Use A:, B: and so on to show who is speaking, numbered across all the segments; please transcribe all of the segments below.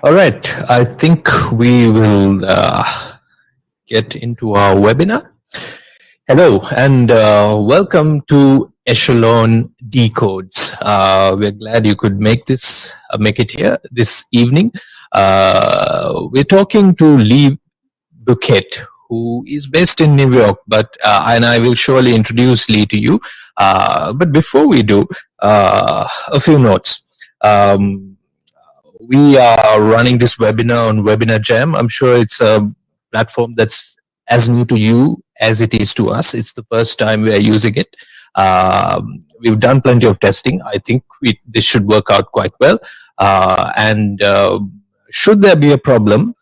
A: All right, I think we will get into our webinar. Hello, and welcome to Echelon Decodes. We're glad you could make it here this evening. We're talking to Lee Buchheit, who is based in New York, and I will surely introduce Lee to you. But before we do, a few notes. We are running this webinar on Webinar Jam. I'm sure it's a platform that's as new to you as it is to us. It's the first time we are using it. We've done plenty of testing. I think this should work out quite well. And should there be a problem,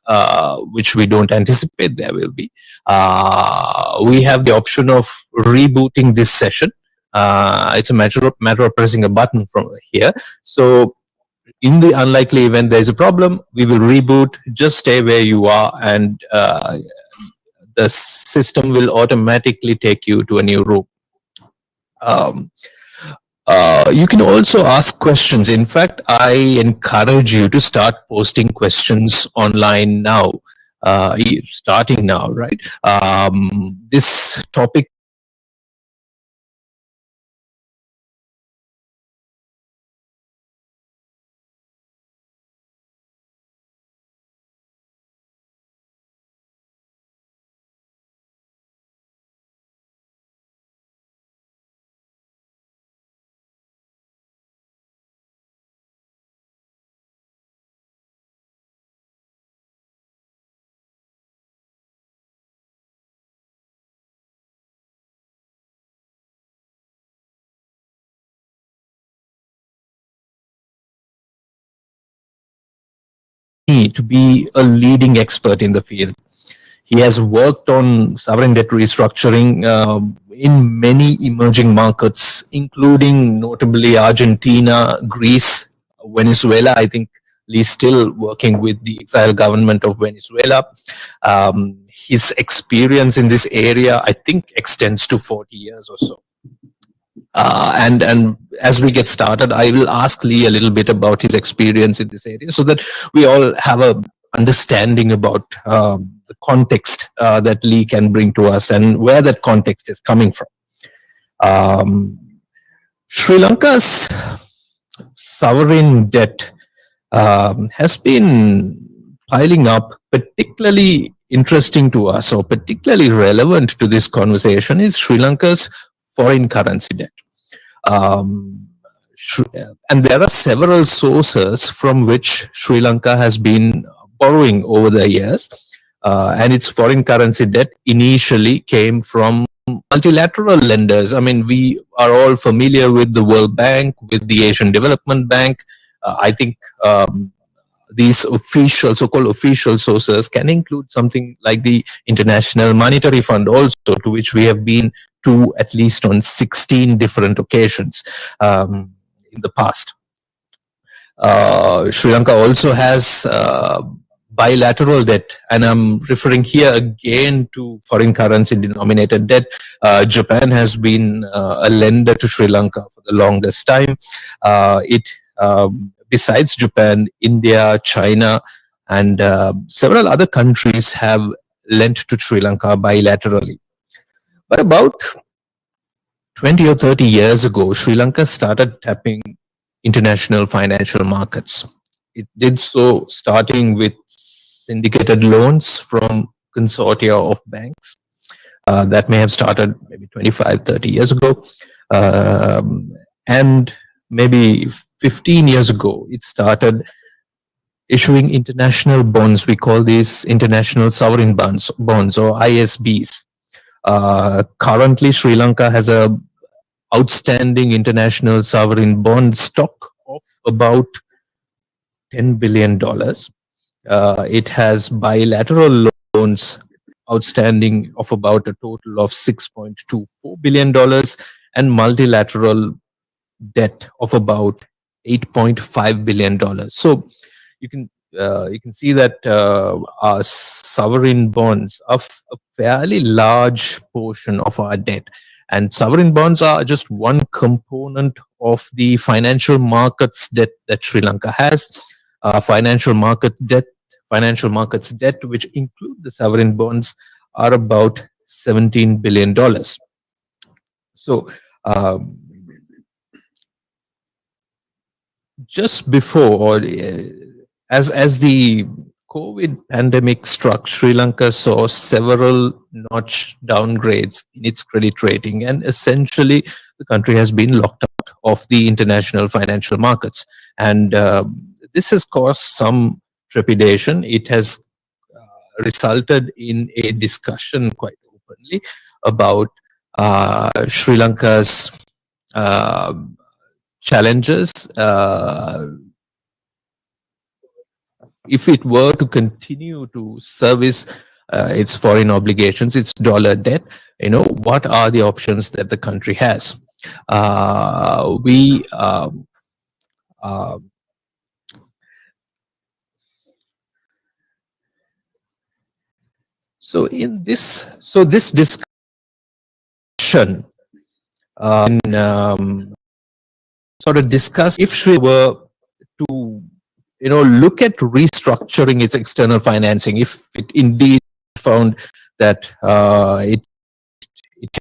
A: which we don't anticipate there will be, we have the option of rebooting this session. It's a matter of pressing a button from here. So in the unlikely event there is a problem, we will reboot. Just stay where you are, and the system will automatically take you to a new room. You can also ask questions. In fact, I encourage you to start posting questions online now, starting now, right? This topic to be a leading expert in the field. He has worked on sovereign debt restructuring in many emerging markets, including notably Argentina, Greece, Venezuela. I think Lee's still working with the exiled government of Venezuela. His experience in this area, I think, extends to 40 years or so. And as we get started, I will ask Lee a little bit about his experience in this area so that we all have a understanding about the context that Lee can bring to us and where that context is coming from. Sri Lanka's sovereign debt has been piling up. Particularly interesting to us, or particularly relevant to this conversation, is Sri Lanka's foreign currency debt. And there are several sources from which Sri Lanka has been borrowing over the years, and its foreign currency debt initially came from multilateral lenders. I mean, we are all familiar with the World Bank, with the Asian Development Bank. I think these official, so-called official sources can include something like the International Monetary Fund also, to which we have been to at least on 16 different occasions in the past. Sri Lanka also has bilateral debt, and I'm referring here again to foreign currency denominated debt. Japan has been a lender to Sri Lanka for the longest time. Besides Japan, India, China, and several other countries have lent to Sri Lanka bilaterally. But about 20 or 30 years ago, Sri Lanka started tapping international financial markets. It did so starting with syndicated loans from consortia of banks. That may have started maybe 25, 30 years ago. And maybe 15 years ago, it started issuing international bonds. We call these international sovereign bonds or ISBs. Currently, Sri Lanka has a outstanding international sovereign bond stock of about $10 billion. It has bilateral loans outstanding of about a total of $6.24 billion and multilateral debt of about $8.5 billion. So you can see that our sovereign bonds are a fairly large portion of our debt. And sovereign bonds are just one component of the financial markets debt that Sri Lanka has. Financial markets debt, which include the sovereign bonds, are about $17 billion. So just before, or as the COVID pandemic struck, Sri Lanka saw several notch downgrades in its credit rating, and essentially the country has been locked out of the international financial markets. And this has caused some trepidation. It has resulted in a discussion quite openly about Sri Lanka's challenges if it were to continue to service its foreign obligations, its dollar debt. What are the options that the country has? So this discussion sort of discuss if Sri were to look at restructuring its external financing, if it indeed found that it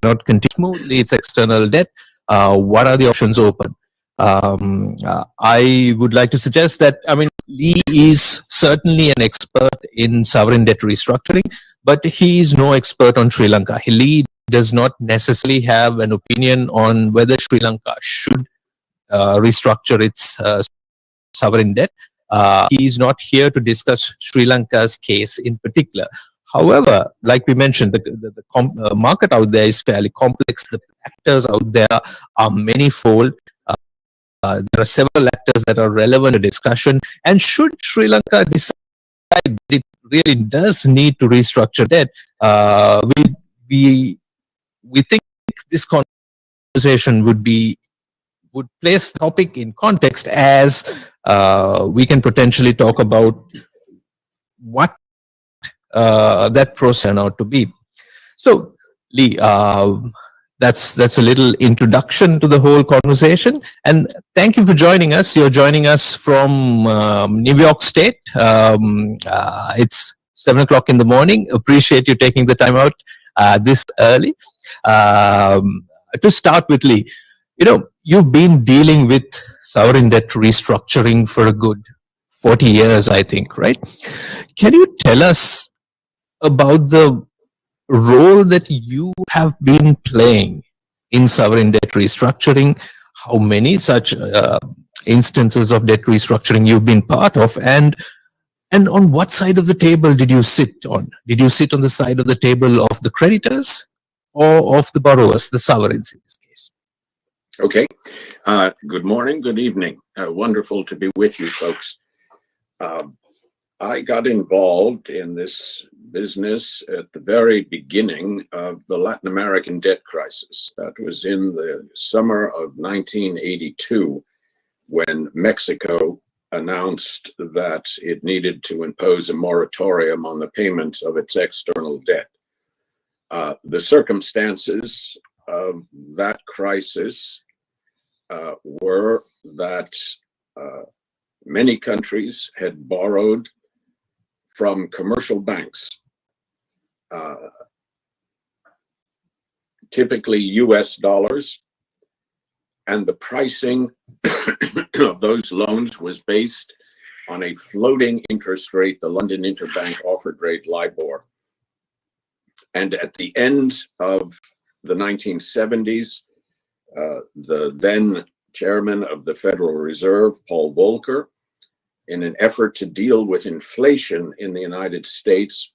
A: cannot continue smoothly its external debt, what are the options open? I would like to suggest that, Lee is certainly an expert in sovereign debt restructuring, but he is no expert on Sri Lanka. Lee does not necessarily have an opinion on whether Sri Lanka should restructure its sovereign debt. He is not here to discuss Sri Lanka's case in particular. However, like we mentioned, the market out there is fairly complex. The actors out there are manifold. There are several actors that are relevant to discussion. And should Sri Lanka decide that it really does need to restructure debt, we think this conversation would place the topic in context, as we can potentially talk about what that process turned out to be. So, Lee, that's a little introduction to the whole conversation, and thank you for joining us. You're joining us from New York State. It's 7 o'clock in the morning. Appreciate you taking the time out this early. To start with, Lee, you've been dealing with sovereign debt restructuring for a good 40 years, I think, right? Can you tell us about the role that you have been playing in sovereign debt restructuring? How many such instances of debt restructuring you've been part of, and on what side of the table did you sit on? Did you sit on the side of the table of the creditors or of the borrowers, the sovereigns in this case?
B: Okay. Good morning, good evening. Wonderful to be with you folks. I got involved in this business at the very beginning of the Latin American debt crisis. That was in the summer of 1982, when Mexico announced that it needed to impose a moratorium on the payment of its external debt. The circumstances of that crisis were that many countries had borrowed from commercial banks, typically US dollars, and the pricing of those loans was based on a floating interest rate, the London Interbank Offered Rate, LIBOR. And at the end of the 1970s, the then chairman of the Federal Reserve, Paul Volcker, in an effort to deal with inflation in the United States,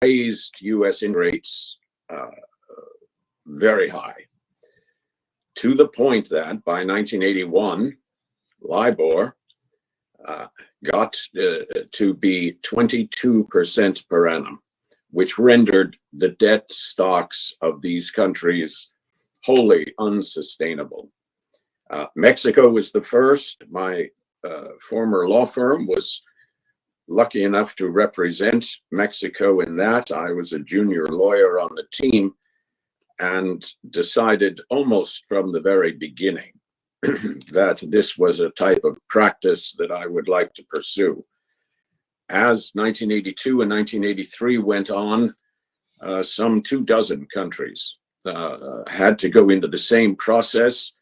B: raised US interest rates very high, to the point that by 1981, LIBOR got to be 22% per annum, which rendered the debt stocks of these countries wholly unsustainable. Mexico was the first. My former law firm was lucky enough to represent Mexico in that. I was a junior lawyer on the team and decided almost from the very beginning that this was a type of practice that I would like to pursue. As 1982 and 1983 went on, some 24 countries had to go into the same process.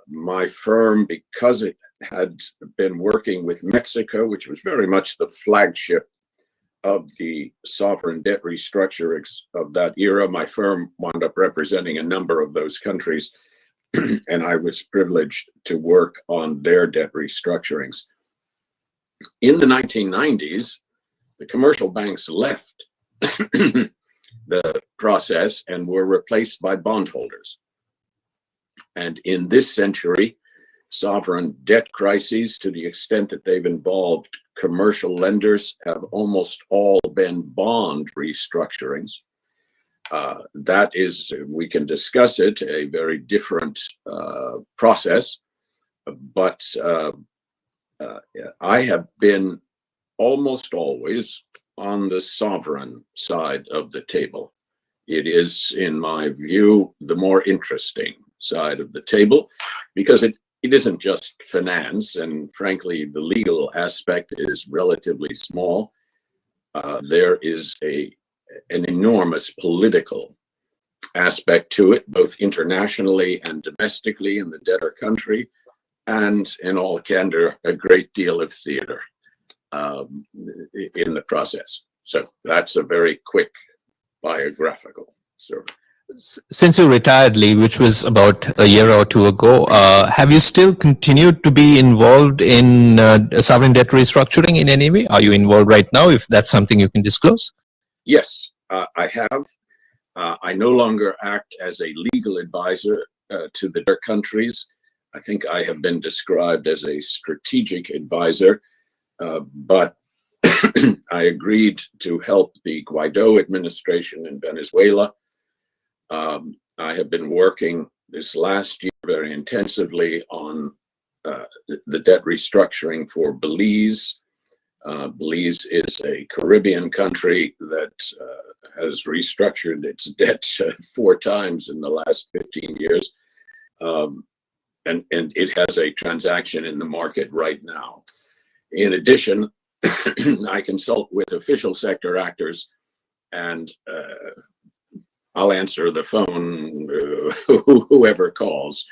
B: My firm, because it had been working with Mexico, which was very much the flagship of the sovereign debt restructurings of that era, my firm wound up representing a number of those countries, and I was privileged to work on their debt restructurings. In the 1990s, the commercial banks left the process and were replaced by bondholders. And in this century, sovereign debt crises, to the extent that they've involved commercial lenders, have almost all been bond restructurings. That is, we can discuss it, a very different process, but I have been almost always on the sovereign side of the table. It is, in my view, the more interesting side of the table, because it isn't just finance, and frankly, the legal aspect is relatively small. There is an enormous political aspect to it, both internationally and domestically in the debtor country, and in all candor, a great deal of theater in the process. So that's a very quick biographical survey.
A: Since you retired, Lee, which was about a year or two ago, have you still continued to be involved in sovereign debt restructuring in any way? Are you involved right now, if that's something you can disclose?
B: Yes, I have. I no longer act as a legal advisor to the debtor countries. I think I have been described as a strategic advisor, but I agreed to help the Guaido administration in Venezuela. I have been working this last year very intensively on the debt restructuring for Belize. Belize is a Caribbean country that has restructured its debt 4 times in the last 15 years. And it has a transaction in the market right now. In addition, I consult with official sector actors, and I'll answer the phone, whoever calls.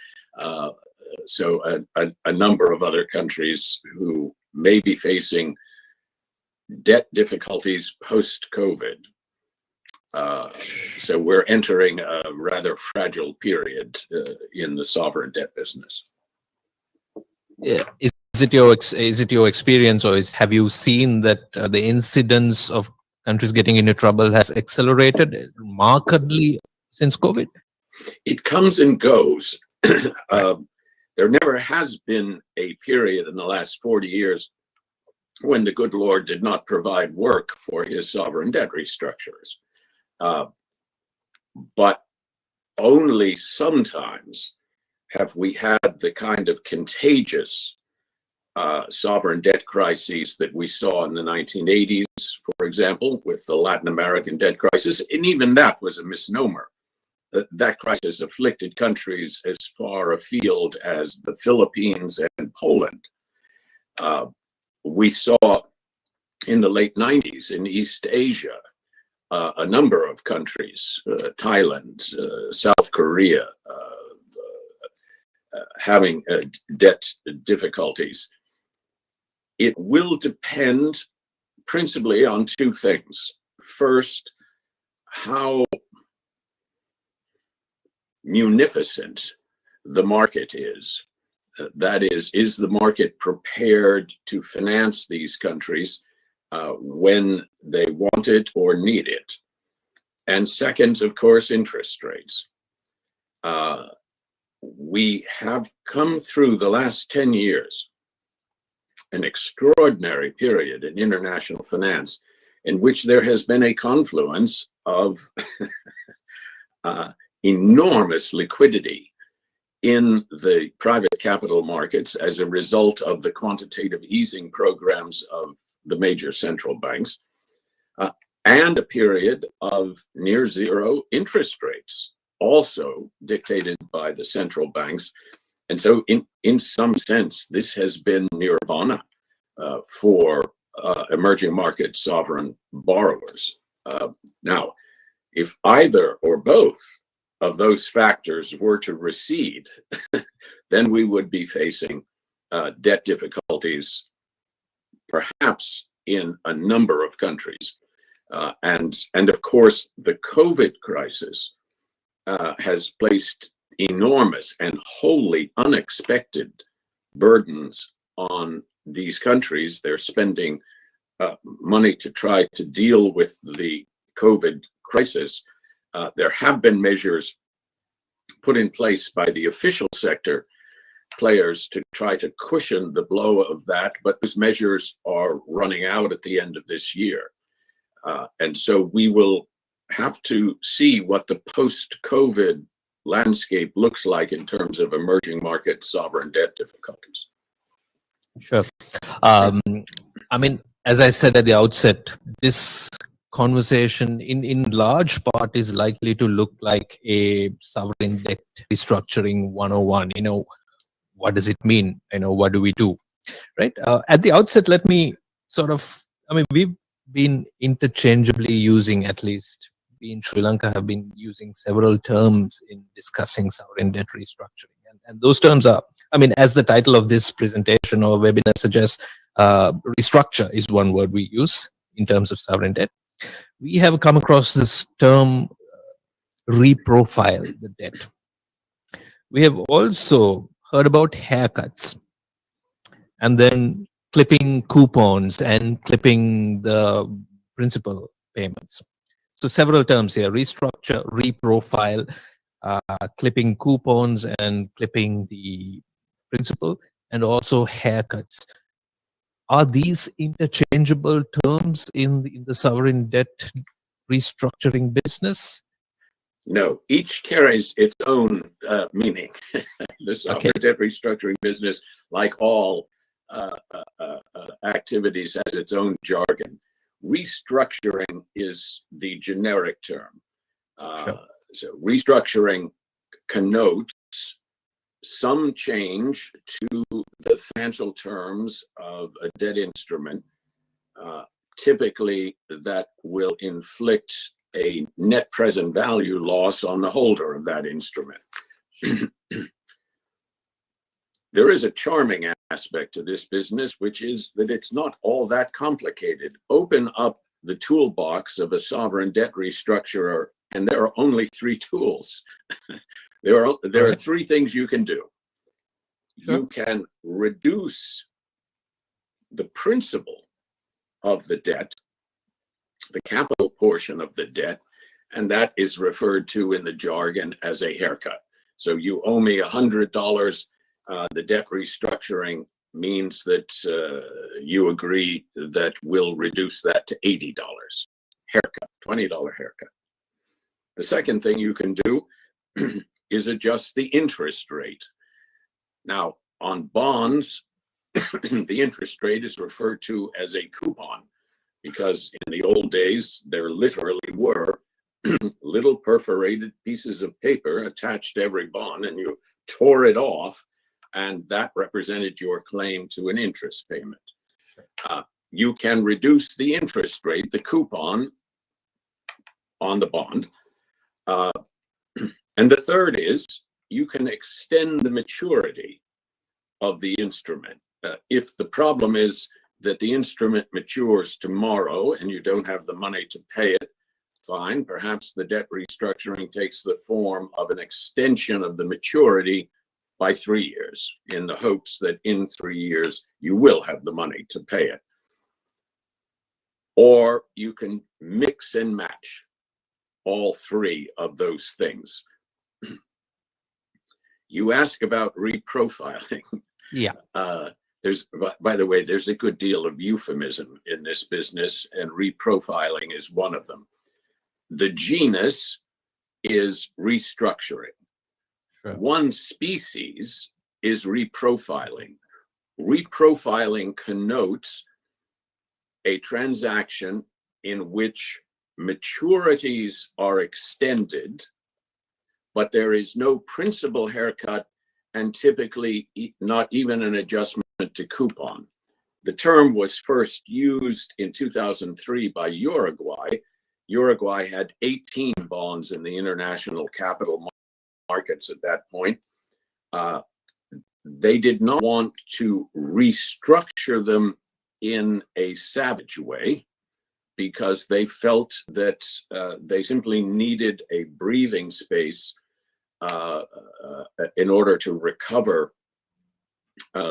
B: So a number of other countries who may be facing debt difficulties post-COVID. So we're entering a rather fragile period in the sovereign debt business.
A: Yeah. Is it your experience, or have you seen that the incidence of countries getting into trouble has accelerated markedly since COVID?
B: It comes and goes. There never has been a period in the last 40 years when the good Lord did not provide work for his sovereign debt restructurers. But only sometimes have we had the kind of contagious sovereign debt crises that we saw in the 1980s, for example, with the Latin American debt crisis, and even that was a misnomer. That crisis afflicted countries as far afield as the Philippines and Poland. We saw in the late 90s in East Asia a number of countries, Thailand, South Korea, having debt difficulties. It will depend principally on two things. First, how munificent the market is. That is the market prepared to finance these countries when they want it or need it? And second, of course, interest rates. We have come through the last 10 years an extraordinary period in international finance in which there has been a confluence of enormous liquidity in the private capital markets as a result of the quantitative easing programs of the major central banks, and a period of near zero interest rates, also dictated by the central banks. And so in some sense, this has been nirvana for emerging market sovereign borrowers. Now, if either or both of those factors were to recede, then we would be facing debt difficulties, perhaps in a number of countries. And of course, the COVID crisis has placed enormous and wholly unexpected burdens on these countries. They're spending money to try to deal with the COVID crisis. There have been measures put in place by the official sector players to try to cushion the blow of that, but those measures are running out at the end of this year. And so we will have to see what the post-COVID landscape looks like in terms of emerging market sovereign debt difficulties.
A: Sure. I mean, as I said at the outset, this conversation in large part is likely to look like a sovereign debt restructuring 101. You know, what does it mean? You know, what do we do? Right? At the outset, let me sort of, I mean, we've been interchangeably using, at least we in Sri Lanka have been using several terms in discussing sovereign debt restructuring. And those terms are, I mean, as the title of this presentation or webinar suggests, restructure is one word we use in terms of sovereign debt. We have come across this term, reprofile the debt. We have also heard about haircuts and then clipping coupons and clipping the principal payments. So several terms here: restructure, reprofile, clipping coupons and clipping the principal, and also haircuts. Are these interchangeable terms in the sovereign debt restructuring business?
B: No, each carries its own meaning. The sovereign debt restructuring business, like all activities, has its own jargon. Restructuring is the generic term.
A: Sure.
B: So restructuring connotes some change to the financial terms of a debt instrument. Typically, that will inflict a net present value loss on the holder of that instrument. There is a charming aspect to this business, which is that it's not all that complicated. Open up the toolbox of a sovereign debt restructurer, and there are only three tools. There are three things you can do. Sure. You can reduce the principal of the debt, the capital portion of the debt, and that is referred to in the jargon as a haircut. So you owe me $100. The debt restructuring means that you agree that we'll reduce that to $80. Haircut, $20 haircut. The second thing you can do is adjust the interest rate. Now, on bonds, the interest rate is referred to as a coupon, because in the old days, there literally were little perforated pieces of paper attached to every bond, and you tore it off, and that represented your claim to an interest payment. You can reduce the interest rate, the coupon on the bond. And the third is you can extend the maturity of the instrument. If the problem is that the instrument matures tomorrow and you don't have the money to pay it, fine, perhaps the debt restructuring takes the form of an extension of the maturity by 3 years, in the hopes that in 3 years you will have the money to pay it. Or you can mix and match all three of those things. You ask about reprofiling.
A: Yeah.
B: By the way, there's a good deal of euphemism in this business, and reprofiling is one of them. The genus is restructuring. Sure. One species is reprofiling. Reprofiling connotes a transaction in which maturities are extended, but there is no principal haircut and typically not even an adjustment to coupon. The term was first used in 2003 by Uruguay. Uruguay had 18 bonds in the international capital markets at that point. They did not want to restructure them in a savage way because they felt that they simply needed a breathing space in order to recover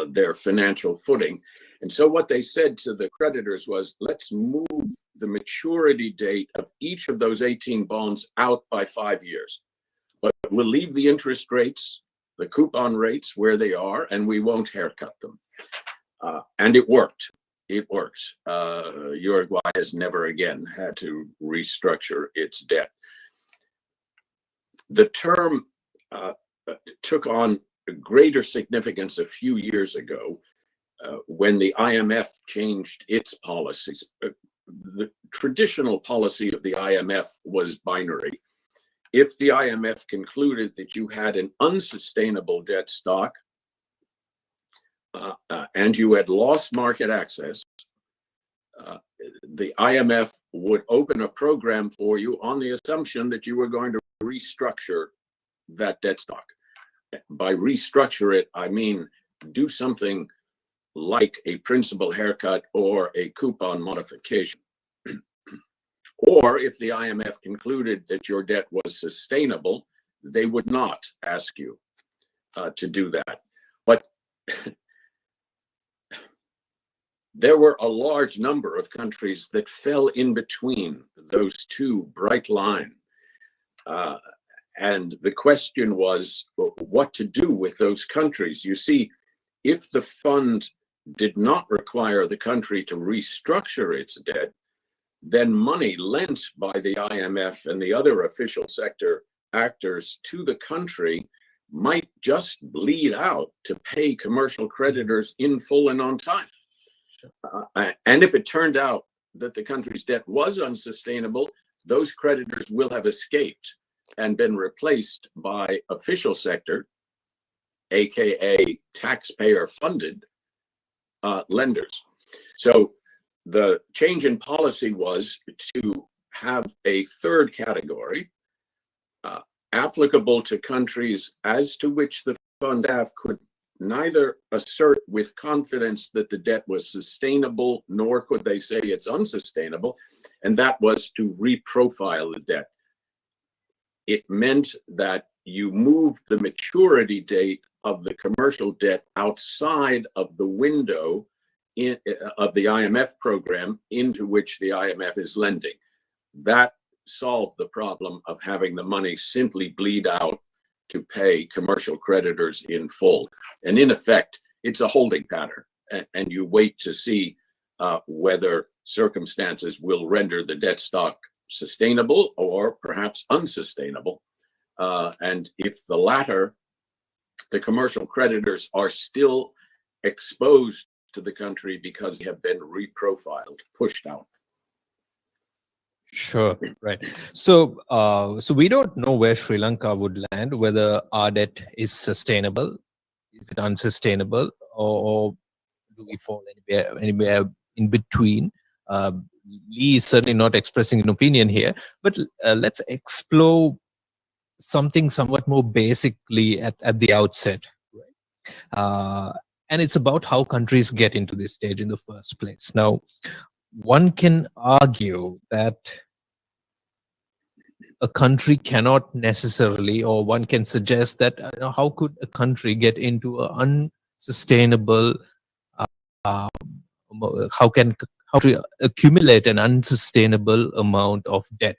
B: their financial footing. And so what they said to the creditors was, let's move the maturity date of each of those 18 bonds out by 5 years. But we'll leave the interest rates, the coupon rates where they are, and we won't haircut them. And it worked. It worked. Uruguay has never again had to restructure its debt. The term took on greater significance a few years ago when the IMF changed its policies. The traditional policy of the IMF was binary. If the IMF concluded that you had an unsustainable debt stock and you had lost market access, the IMF would open a program for you on the assumption that you were going to restructure that debt stock. By restructure it, I mean do something like a principal haircut or a coupon modification. Or if the IMF concluded that your debt was sustainable, they would not ask you to do that. But there were a large number of countries that fell in between those two bright lines. And the question was what to do with those countries. You see, if the fund did not require the country to restructure its debt, then money lent by the IMF and the other official sector actors to the country might just bleed out to pay commercial creditors in full and on time. And if it turned out that the country's debt was unsustainable, those creditors will have escaped and been replaced by official sector, aka taxpayer-funded lenders. So the change in policy was to have a third category applicable to countries as to which the fund staff could neither assert with confidence that the debt was sustainable, nor could they say it's unsustainable, and that was to reprofile the debt. It meant that you move the maturity date of the commercial debt outside of the window of the IMF program into which the IMF is lending. That solved the problem of having the money simply bleed out to pay commercial creditors in full. And in effect, it's a holding pattern, and you wait to see whether circumstances will render the debt stock sustainable or perhaps unsustainable. And if the latter, the commercial creditors are still exposed to the country because they have been reprofiled, pushed out.
A: Sure, right. So, so we don't know where Sri Lanka would land, whether our debt is sustainable, is it unsustainable, or do we fall anywhere in between? Lee is certainly not expressing an opinion here, but let's explore something somewhat more basically at the outset. And it's about how countries get into this stage in the first place. Now, one can argue that a country cannot necessarily, or one can suggest that how could a country get into an unsustainable, how to accumulate an unsustainable amount of debt?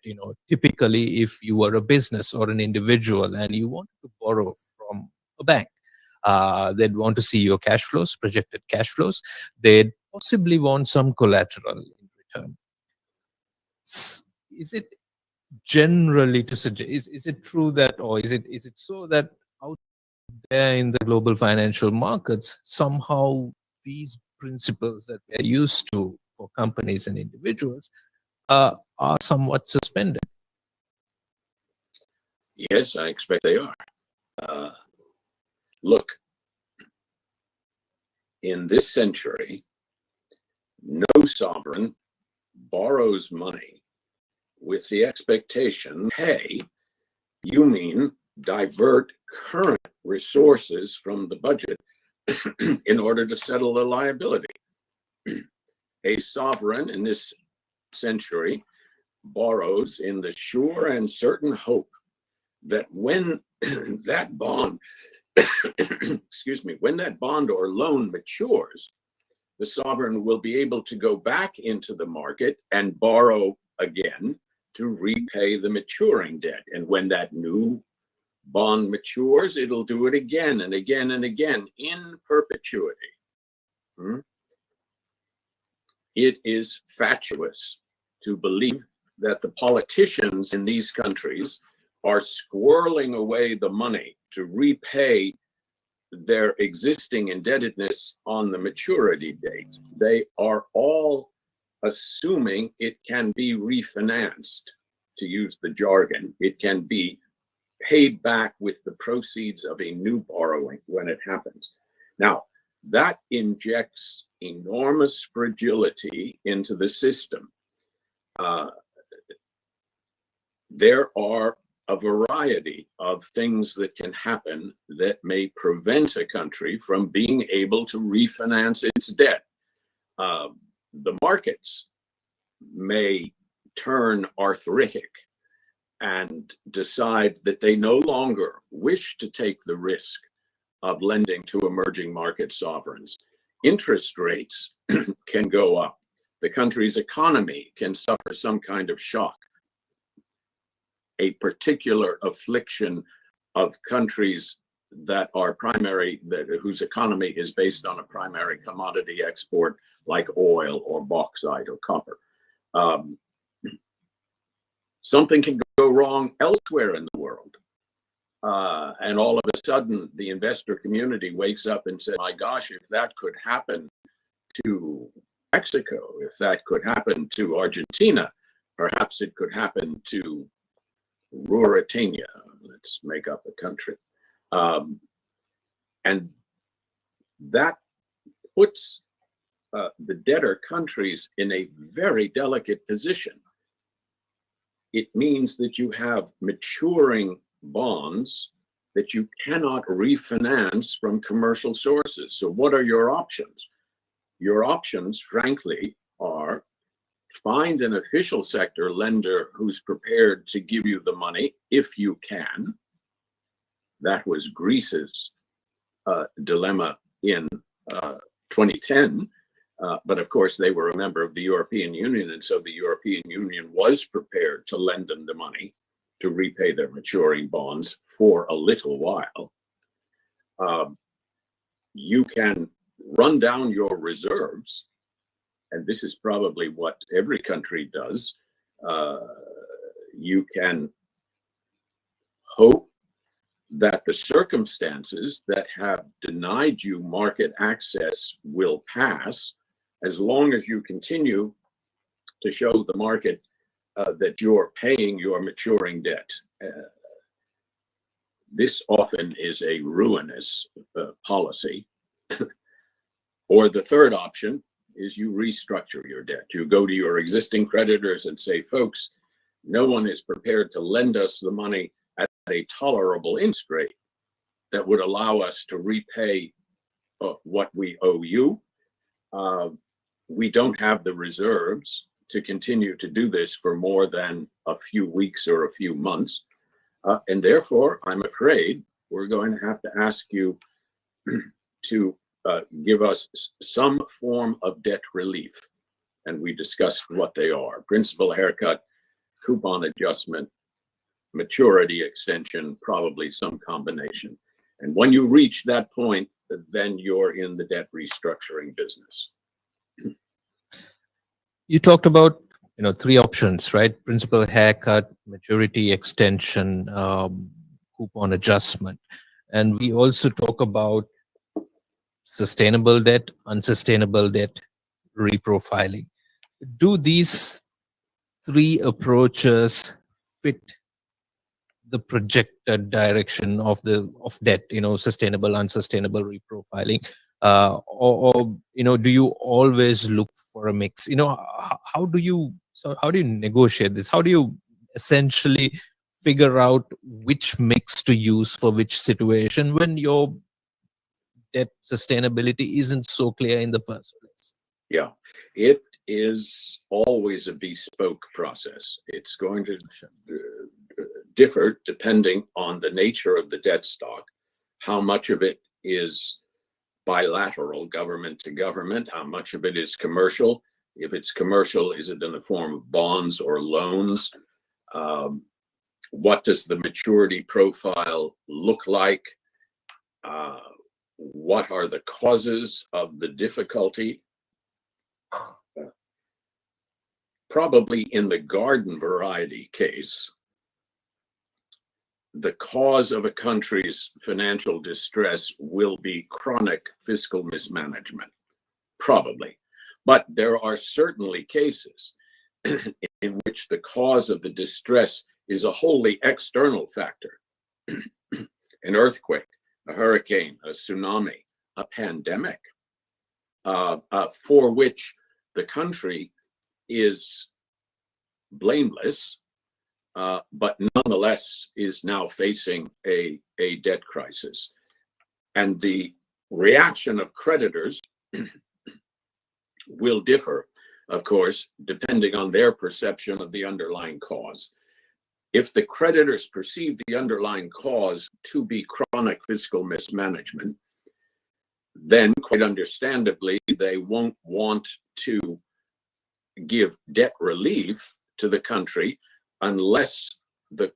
A: Typically, if you are a business or an individual and you want to borrow from a bank, they'd want to see your cash flows, projected cash flows. They'd possibly want some collateral in return. Is it generally to suggest, is it true that, or is it so that out there in the global financial markets, somehow these principles that we're used to for companies and individuals are somewhat suspended?
B: Yes, I expect they are. Look, in this century, no sovereign borrows money with the expectation, hey, you mean divert current resources from the budget in order to settle the liability. A sovereign in this century borrows in the sure and certain hope that when that bond, when that bond or loan matures, the sovereign will be able to go back into the market and borrow again to repay the maturing debt. And when that new bond matures, it'll do it again and again and again in perpetuity. It is fatuous to believe that the politicians in these countries are squirreling away the money to repay their existing indebtedness on the maturity date. They are all assuming it can be refinanced, to use the jargon. It can be paid back with the proceeds of a new borrowing when it happens. Now, that injects enormous fragility into the system. There are a variety of things that can happen that may prevent a country from being able to refinance its debt. The markets may turn arthritic and decide that they no longer wish to take the risk of lending to emerging market sovereigns. Interest rates can go up. The country's economy can suffer some kind of shock. A particular affliction of countries that are whose economy is based on a primary commodity export like oil or bauxite or copper. Something can go wrong elsewhere in the world. And all of a sudden, the investor community wakes up and says, my gosh, if that could happen to Mexico, if that could happen to Argentina, perhaps it could happen to Ruritania, let's make up a country. And that puts the debtor countries in a very delicate position. It means that you have maturing bonds that you cannot refinance from commercial sources. So what are your options? Your options, frankly, are find an official sector lender who's prepared to give you the money if you can. That was Greece's dilemma in 2010. But of course, they were a member of the European Union, and so the European Union was prepared to lend them the money to repay their maturing bonds for a little while. You can run down your reserves, and this is probably what every country does. You can hope that the circumstances that have denied you market access will pass as long as you continue to show the market that you're paying your maturing debt. This often is a ruinous policy. Or the third option is you restructure your debt. You go to your existing creditors and say, folks, no one is prepared to lend us the money at a tolerable interest rate that would allow us to repay what we owe you. We don't have the reserves to continue to do this for more than a few weeks or a few months. And therefore, I'm afraid we're going to have to ask you to give us some form of debt relief. And we discussed what they are: principal haircut, coupon adjustment, maturity extension, probably some combination. And when you reach that point, then you're in the debt restructuring business.
A: You talked about, three options, right? Principal haircut, maturity extension, coupon adjustment. And we also talk about sustainable debt, unsustainable debt, reprofiling. Do these three approaches fit the projected direction of debt, sustainable, unsustainable, reprofiling? Or do you always look for a mix? How do you negotiate this? How do you essentially figure out which mix to use for which situation when your debt sustainability isn't so clear in the first place?
B: Yeah, it is always a bespoke process. It's going to differ depending on the nature of the debt stock, how much of it is bilateral, government to government, how much of it is commercial. If it's commercial, is it in the form of bonds or loans? What does the maturity profile look like? What are the causes of the difficulty? Probably in the garden variety case, the cause of a country's financial distress will be chronic fiscal mismanagement, probably. But there are certainly cases in which the cause of the distress is a wholly external factor. An earthquake, a hurricane, a tsunami, a pandemic, for which the country is blameless, but nonetheless is now facing a debt crisis. And the reaction of creditors will differ, of course, depending on their perception of the underlying cause. If the creditors perceive the underlying cause to be chronic fiscal mismanagement, then quite understandably, they won't want to give debt relief to the country unless the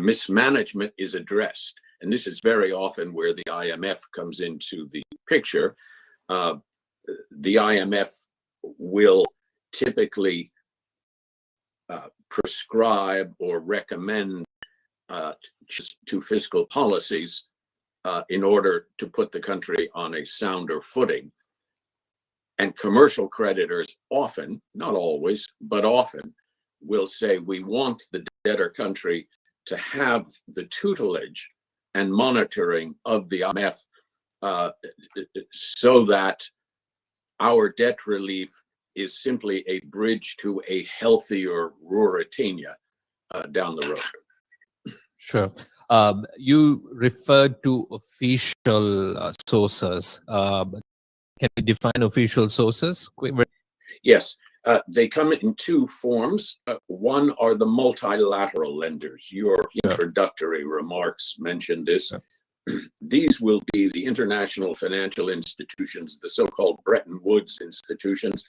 B: mismanagement is addressed. And this is very often where the IMF comes into the picture. The IMF will typically prescribe or recommend to fiscal policies in order to put the country on a sounder footing. And commercial creditors often, not always, but often, will say, we want the debtor country to have the tutelage and monitoring of the IMF so that our debt relief is simply a bridge to a healthier Ruritania down the road.
A: Sure. You referred to official sources. Can we define official sources?
B: Yes, they come in two forms. One are the multilateral lenders. Your introductory remarks mentioned this. These will be the international financial institutions, the so-called Bretton Woods institutions,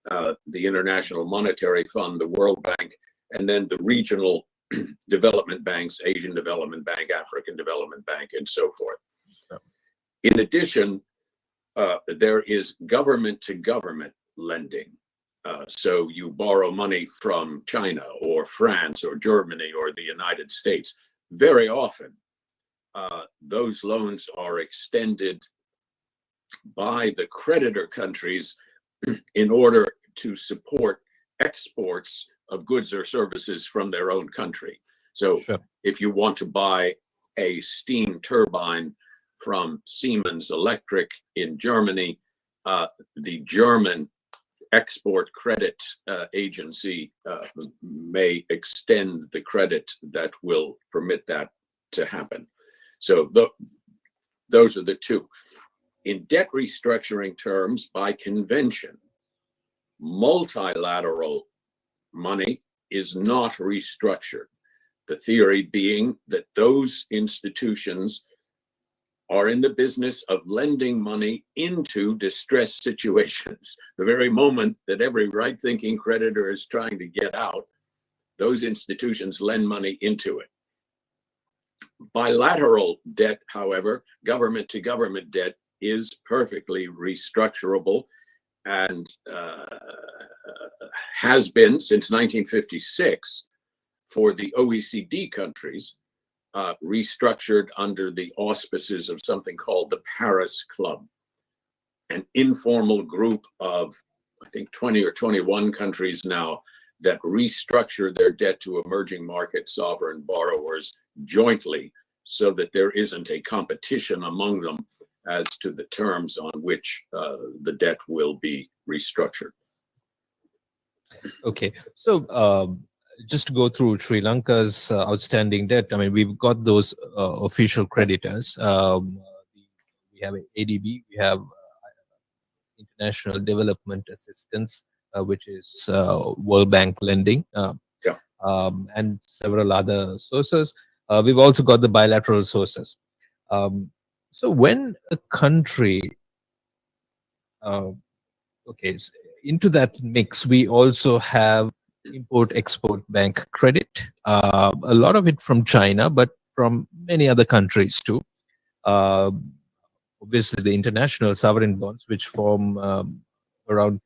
B: the International Monetary Fund, the World Bank, and then the regional development banks, Asian Development Bank, African Development Bank, and so forth. In addition, there is government to government lending. So you borrow money from China or France or Germany or the United States. Very often, those loans are extended by the creditor countries in order to support exports of goods or services from their own country. So
A: Sure.
B: if you want to buy a steam turbine from Siemens Electric in Germany, the German export credit agency may extend the credit that will permit that to happen. So those are the two. In debt restructuring terms, by convention, multilateral money is not restructured. The theory being that those institutions are in the business of lending money into distressed situations. The very moment that every right-thinking creditor is trying to get out, those institutions lend money into it. Bilateral debt, however, government-to-government debt, is perfectly restructurable and has been since 1956 for the OECD countries, restructured under the auspices of something called the Paris Club, an informal group of, I think, 20 or 21 countries now that restructure their debt to emerging market sovereign borrowers jointly so that there isn't a competition among them as to the terms on which the debt will be restructured.
A: Okay, so just to go through Sri Lanka's outstanding debt, I mean, we've got those official creditors. We have ADB, we have International Development Assistance, which is World Bank lending, and several other sources. We've also got the bilateral sources. So when a country, into that mix, we also have Import-Export Bank credit, a lot of it from China, but from many other countries too. Obviously, the international sovereign bonds, which form around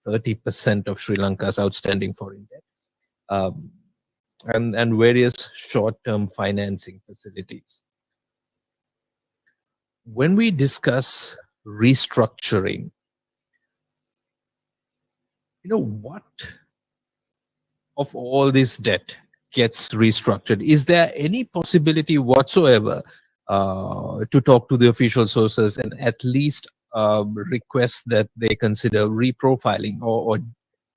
A: 30% of Sri Lanka's outstanding foreign debt, and various short-term financing facilities. When we discuss restructuring, what of all this debt gets restructured? Is there any possibility whatsoever to talk to the official sources and at least request that they consider reprofiling or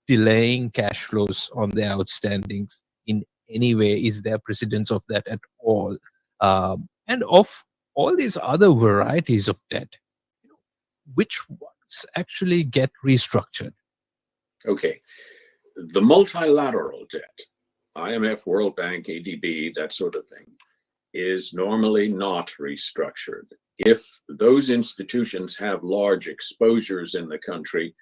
A: delaying cash flows on their outstandings in any way? Is there precedence of that at all? And of all these other varieties of debt, which ones actually get restructured?
B: Okay, the multilateral debt, IMF, World Bank, ADB, that sort of thing, is normally not restructured. If those institutions have large exposures in the country,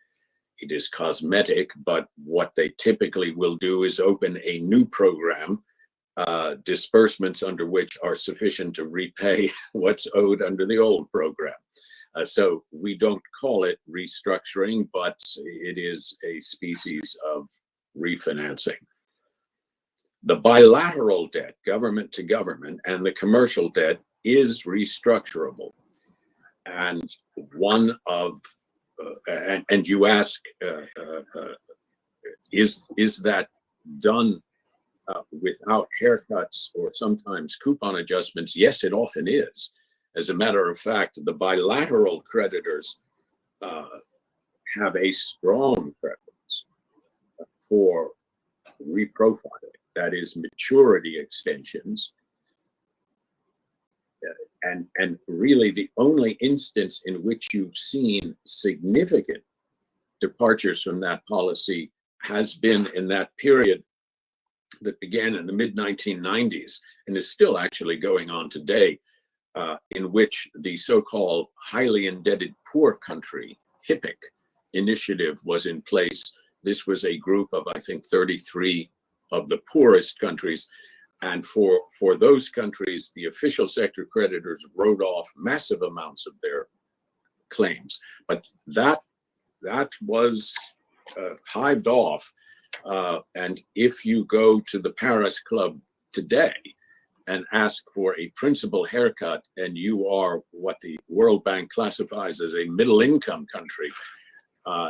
B: it is cosmetic, but what they typically will do is open a new program, disbursements under which are sufficient to repay what's owed under the old program. So we don't call it restructuring, but it is a species of refinancing. The bilateral debt, government to government, and the commercial debt is restructurable. And one of, and you ask, is that done without haircuts or sometimes coupon adjustments? Yes, it often is. As a matter of fact, the bilateral creditors have a strong preference for reprofiling, that is, maturity extensions. And really the only instance in which you've seen significant departures from that policy has been in that period that began in the mid-1990s and is still actually going on today, in which the so-called highly indebted poor country, HIPC, initiative was in place. This was a group of, I think, 33 of the poorest countries. And for those countries, the official sector creditors wrote off massive amounts of their claims. But that was hived off. And if you go to the Paris Club today and ask for a principal haircut, and you are what the World Bank classifies as a middle income country,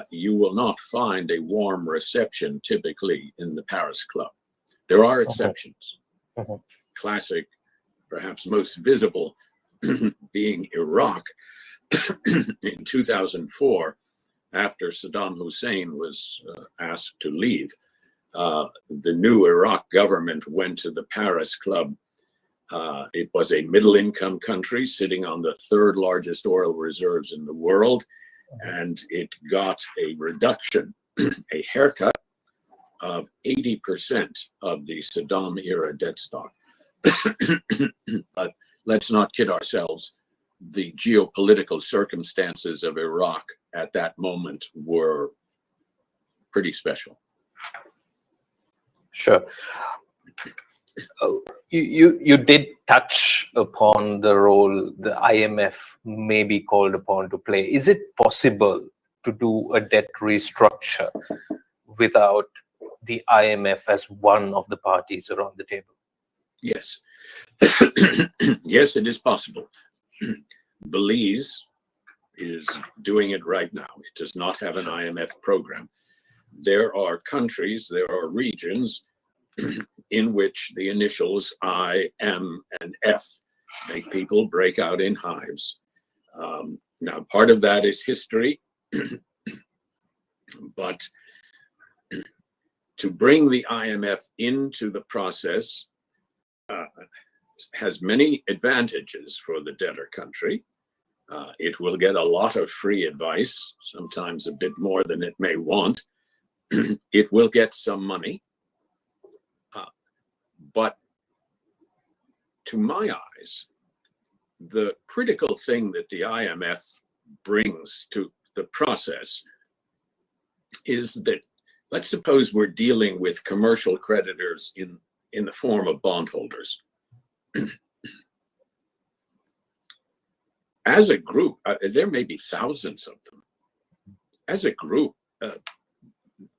B: you will not find a warm reception typically in the Paris Club. There are exceptions. Classic, perhaps most visible, being Iraq in 2004, after Saddam Hussein was asked to leave. The new Iraq government went to the Paris Club. It was a middle-income country sitting on the third largest oil reserves in the world, and it got a reduction, a haircut of 80% of the Saddam-era debt stock. But let's not kid ourselves. The geopolitical circumstances of Iraq at that moment were pretty special.
C: Sure. You did touch upon the role the IMF may be called upon to play. Is it possible to do a debt restructure without the IMF as one of the parties around the table?
B: Yes. Yes, it is possible. Belize is doing it right now. It does not have an IMF program. There are countries, there are regions in which the initials I, M, and F make people break out in hives. Now, part of that is history, but to bring the IMF into the process has many advantages for the debtor country. It will get a lot of free advice, sometimes a bit more than it may want. It will get some money. But to my eyes, the critical thing that the IMF brings to the process is that, let's suppose we're dealing with commercial creditors in the form of bondholders. As a group, there may be thousands of them. As a group,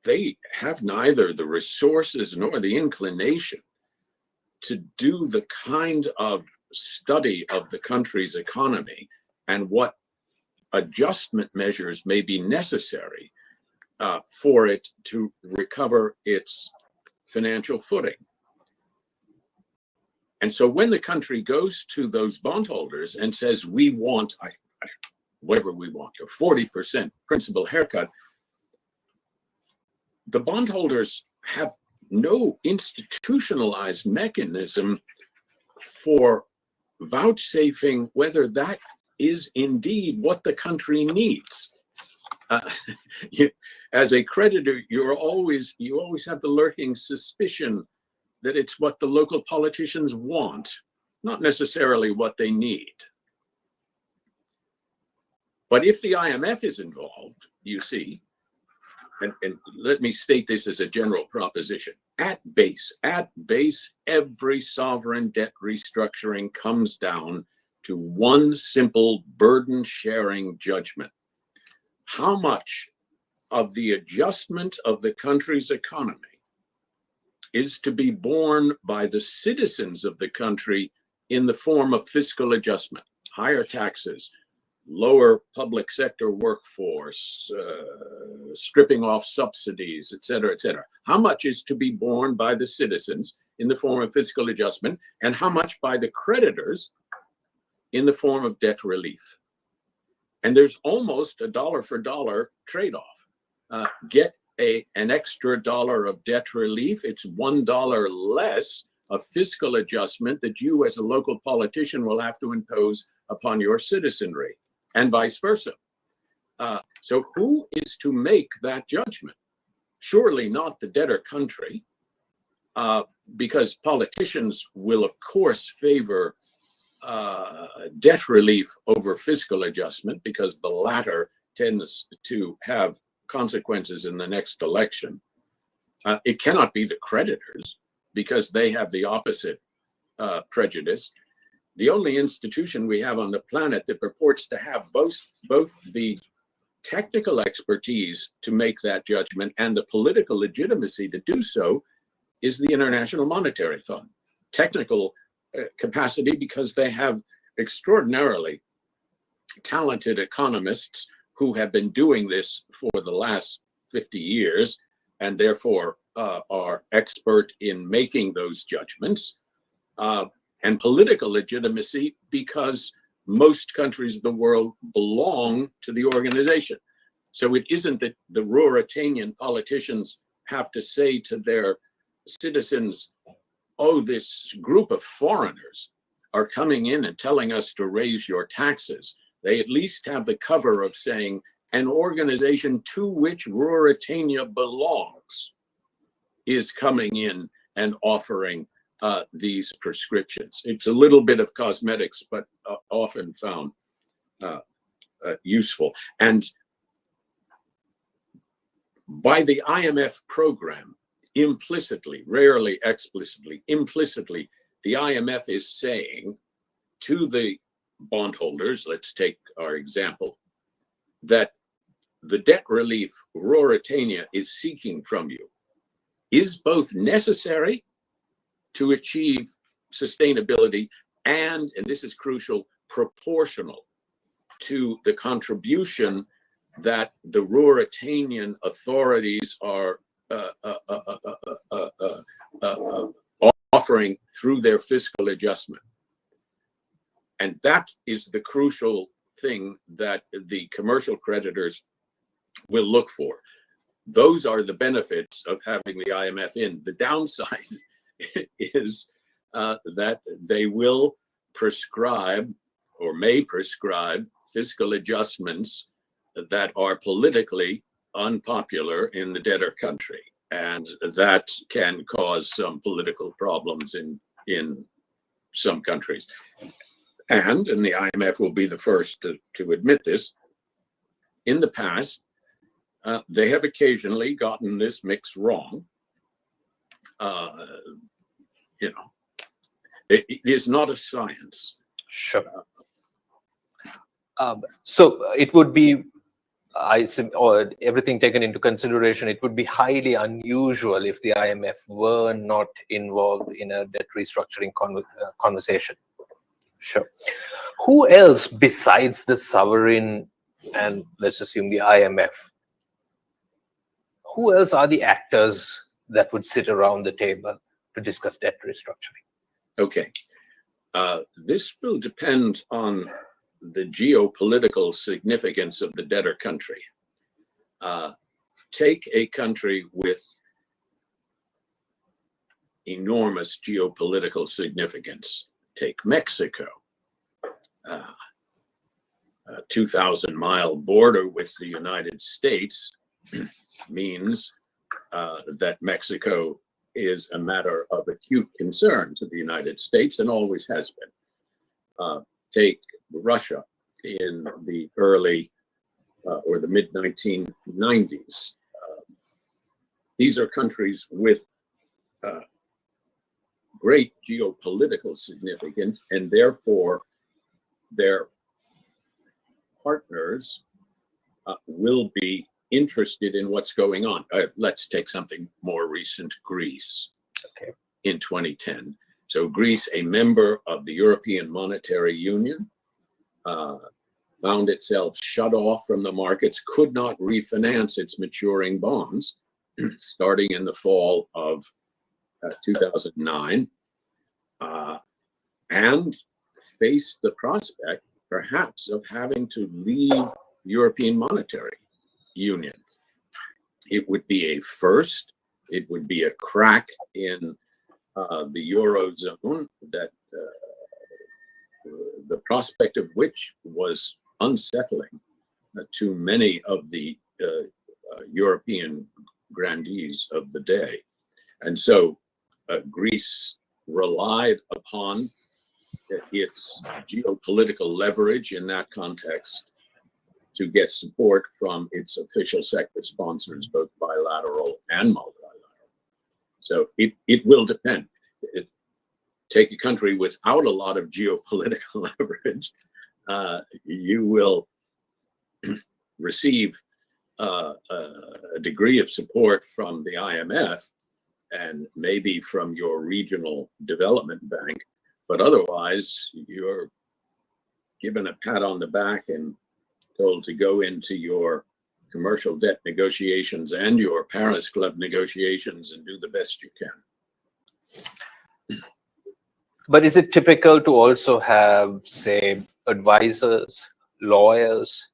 B: they have neither the resources nor the inclination to do the kind of study of the country's economy and what adjustment measures may be necessary for it to recover its financial footing. And so when the country goes to those bondholders and says, we want, whatever we want, a 40% principal haircut, the bondholders have no institutionalized mechanism for vouchsafing whether that is indeed what the country needs. As a creditor, you always have the lurking suspicion that it's what the local politicians want, not necessarily what they need. But if the IMF is involved, you see, and let me state this as a general proposition. At base, every sovereign debt restructuring comes down to one simple burden-sharing judgment. How much of the adjustment of the country's economy is to be borne by the citizens of the country in the form of fiscal adjustment, higher taxes, lower public sector workforce, stripping off subsidies, et cetera, et cetera. How much is to be borne by the citizens in the form of fiscal adjustment, and how much by the creditors in the form of debt relief? And there's almost a dollar for dollar trade-off. Get an extra dollar of debt relief, it's $1 less of fiscal adjustment that you as a local politician will have to impose upon your citizenry, and vice versa. So who is to make that judgment? Surely not the debtor country, because politicians will, of course, favor debt relief over fiscal adjustment, because the latter tends to have consequences in the next election. It cannot be the creditors, because they have the opposite prejudice. The only institution we have on the planet that purports to have both the technical expertise to make that judgment, and the political legitimacy to do so is the International Monetary Fund. Technical capacity because they have extraordinarily talented economists who have been doing this for the last 50 years and therefore are expert in making those judgments. And political legitimacy because most countries of the world belong to the organization. So it isn't that the Ruritanian politicians have to say to their citizens, oh, this group of foreigners are coming in and telling us to raise your taxes. They at least have the cover of saying an organization to which Ruritania belongs is coming in and offering these prescriptions. It's a little bit of cosmetics, but often found useful. And by the IMF program, implicitly, rarely explicitly, implicitly, the IMF is saying to the bondholders, let's take our example, that the debt relief Ruritania is seeking from you is both necessary to achieve sustainability and this is crucial, proportional to the contribution that the Ruritanian authorities are offering through their fiscal adjustment. And that is the crucial thing that the commercial creditors will look for. Those are the benefits of having the IMF in. The downside is that they will prescribe or may prescribe fiscal adjustments that are politically unpopular in the debtor country. And that can cause some political problems in some countries. And the IMF will be the first to admit this, in the past, they have occasionally gotten this mix wrong. It is not a science.
C: Sure. So it would be, or everything taken into consideration, it would be highly unusual if the IMF were not involved in a debt restructuring conversation. Sure. Who else besides the sovereign and let's assume the IMF? Who else are the actors that would sit around the table to discuss debt restructuring?
B: Okay. This will depend on the geopolitical significance of the debtor country. Take a country with enormous geopolitical significance. Take Mexico. A 2,000-mile border with the United States means that Mexico is a matter of acute concern to the United States and always has been. Take Russia in the early or the mid-1990s. These are countries with great geopolitical significance, and therefore their partners will be interested in what's going on. Let's take something more recent, Greece, okay, in 2010. So Greece, a member of the European Monetary Union, found itself shut off from the markets, could not refinance its maturing bonds starting in the fall of 2009, and faced the prospect, perhaps, of having to leave the European Monetary Union. It would be a first. It would be a crack in the Eurozone that the prospect of which was unsettling to many of the European grandees of the day. And so Greece relied upon its geopolitical leverage in that context to get support from its official sector sponsors, both bilateral and multilateral. So it will depend. Take a country without a lot of geopolitical leverage, you will receive a degree of support from the IMF and maybe from your regional development bank, but otherwise you're given a pat on the back and told to go into your commercial debt negotiations and your Paris Club negotiations and do the best you can.
C: But is it typical to also have, say, advisors, lawyers,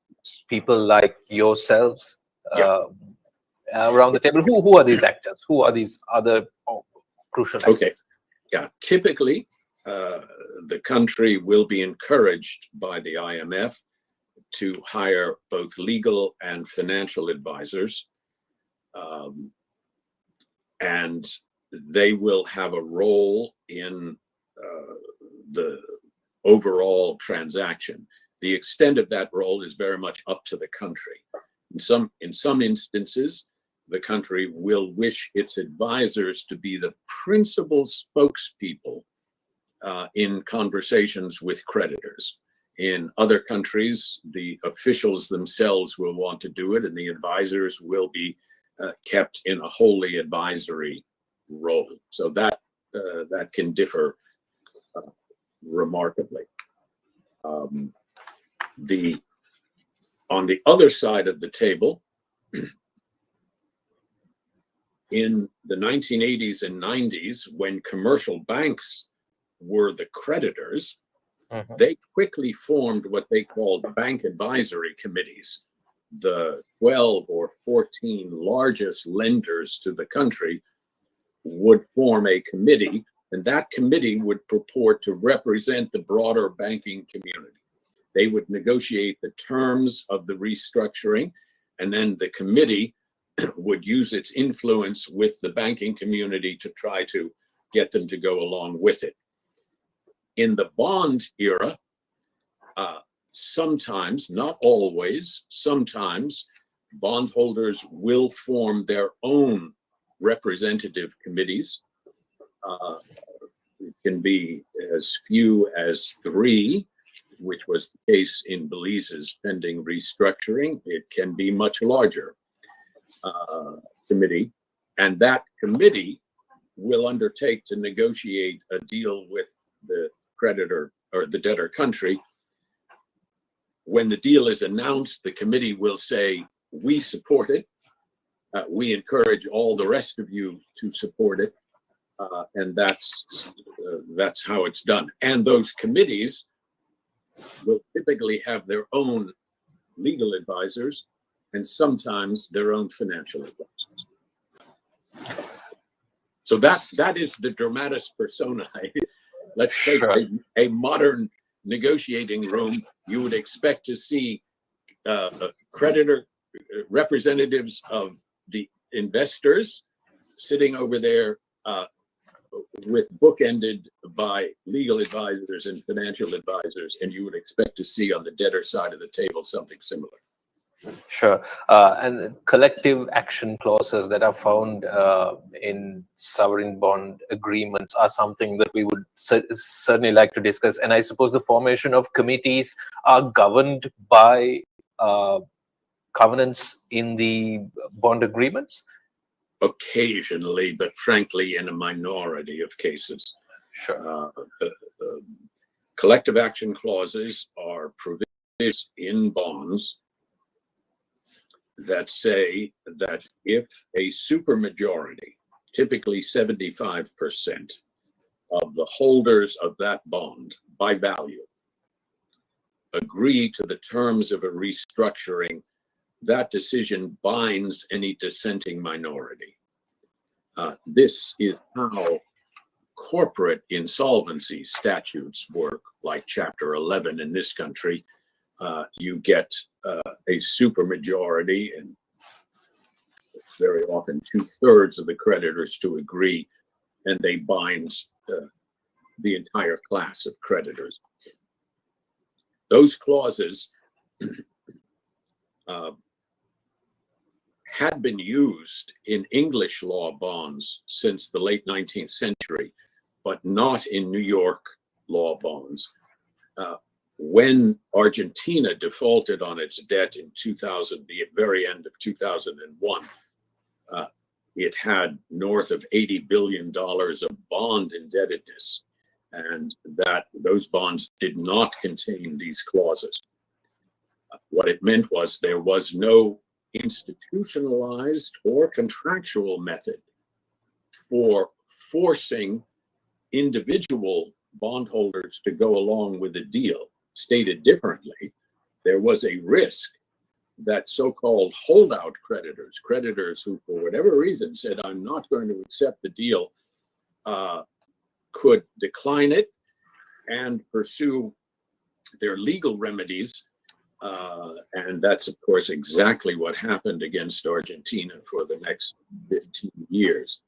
C: people like yourselves around the table? Who are these actors? Who are these other crucial actors?
B: Okay. Yeah, typically the country will be encouraged by the IMF to hire both legal and financial advisors, and they will have a role in the overall transaction. The extent of that role is very much up to the country. In some instances, the country will wish its advisors to be the principal spokespeople in conversations with creditors. In other countries, the officials themselves will want to do it, and the advisors will be kept in a wholly advisory role. So that can differ remarkably. On the other side of the table, in the 1980s and 90s, when commercial banks were the creditors, they quickly formed what they called bank advisory committees. The 12 or 14 largest lenders to the country would form a committee, and that committee would purport to represent the broader banking community. They would negotiate the terms of the restructuring, and then the committee would use its influence with the banking community to try to get them to go along with it. In the bond era, sometimes, not always, sometimes bondholders will form their own representative committees. It can be as few as 3, which was the case in Belize's pending restructuring. It can be much larger committee, and that committee will undertake to negotiate a deal with the creditor or the debtor country. When the deal is announced, the committee will say, we support it. We encourage all the rest of you to support it. And that's how it's done. And those committees will typically have their own legal advisors and sometimes their own financial advisors. So that is the dramatis personae. Let's take a modern negotiating room. You would expect to see creditor representatives of the investors sitting over there with bookended by legal advisors and financial advisors, and you would expect to see on the debtor side of the table something similar.
C: Sure. And collective action clauses that are found in sovereign bond agreements are something that we would certainly like to discuss. And I suppose the formation of committees are governed by covenants in the bond agreements?
B: Occasionally, but frankly, in a minority of cases.
C: Sure.
B: Collective action clauses are provisions in bonds that say that if a supermajority, typically 75% of the holders of that bond by value, agree to the terms of a restructuring, that decision binds any dissenting minority. This is how corporate insolvency statutes work, like Chapter 11 in this country. You get a supermajority, and very often 2/3 of the creditors to agree, and they bind the entire class of creditors. Those clauses had been used in English law bonds since the late 19th century, but not in New York law bonds. When Argentina defaulted on its debt in the very end of 2001, it had north of $80 billion of bond indebtedness, and that those bonds did not contain these clauses. What it meant was there was no institutionalized or contractual method for forcing individual bondholders to go along with the deal. Stated differently, there was a risk that so-called holdout creditors who for whatever reason said, I'm not going to accept the deal, could decline it and pursue their legal remedies. And that's, of course, exactly what happened against Argentina for the next 15 years.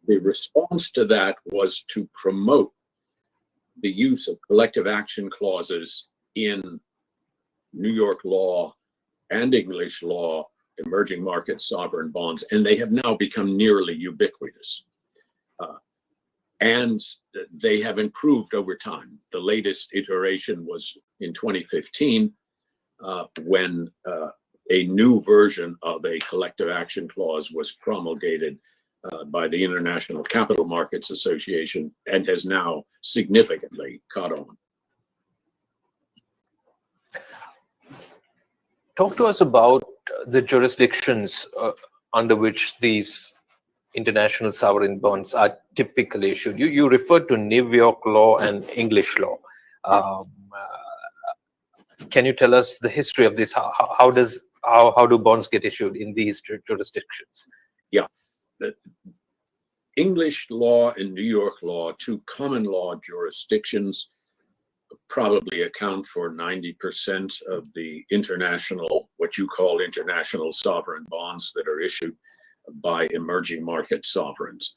B: The response to that was to promote the use of collective action clauses in New York law and English law, emerging market sovereign bonds, and they have now become nearly ubiquitous. And they have improved over time. The latest iteration was in 2015, when a new version of a collective action clause was promulgated by the International Capital Markets Association and has now significantly caught on.
C: Talk to us about the jurisdictions under which these international sovereign bonds are typically issued. You referred to New York law and English law. Can you tell us the history of this? How do bonds get issued in these jurisdictions?
B: Yeah. The English law and New York law, two common law jurisdictions, probably account for 90% of the international, what you call international sovereign bonds that are issued by emerging market sovereigns.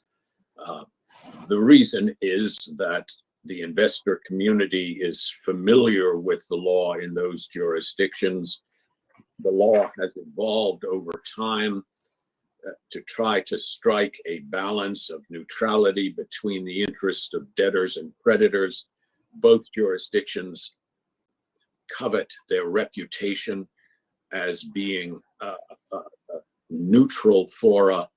B: The reason is that the investor community is familiar with the law in those jurisdictions. The law has evolved over time to try to strike a balance of neutrality between the interests of debtors and creditors. Both jurisdictions covet their reputation as being neutral fora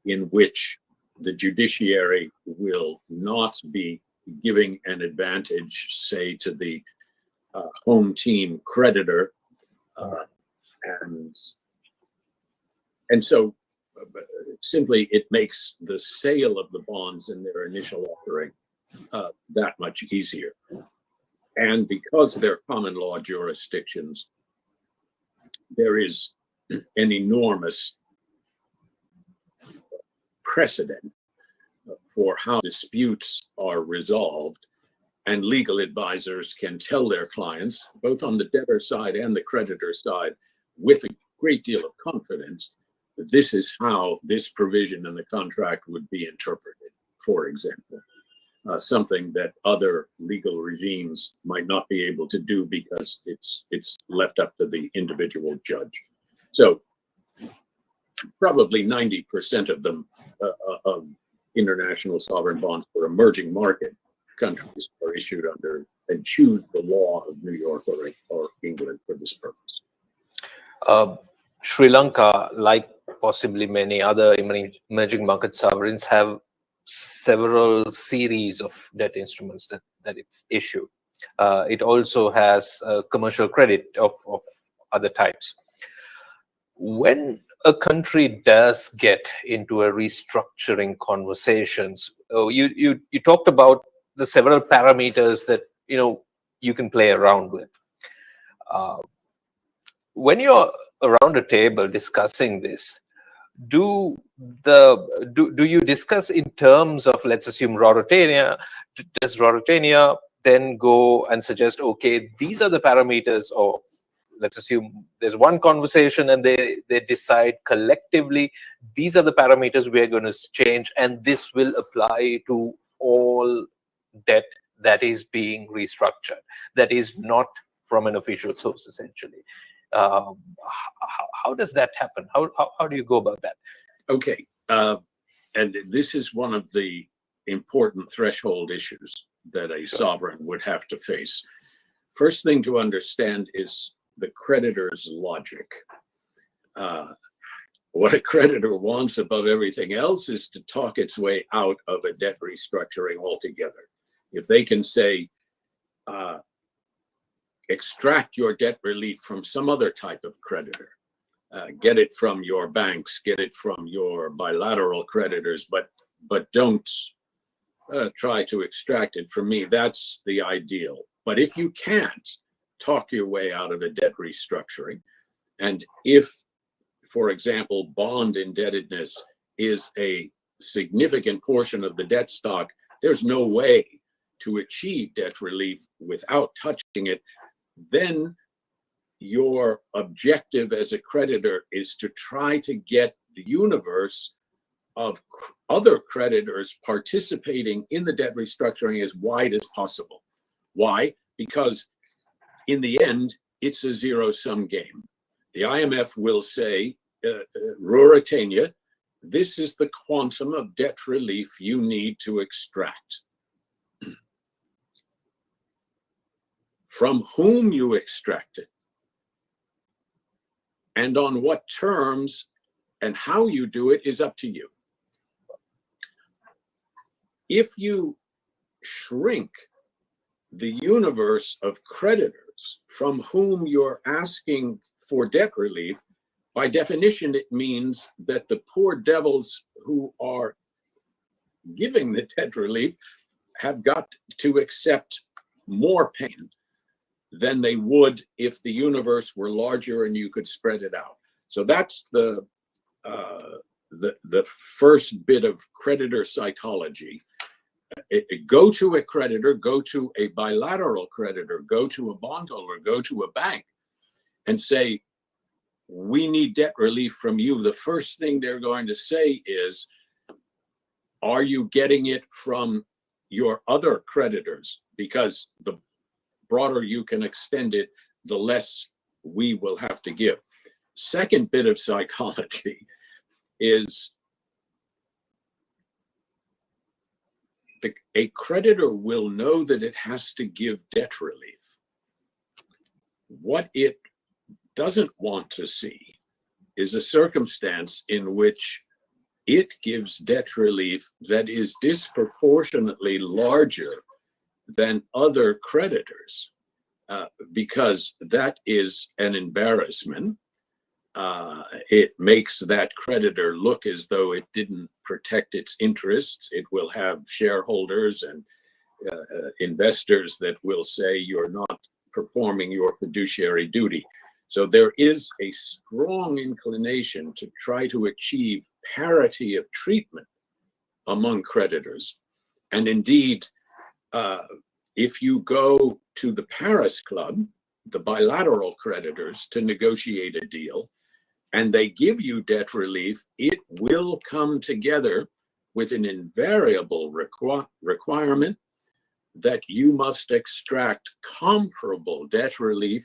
B: in which the judiciary will not be giving an advantage, say, to the home team creditor. And so simply it makes the sale of the bonds in their initial offering that much easier. And because they're common law jurisdictions, there is an enormous precedent for how disputes are resolved, and legal advisors can tell their clients, both on the debtor side and the creditor side, with a great deal of confidence, that this is how this provision in the contract would be interpreted, for example. Something that other legal regimes might not be able to do because it's left up to the individual judge. So probably 90% of them, of international sovereign bonds for emerging market countries, are issued under and choose the law of New York or England for this purpose.
C: Sri Lanka, like possibly many other emerging market sovereigns, have several series of debt instruments that it's issued. It also has commercial credit of other types. When a country does get into a restructuring conversations, you talked about the several parameters that you can play around with. When you're around a table discussing this, do you discuss in terms of, let's assume, Mauritania? Does Mauritania then go and suggest, okay, these are the parameters, or let's assume there's one conversation and they decide collectively, these are the parameters we are going to change, and this will apply to all debt that is being restructured, that is not from an official source, essentially. How does that happen? How do you go about that?
B: Okay, and this is one of the important threshold issues that a sovereign would have to face. First thing to understand is the creditor's logic. What a creditor wants above everything else is to talk its way out of a debt restructuring altogether. If they can say, extract your debt relief from some other type of creditor, get it from your banks, get it from your bilateral creditors, but don't try to extract it from me. That's the ideal. But if you can't talk your way out of a debt restructuring, and if, for example, bond indebtedness is a significant portion of the debt stock, there's no way to achieve debt relief without touching it, then your objective as a creditor is to try to get the universe of other creditors participating in the debt restructuring as wide as possible. Why? Because in the end, it's a zero-sum game. The IMF will say, Ruritania, this is the quantum of debt relief you need to extract. From whom you extract it, and on what terms and how you do it is up to you. If you shrink the universe of creditors from whom you're asking for debt relief, by definition, it means that the poor devils who are giving the debt relief have got to accept more pain than they would if the universe were larger and you could spread it out. So that's the first bit of creditor psychology. Go to a creditor, go to a bilateral creditor, go to a bondholder, go to a bank, and say, we need debt relief from you. The first thing they're going to say is, are you getting it from your other creditors? Because the broader you can extend it, the less we will have to give. Second bit of psychology is a creditor will know that it has to give debt relief. What it doesn't want to see is a circumstance in which it gives debt relief that is disproportionately larger than other creditors, because that is an embarrassment. It makes that creditor look as though it didn't protect its interests. It will have shareholders and investors that will say you're not performing your fiduciary duty. So there is a strong inclination to try to achieve parity of treatment among creditors. And indeed, if you go to the Paris Club, the bilateral creditors, to negotiate a deal, and they give you debt relief, it will come together with an invariable requirement that you must extract comparable debt relief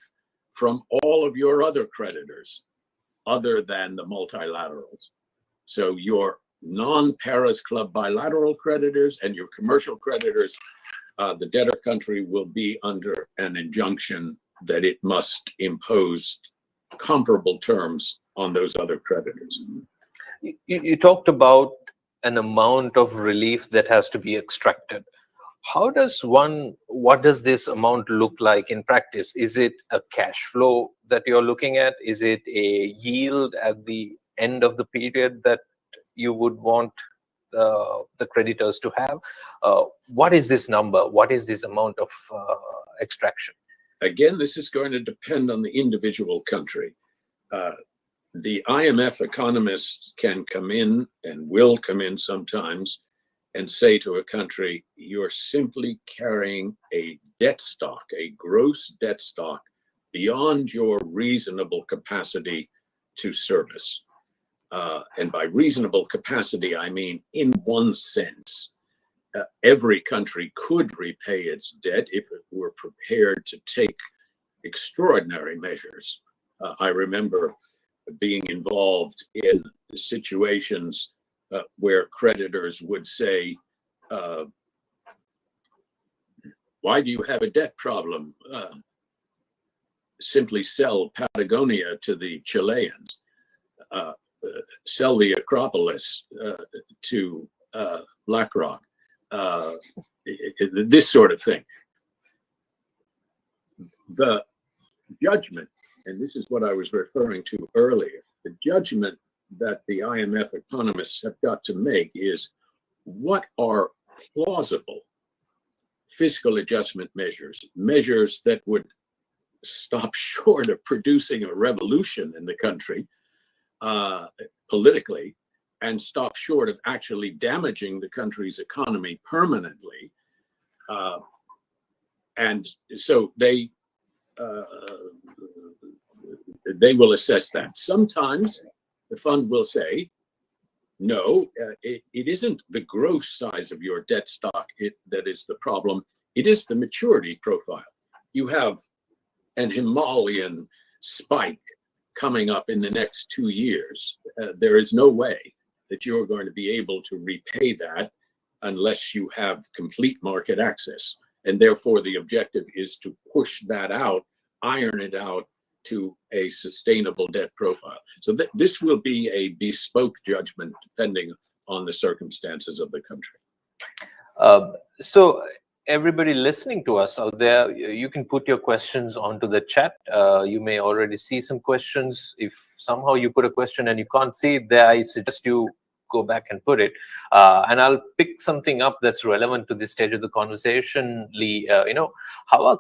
B: from all of your other creditors, other than the multilaterals. So your non-Paris Club bilateral creditors and your commercial creditors, the debtor country will be under an injunction that it must impose comparable terms on those other creditors.
C: You talked about an amount of relief that has to be extracted. What does this amount look like in practice? Is it a cash flow that you're looking at? Is it a yield at the end of the period that you would want the creditors to have? What is this number? What is this amount of extraction?
B: Again, this is going to depend on the individual country. The IMF economists can come in and will come in sometimes and say to a country, you're simply carrying a debt stock, a gross debt stock, beyond your reasonable capacity to service. And by reasonable capacity, I mean, in one sense, every country could repay its debt if it were prepared to take extraordinary measures. I remember being involved in situations where creditors would say, why do you have a debt problem? simply sell Patagonia to the Chileans, sell the Acropolis to BlackRock, this sort of thing. The judgment, and this is what I was referring to earlier, the judgment that the IMF economists have got to make is what are plausible fiscal adjustment measures, measures that would stop short of producing a revolution in the country politically, and stop short of actually damaging the country's economy permanently. And so they will assess that. Sometimes the fund will say, no, it isn't the gross size of your debt stock that is the problem. It is the maturity profile. You have an Himalayan spike coming up in the next 2 years. There is no way that you're going to be able to repay that unless you have complete market access. And therefore, the objective is to push that out, iron it out to a sustainable debt profile. So this will be a bespoke judgment depending on the circumstances of the country.
C: So everybody listening to us out there, you can put your questions onto the chat. You may already see some questions. If somehow you put a question and you can't see it there, I suggest you go back and put it. And I'll pick something up that's relevant to this stage of the conversation, Lee. How are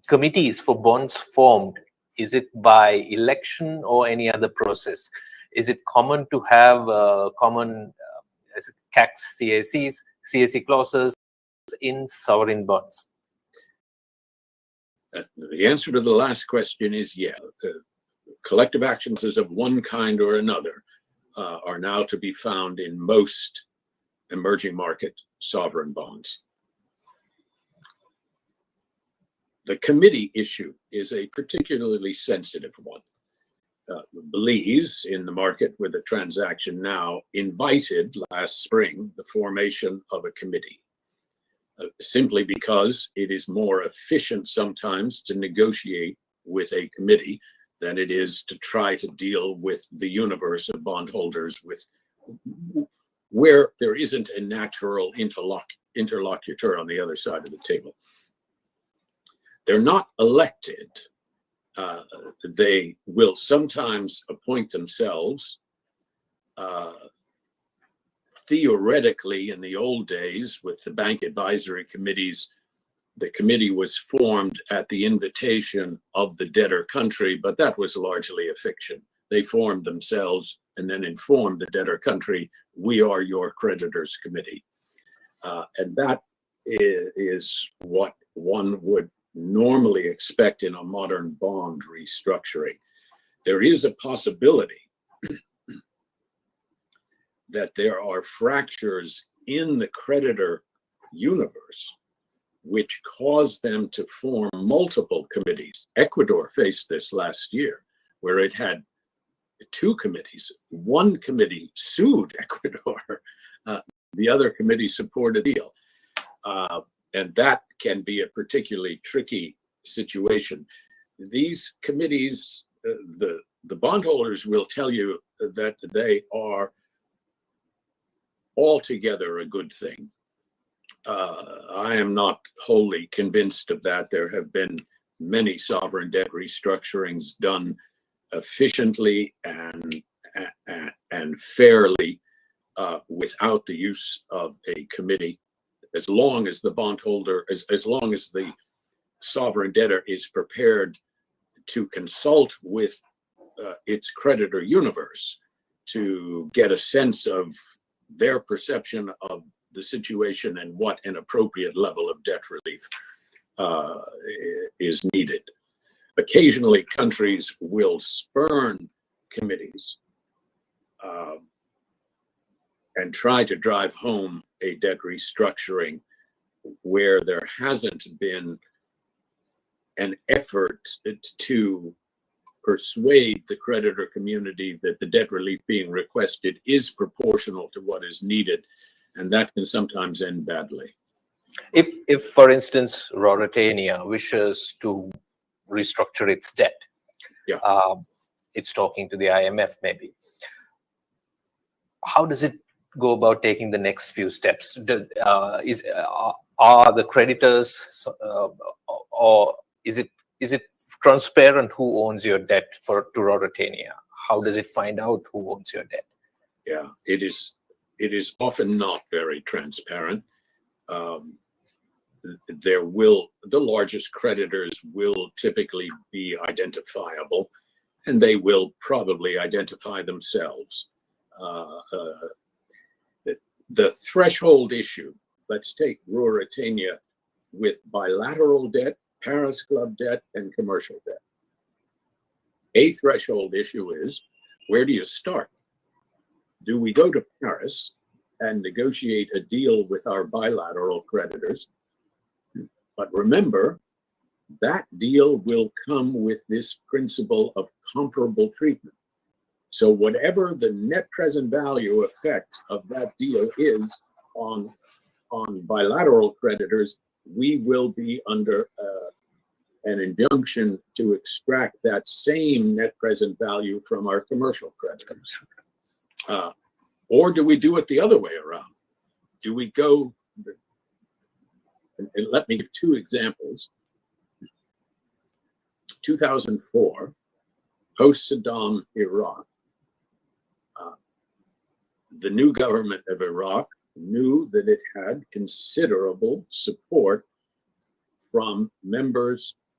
C: committees for bonds formed? Is it by election or any other process? Is it common to have common CAC clauses in sovereign bonds?
B: The answer to the last question is yes. Collective actions of one kind or another are now to be found in most emerging market sovereign bonds. The committee issue is a particularly sensitive one. Belize, in the market with a transaction now, invited last spring the formation of a committee, simply because it is more efficient sometimes to negotiate with a committee than it is to try to deal with the universe of bondholders where there isn't a natural interlocutor on the other side of the table. They're not elected. They will sometimes appoint themselves. Theoretically, in the old days with the bank advisory committees, the committee was formed at the invitation of the debtor country, but that was largely a fiction. They formed themselves and then informed the debtor country, we are your creditors committee. And that is what one would normally expect in a modern bond restructuring. There is a possibility that there are fractures in the creditor universe which cause them to form multiple committees. Ecuador faced this last year, where it had two committees. One committee sued Ecuador. The other committee supported the deal. And that can be a particularly tricky situation. These committees, the bondholders will tell you that they are altogether a good thing. I am not wholly convinced of that. There have been many sovereign debt restructurings done efficiently and fairly without the use of a committee. As long as the bondholder, as long as the sovereign debtor is prepared to consult with its creditor universe to get a sense of their perception of the situation and what an appropriate level of debt relief is needed. Occasionally, countries will spurn committees and try to drive home a debt restructuring where there hasn't been an effort to persuade the creditor community that the debt relief being requested is proportional to what is needed, and that can sometimes end badly.
C: If for instance, Mauritania wishes to restructure its debt.
B: Yeah.
C: It's talking to the IMF maybe. How does it go about taking the next few steps? Are the creditors, or is it transparent who owns your debt to Ruritania? How does it find out who owns your debt?
B: Yeah, it is often not very transparent. The largest creditors will typically be identifiable, and they will probably identify themselves. The threshold issue, let's take Ruritania with bilateral debt, Paris Club debt, and commercial debt. A threshold issue is, where do you start? Do we go to Paris and negotiate a deal with our bilateral creditors? But remember, that deal will come with this principle of comparable treatment. So whatever the net present value effect of that deal is on bilateral creditors, we will be under an injunction to extract that same net present value from our commercial creditors. Or do we do it the other way around? Do we go, and let me give two examples. 2004, post-Saddam Iraq, the new government of Iraq knew that it had considerable support from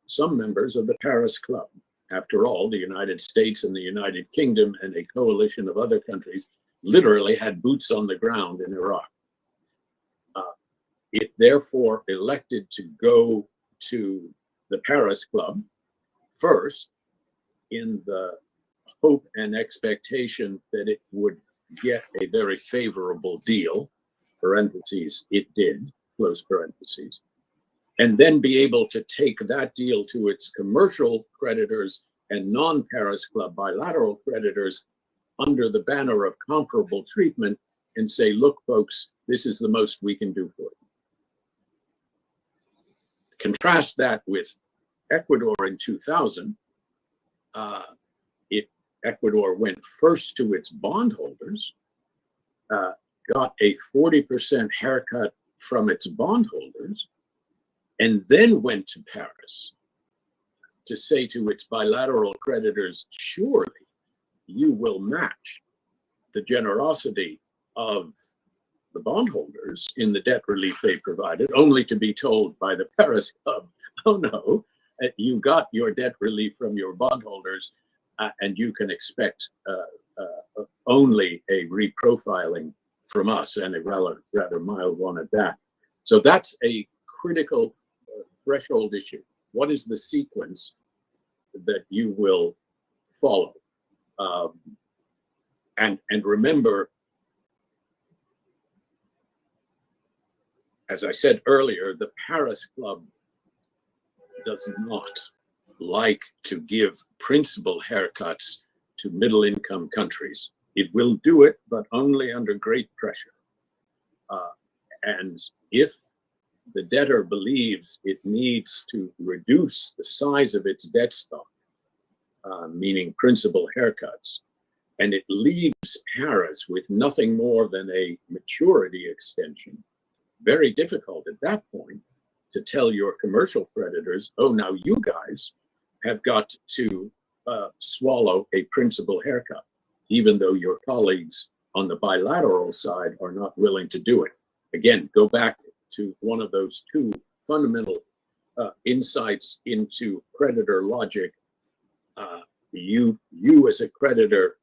B: some members of the Paris Club. After all, the United States and the United Kingdom and a coalition of other countries literally had boots on the ground in Iraq. It therefore elected to go to the Paris Club first in the hope and expectation that it would get a very favorable deal, parentheses, it did, close parentheses, and then be able to take that deal to its commercial creditors and non-Paris Club bilateral creditors under the banner of comparable treatment and say, look, folks, this is the most we can do for you. Contrast that with Ecuador in 2000. Ecuador went first to its bondholders, got a 40% haircut from its bondholders, and then went to Paris to say to its bilateral creditors, surely you will match the generosity of the bondholders in the debt relief they provided, only to be told by the Paris Club, oh no, you got your debt relief from your bondholders, and you can expect only a reprofiling from us, and a rather mild one at that. So that's a critical threshold issue. What is the sequence that you will follow? And remember, as I said earlier, the Paris Club does not like to give principal haircuts to middle-income countries. It will do it, but only under great pressure. And if the debtor believes it needs to reduce the size of its debt stock, meaning principal haircuts, and it leaves Paris with nothing more than a maturity extension, very difficult at that point to tell your commercial creditors, oh, now you guys have got to swallow a principal haircut, even though your colleagues on the bilateral side are not willing to do it. Again, go back to one of those two fundamental insights into creditor logic. You as a creditor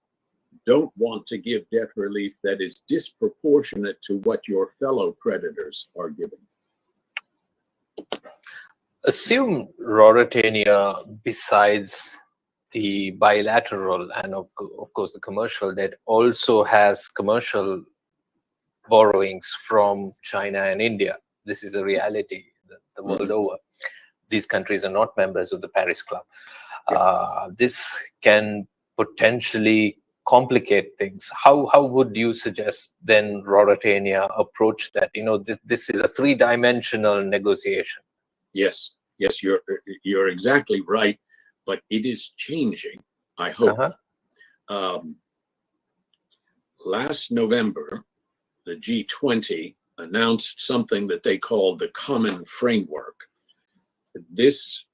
B: don't want to give debt relief that is disproportionate to what your fellow creditors are giving.
C: Assume Ruritania, besides the bilateral and of course the commercial debt, also has commercial borrowings from China and India. This is a reality the world over. These countries are not members of the Paris Club. This can potentially complicate things. How would you suggest then Ruritania approach that? You know, this is a three-dimensional negotiation.
B: Yes, Yes, you're exactly right, but it is changing, I hope. Last November, the G20 announced something that they called the Common Framework. This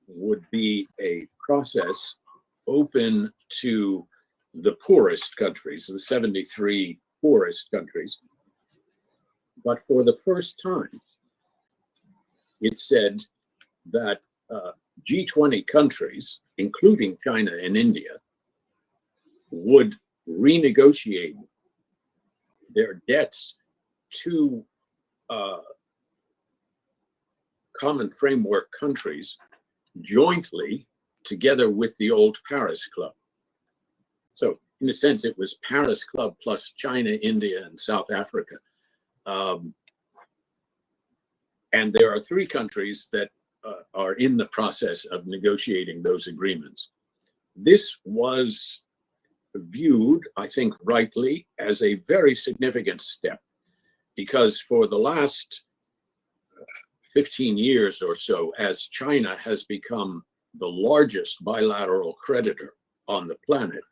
B: would be a process open to the poorest countries, the 73 poorest countries. But for the first time, it said that G20 countries, including China and India, would renegotiate their debts to Common Framework countries jointly together with the old Paris Club. So in a sense, it was Paris Club plus China, India, and South Africa. And there are 3 countries that are in the process of negotiating those agreements. This was viewed, I think rightly, as a very significant step, because for the last 15 years or so, as China has become the largest bilateral creditor on the planet,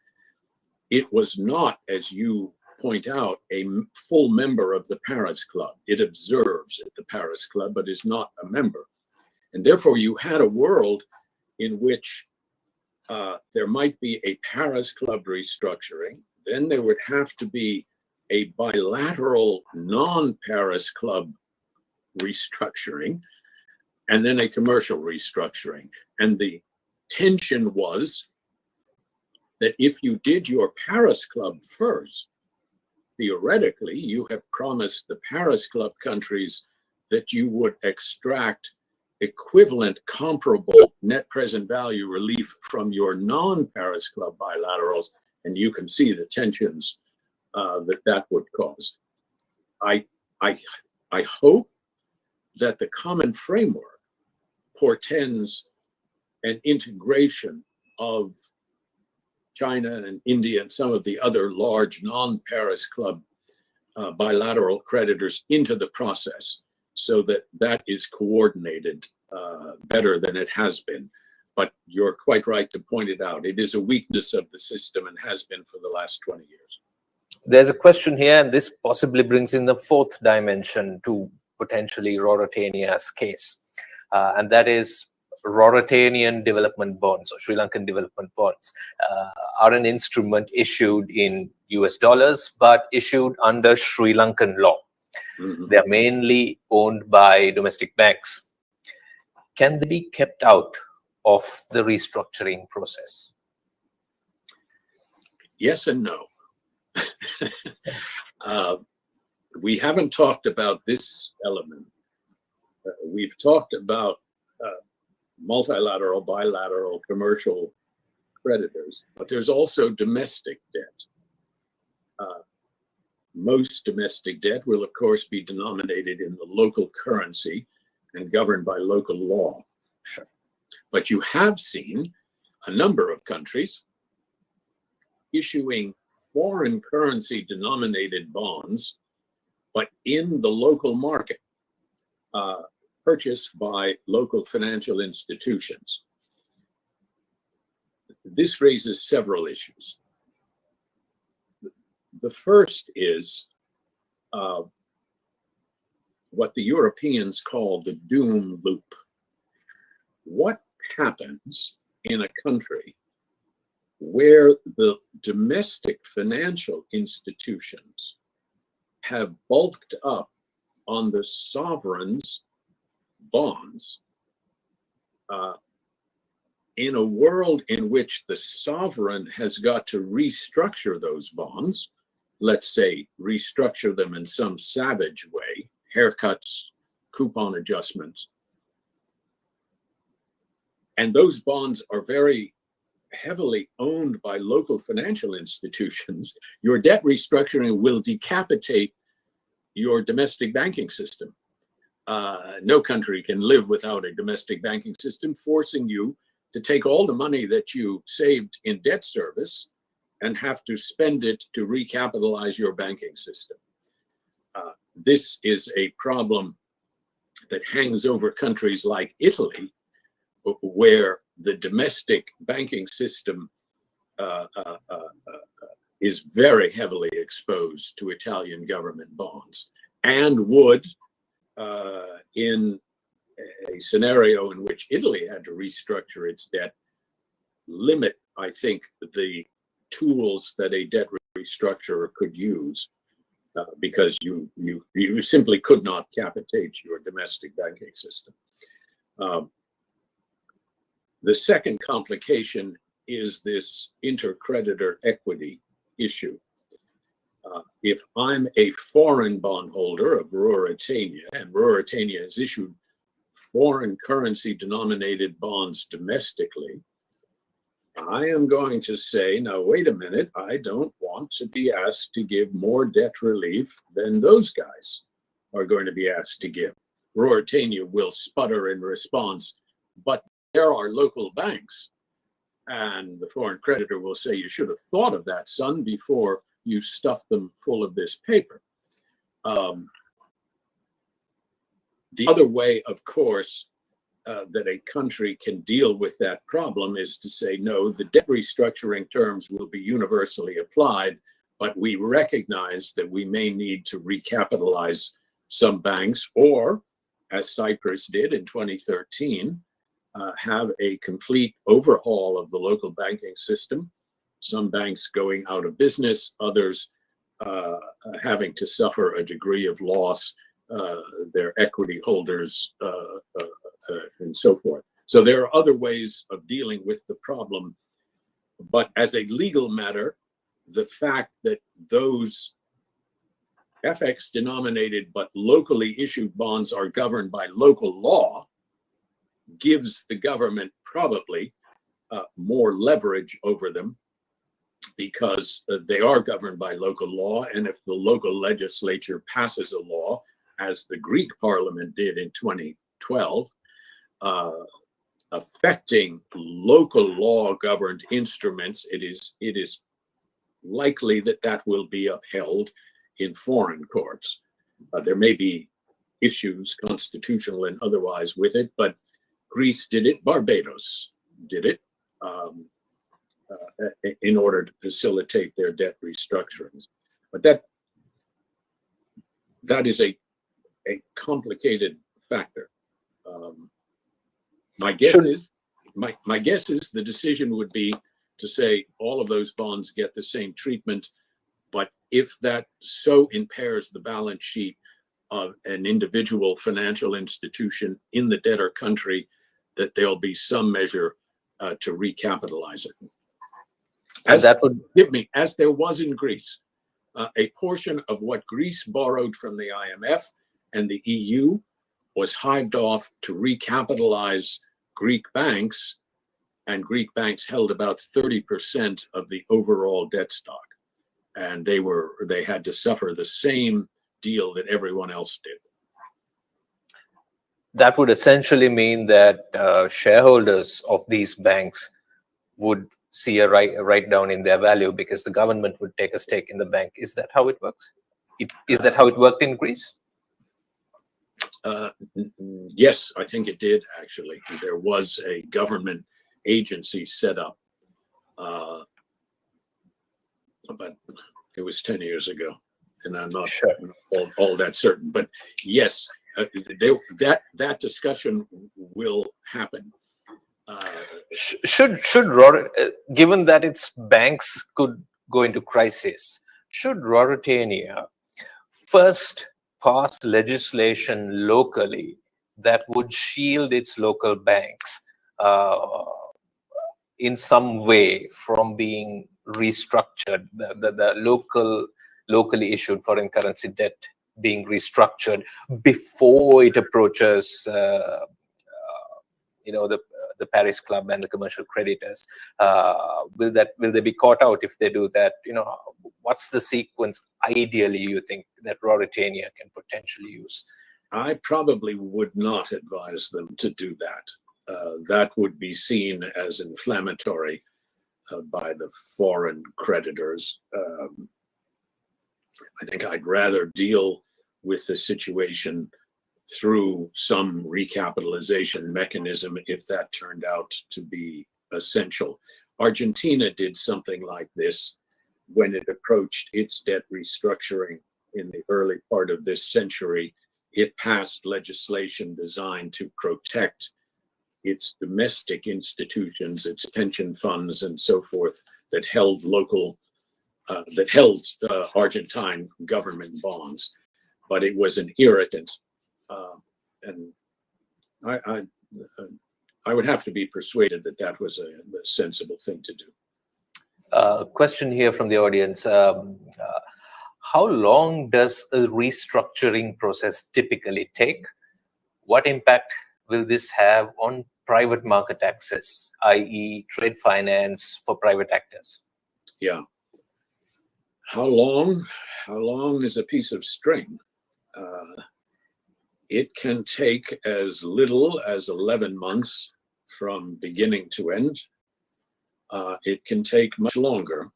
B: it was not, as you point out, a full member of the Paris Club. It observes at the Paris Club, but is not a member. And therefore, you had a world in which there might be a Paris Club restructuring. Then there would have to be a bilateral non-Paris Club restructuring, and then a commercial restructuring. And the tension was that if you did your Paris Club first, theoretically, you have promised the Paris Club countries that you would extract equivalent, comparable net present value relief from your non-Paris Club bilaterals, and you can see the tensions that would cause. I hope that the Common Framework portends an integration of China and India and some of the other large non-Paris Club bilateral creditors into the process, so that that is coordinated better than it has been. But you're quite right to point it out. It is a weakness of the system and has been for the last 20 years.
C: There's a question here, and this possibly brings in the 4th dimension to potentially Ruritania's case. And that is Ruritanian development bonds, or Sri Lankan development bonds, are an instrument issued in US dollars, but issued under Sri Lankan law. They are mainly owned by domestic banks. Can they be kept out of the restructuring process?
B: Yes and no. We haven't talked about this element. We've talked about multilateral, bilateral, commercial creditors, but there's also domestic debt. Most domestic debt will, of course, be denominated in the local currency and governed by local law.
C: Sure.
B: But you have seen a number of countries issuing foreign currency denominated bonds, but in the local market, purchased by local financial institutions. This raises several issues. The first is what the Europeans call the doom loop. What happens in a country where the domestic financial institutions have bulked up on the sovereign's bonds, in a world in which the sovereign has got to restructure those bonds, let's say restructure them in some savage way, haircuts, coupon adjustments, and those bonds are very heavily owned by local financial institutions, your debt restructuring will decapitate your domestic banking system. No country can live without a domestic banking system, forcing you to take all the money that you saved in debt service and have to spend it to recapitalize your banking system. This is a problem that hangs over countries like Italy, where the domestic banking system is very heavily exposed to Italian government bonds, and would, in a scenario in which Italy had to restructure its debt, limit, I think, the tools that a debt restructurer could use, because you simply could not capitate your domestic banking system. The second complication is this intercreditor equity issue. If I'm a foreign bondholder of Ruritania, and Ruritania has issued foreign currency denominated bonds domestically, I am going to say, now wait a minute, I don't want to be asked to give more debt relief than those guys are going to be asked to give. Ruritania will sputter in response, but there are local banks. And the foreign creditor will say, you should have thought of that, son, before you stuffed them full of this paper. The other way, of course, that a country can deal with that problem is to say, no, the debt restructuring terms will be universally applied, but we recognize that we may need to recapitalize some banks, or, as Cyprus did in 2013, have a complete overhaul of the local banking system. Some banks going out of business, others having to suffer a degree of loss, their equity holders, and so forth. So there are other ways of dealing with the problem. But as a legal matter, the fact that those FX denominated but locally issued bonds are governed by local law gives the government probably more leverage over them, because they are governed by local law. And if the local legislature passes a law, as the Greek parliament did in 2012, affecting local law governed instruments, it is likely that that will be upheld in foreign courts. There may be issues, constitutional and otherwise, with it, but Greece did it, Barbados did it, in order to facilitate their debt restructurings. But that is a complicated factor. My guess is the decision would be to say all of those bonds get the same treatment, but if that so impairs the balance sheet of an individual financial institution in the debtor country, that there'll be some measure to recapitalize it. As there was in Greece. A portion of what Greece borrowed from the IMF and the EU was hived off to recapitalize Greek banks, and Greek banks held about 30% of the overall debt stock, and they had to suffer the same deal that everyone else did.
C: That would essentially mean that shareholders of these banks would see a write down in their value because the government would take a stake in the bank. Is that how it works? Is that how it worked in Greece?
B: Yes, I think it did, actually. There was a government agency set up, but it was 10 years ago, and I'm not sure all that certain. But yes, that discussion will happen.
C: Should given that its banks could go into crisis, should Ruritania first pass legislation locally that would shield its local banks in some way from being restructured, the locally issued foreign currency debt being restructured before it approaches the Paris Club and the commercial creditors? Will they be caught out if they do that? What's the sequence ideally you think that Ruritania can potentially use?
B: I probably would not advise them to do that. That would be seen as inflammatory by the foreign creditors. I think I'd rather deal with the situation through some recapitalization mechanism if that turned out to be essential. Argentina did something like this when it approached its debt restructuring in the early part of this century. It passed legislation designed to protect its domestic institutions, its pension funds and so forth, that held Argentine government bonds. But it was an irritant. And I would have to be persuaded that that was a sensible thing to do.
C: Question here from the audience. How long does a restructuring process typically take? What impact will this have on private market access, i.e. trade finance for private actors?
B: Yeah. How long? How long is a piece of string? It can take as little as 11 months from beginning to end. It can take much longer,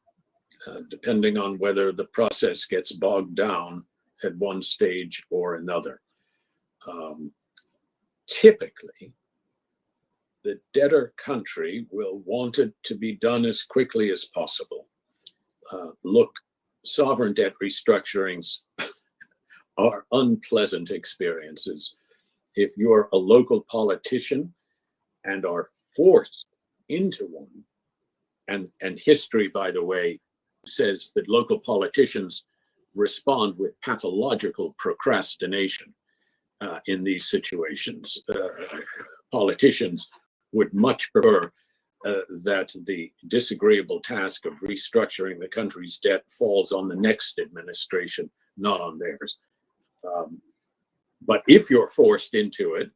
B: depending on whether the process gets bogged down at one stage or another. Typically, the debtor country will want it to be done as quickly as possible. Look, sovereign debt restructurings are unpleasant experiences. If you're a local politician and are forced into one, and history, by the way, says that local politicians respond with pathological procrastination in these situations. Politicians would much prefer that the disagreeable task of restructuring the country's debt falls on the next administration, not on theirs. But if you're forced into it,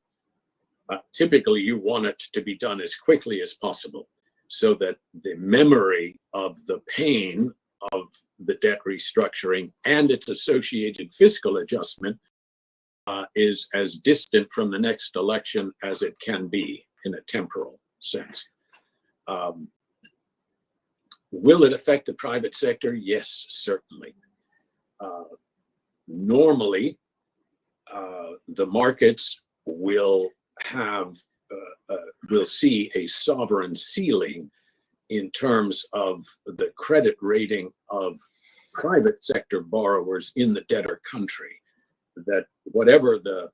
B: typically you want it to be done as quickly as possible, so that the memory of the pain of the debt restructuring and its associated fiscal adjustment is as distant from the next election as it can be in a temporal sense. Will it affect the private sector? Yes, certainly. Normally, the markets will see a sovereign ceiling in terms of the credit rating of private sector borrowers in the debtor country, that whatever the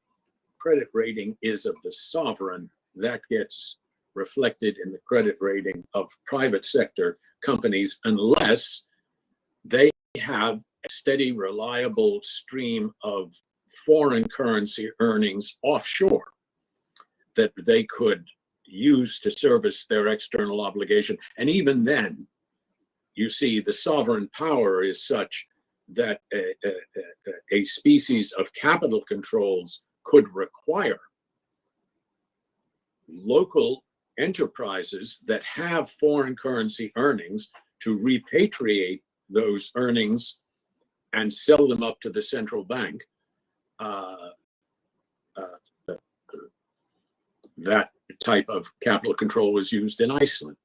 B: credit rating is of the sovereign, that gets reflected in the credit rating of private sector companies, unless they have a steady, reliable stream of foreign currency earnings offshore that they could use to service their external obligation. And even then, you see, the sovereign power is such that a species of capital controls could require local enterprises that have foreign currency earnings to repatriate those earnings and sell them up to the central bank. That type of capital control was used in Iceland,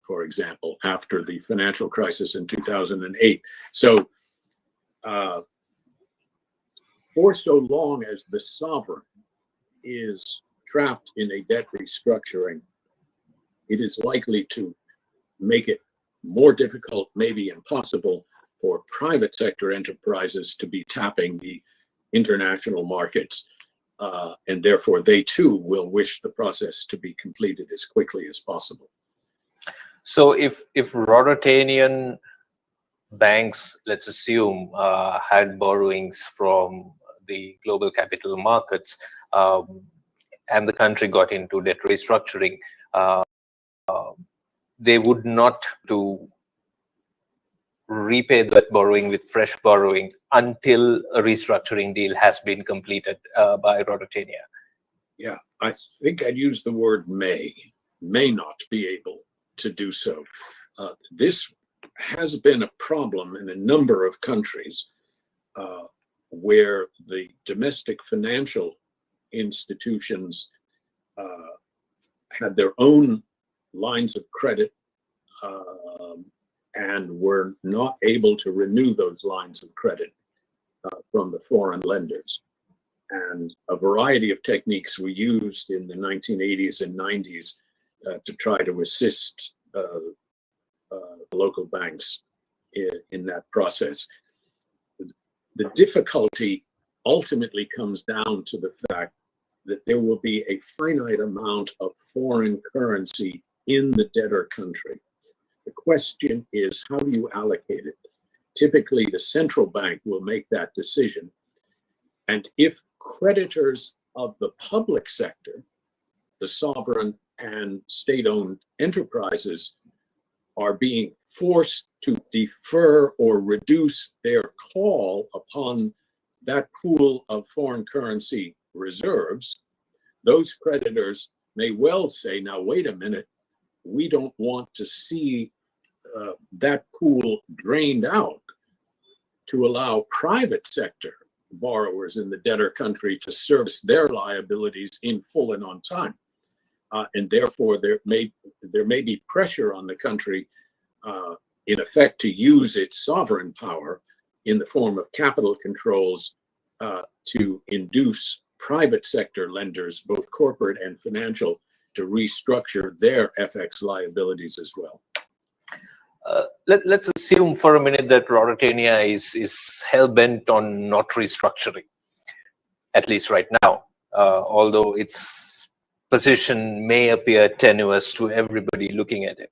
B: for example, after the financial crisis in 2008. So for so long as the sovereign is trapped in a debt restructuring, it is likely to make it more difficult, maybe impossible, for private sector enterprises to be tapping the international markets. And therefore, they too will wish the process to be completed as quickly as possible.
C: So if Rototanian banks, let's assume, had borrowings from the global capital markets, and the country got into debt restructuring, they would not to repay that borrowing with fresh borrowing until a restructuring deal has been completed by Rototania.
B: Yeah, I think I'd use the word may not be able to do so. This has been a problem in a number of countries where the domestic financial institutions had their own lines of credit and were not able to renew those lines of credit from the foreign lenders. And a variety of techniques were used in the 1980s and 90s to try to assist local banks in that process. The difficulty ultimately comes down to the fact that there will be a finite amount of foreign currency in the debtor country. The question is, how do you allocate it? Typically, the central bank will make that decision. And if creditors of the public sector, the sovereign and state-owned enterprises, are being forced to defer or reduce their call upon that pool of foreign currency reserves, those creditors may well say, now, wait a minute, we don't want to see that pool drained out to allow private sector borrowers in the debtor country to service their liabilities in full and on time. And therefore, there may be pressure on the country, in effect, to use its sovereign power in the form of capital controls to induce private sector lenders, both corporate and financial, to restructure their FX liabilities as well.
C: Let's assume for a minute that Mauritania is hell-bent on not restructuring, at least right now, although its position may appear tenuous to everybody looking at it.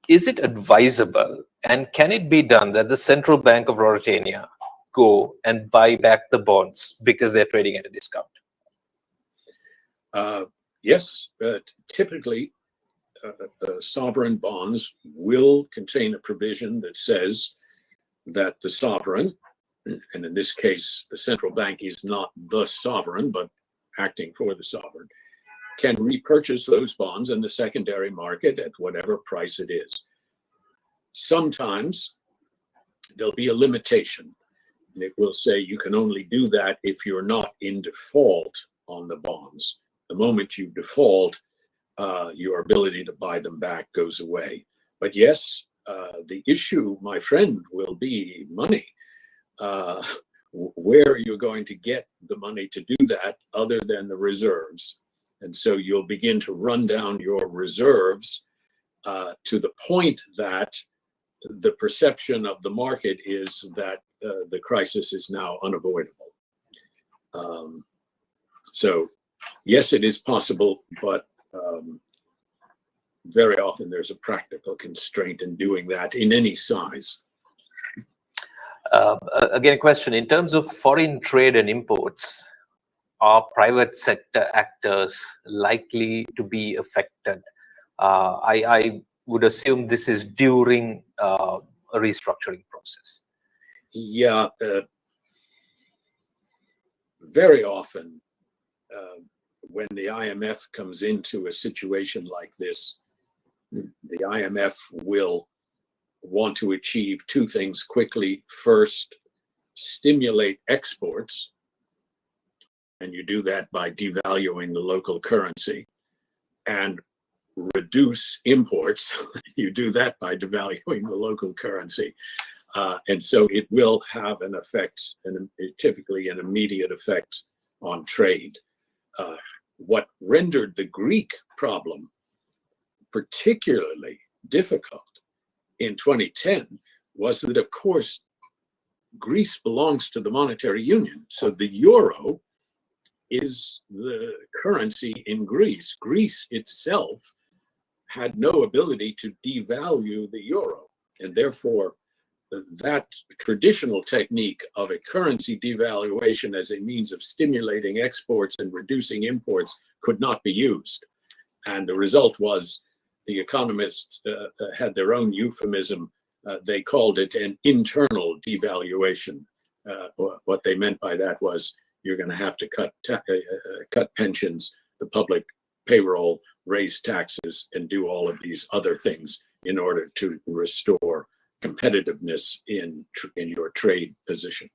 C: Is it advisable, and can it be done, that the Central Bank of Mauritania go and buy back the bonds because they're trading at a discount?
B: Yes, but typically sovereign bonds will contain a provision that says that the sovereign, and in this case, the central bank is not the sovereign, but acting for the sovereign, can repurchase those bonds in the secondary market at whatever price it is. Sometimes there'll be a limitation, and it will say you can only do that if you're not in default on the bonds. The moment you default, your ability to buy them back goes away. But yes, the issue, my friend, will be money. Where are you going to get the money to do that other than the reserves? And so you'll begin to run down your reserves to the point that the perception of the market is that the crisis is now unavoidable. So yes, it is possible, but very often there's a practical constraint in doing that in any size.
C: Again, a question, in terms of foreign trade and imports, are private sector actors likely to be affected? I would assume this is during a restructuring process.
B: Yeah, very often when the IMF comes into a situation like this, the IMF will want to achieve two things quickly. First, stimulate exports, and you do that by devaluing the local currency, and reduce imports. You do that by devaluing the local currency. And so it will have an effect, and typically an immediate effect on trade. What rendered the Greek problem particularly difficult in 2010 was that, of course, Greece belongs to the monetary union. So the euro is the currency in Greece. Greece itself had no ability to devalue the euro. And therefore, that traditional technique of a currency devaluation as a means of stimulating exports and reducing imports could not be used. And the result was the economists had their own euphemism. They called it an internal devaluation. What they meant by that was you're going to have to cut pensions, the public payroll, raise taxes, and do all of these other things in order to restore competitiveness in your trade position.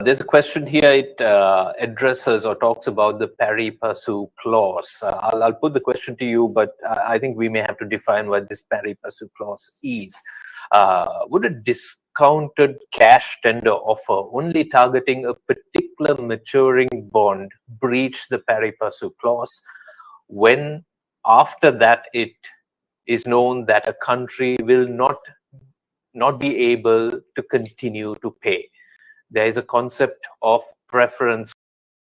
C: There's a question here. It addresses or talks about the pari passu clause. I'll put the question to you, but I think we may have to define what this pari passu clause is. Would a discounted cash tender offer only targeting a particular maturing bond breach the pari passu clause when after that it is known that a country will not be able to continue to pay? There is a concept of preference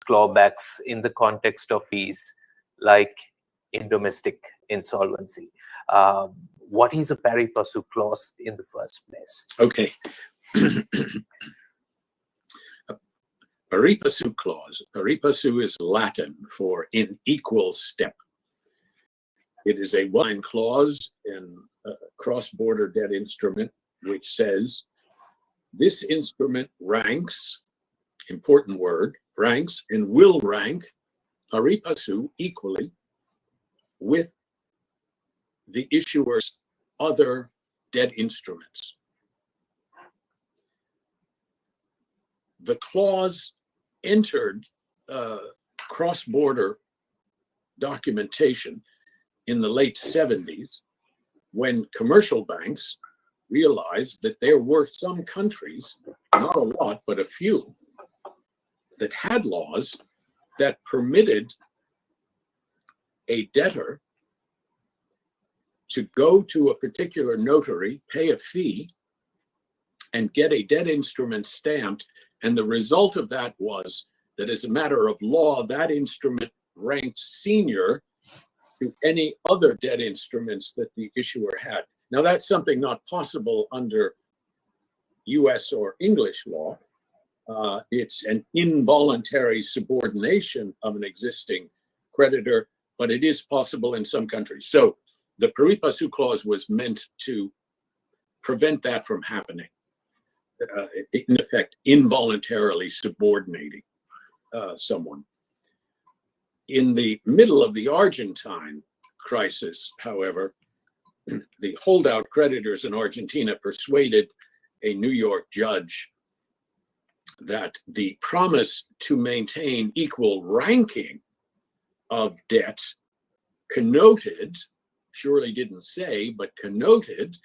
C: clawbacks in the context of fees, like in domestic insolvency. What is a pari passu clause in the first place?
B: Okay. Pari passu clause. Pari passu is Latin for in equal step. It is a one-line clause in a cross-border debt instrument which says this instrument ranks, important word, ranks and will rank pari passu equally with the issuer's other debt instruments. The clause entered cross-border documentation in the late 70s when commercial banks realized that there were some countries, not a lot, but a few, that had laws that permitted a debtor to go to a particular notary, pay a fee, and get a debt instrument stamped. And the result of that was that as a matter of law, that instrument ranked senior to any other debt instruments that the issuer had. Now, that's something not possible under US or English law. It's an involuntary subordination of an existing creditor, but it is possible in some countries. So the pari passu clause was meant to prevent that from happening. In effect, involuntarily subordinating someone. In the middle of the Argentine crisis, however, the holdout creditors in Argentina persuaded a New York judge that the promise to maintain equal ranking of debt connoted, surely didn't say, but connoted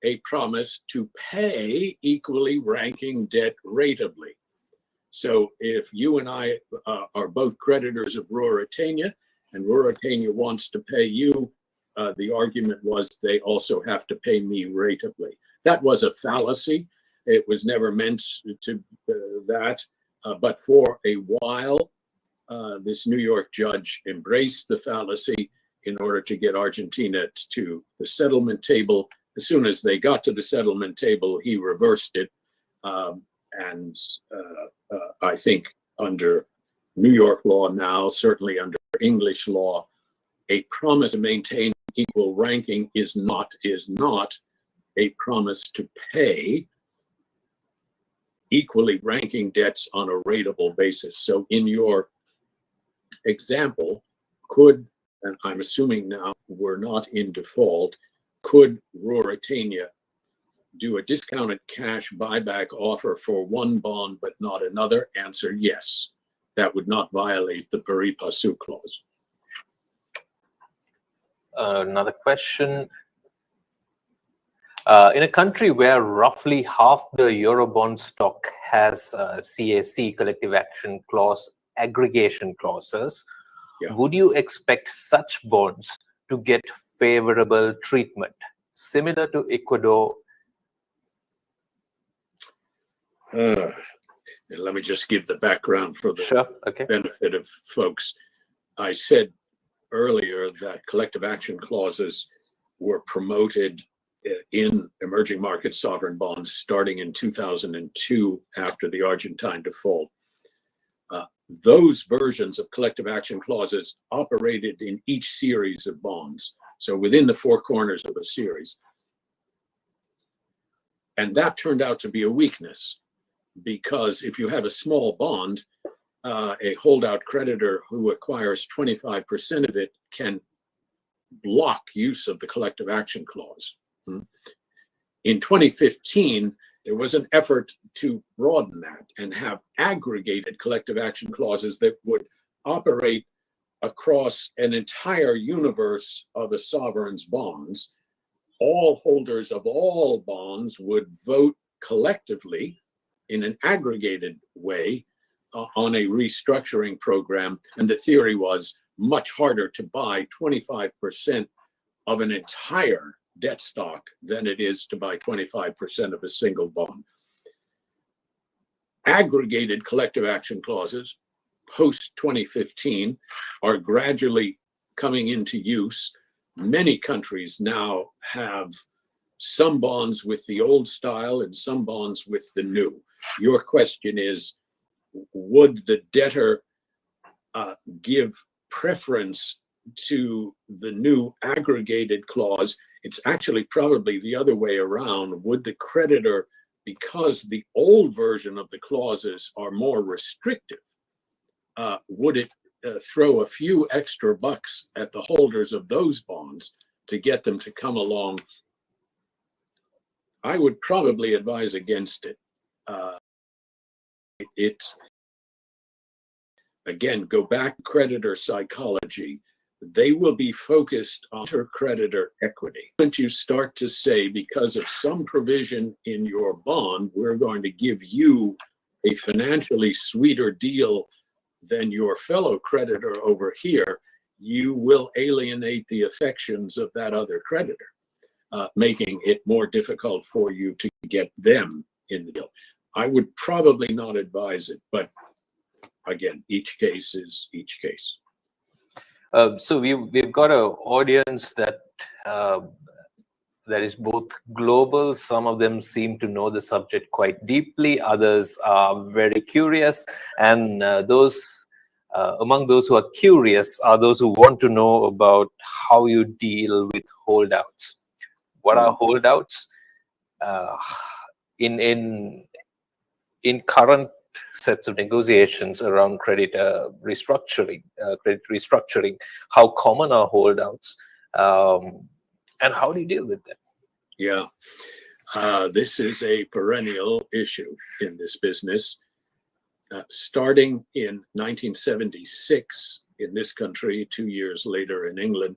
B: a promise to pay equally ranking debt ratably. So if you and I are both creditors of Ruritania and Ruritania wants to pay you, the argument was they also have to pay me ratably. That was a fallacy. It was never meant to that. But for a while, this New York judge embraced the fallacy in order to get Argentina to the settlement table. As soon as they got to the settlement table, he reversed it. And I think under New York law now, certainly under English law, a promise to maintain equal ranking is not a promise to pay equally ranking debts on a ratable basis. So in your example, could, and I'm assuming now we're not in default, could Ruritania do a discounted cash buyback offer for one bond but not another? Answer, yes. That would not violate the pari passu clause.
C: Another question. In a country where roughly half the Eurobond stock has CAC, collective action clause, aggregation clauses, would you expect such bonds to get favorable treatment, similar to Ecuador?
B: Let me just give the background for the benefit of folks. I said earlier that collective action clauses were promoted in emerging market sovereign bonds starting in 2002 after the Argentine default. Those versions of collective action clauses operated in each series of bonds, so within the four corners of a series. And that turned out to be a weakness, because if you have a small bond, a holdout creditor who acquires 25% of it can block use of the collective action clause. In 2015, there was an effort to broaden that and have aggregated collective action clauses that would operate across an entire universe of a sovereign's bonds, all holders of all bonds would vote collectively in an aggregated way on a restructuring program. And the theory was much harder to buy 25% of an entire debt stock than it is to buy 25% of a single bond. Aggregated collective action clauses post 2015 are gradually coming into use. Many countries now have some bonds with the old style and some bonds with the new. Your question is, would the debtor give preference to the new aggregated clause? It's actually probably the other way around. Would the creditor, because the old version of the clauses are more restrictive, would it throw a few extra bucks at the holders of those bonds to get them to come along? I would probably advise against it. Again, go back to creditor psychology. They will be focused on creditor equity. When you start to say, because of some provision in your bond, we're going to give you a financially sweeter deal than your fellow creditor over here, you will alienate the affections of that other creditor, making it more difficult for you to get them in the deal. I would probably not advise it, but again, each case is each case.
C: So we've got an audience that is both global. Some of them seem to know the subject quite deeply. Others are very curious, and among those who are curious are those who want to know about how you deal with holdouts. What are holdouts? In current sets of negotiations around credit restructuring, how common are holdouts, and how do you deal with them?
B: Yeah, this is a perennial issue in this business. Starting in 1976 in this country, 2 years later in England,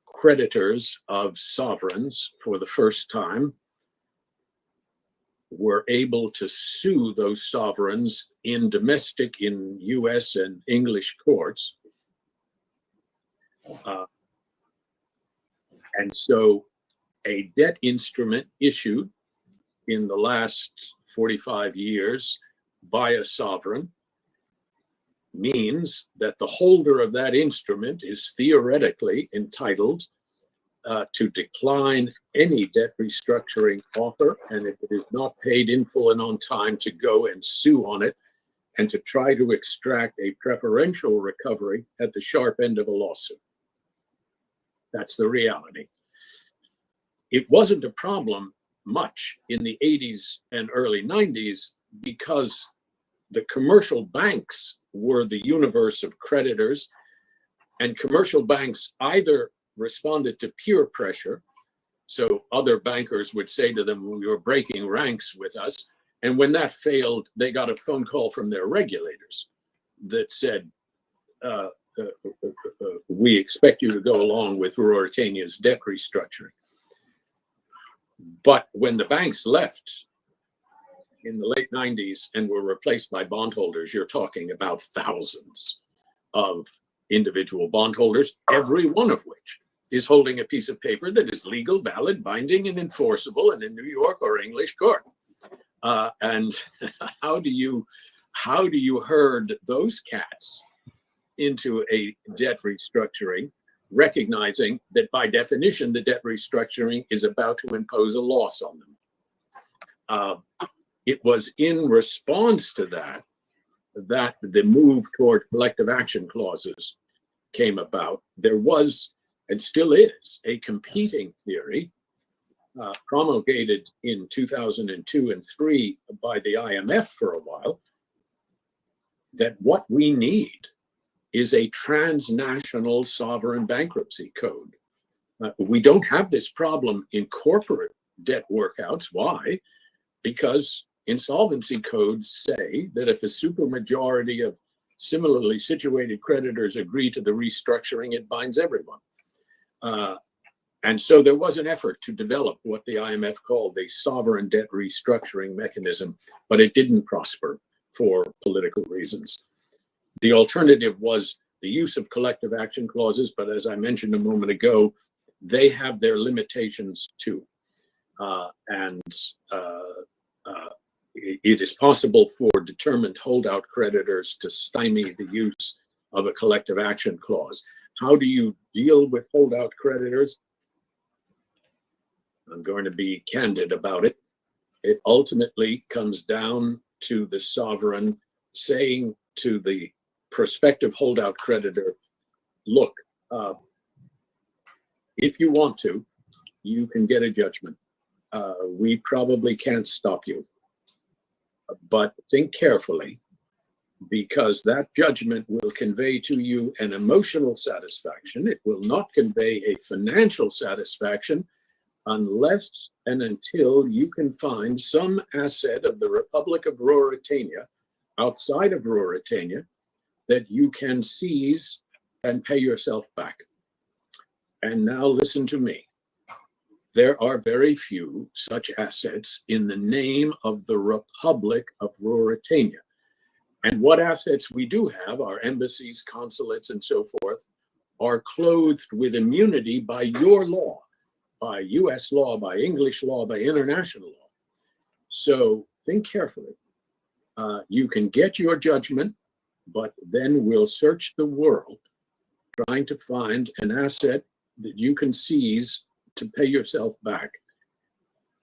B: creditors of sovereigns for the first time were able to sue those sovereigns in domestic, in US and English courts. And so a debt instrument issued in the last 45 years by a sovereign means that the holder of that instrument is theoretically entitled to decline any debt restructuring offer, and if it is not paid in full and on time, to go and sue on it and to try to extract a preferential recovery at the sharp end of a lawsuit. That's the reality. It wasn't a problem much in the 80s and early 90s because the commercial banks were the universe of creditors, and commercial banks either responded to peer pressure. So other bankers would say to them, well, you're breaking ranks with us. And when that failed, they got a phone call from their regulators that said, we expect you to go along with Ruritania's debt restructuring. But when the banks left in the late 90s and were replaced by bondholders, you're talking about thousands of individual bondholders, every one of which is holding a piece of paper that is legal, valid, binding, and enforceable in a New York or English court. And how do you herd those cats into a debt restructuring, recognizing that by definition the debt restructuring is about to impose a loss on them? It was in response to that the move toward collective action clauses came about. There was, and still is, a competing theory promulgated in 2002 and 3 by the IMF for a while, that what we need is a transnational sovereign bankruptcy code. We don't have this problem in corporate debt workouts. Why? Because insolvency codes say that if a supermajority of similarly situated creditors agree to the restructuring, it binds everyone. And so there was an effort to develop what the IMF called a sovereign debt restructuring mechanism, but it didn't prosper for political reasons. The alternative was the use of collective action clauses, but as I mentioned a moment ago, they have their limitations too. It is possible for determined holdout creditors to stymie the use of a collective action clause. How do you deal with holdout creditors? I'm going to be candid about it. It ultimately comes down to the sovereign saying to the prospective holdout creditor, look, if you want to, you can get a judgment. We probably can't stop you. But think carefully, because that judgment will convey to you an emotional satisfaction. It will not convey a financial satisfaction unless and until you can find some asset of the Republic of Ruritania outside of Ruritania that you can seize and pay yourself back. And now listen to me. There are very few such assets in the name of the Republic of Ruritania. And what assets we do have, our embassies, consulates, and so forth, are clothed with immunity by your law, by US law, by English law, by international law. So think carefully. You can get your judgment, but then we'll search the world trying to find an asset that you can seize to pay yourself back,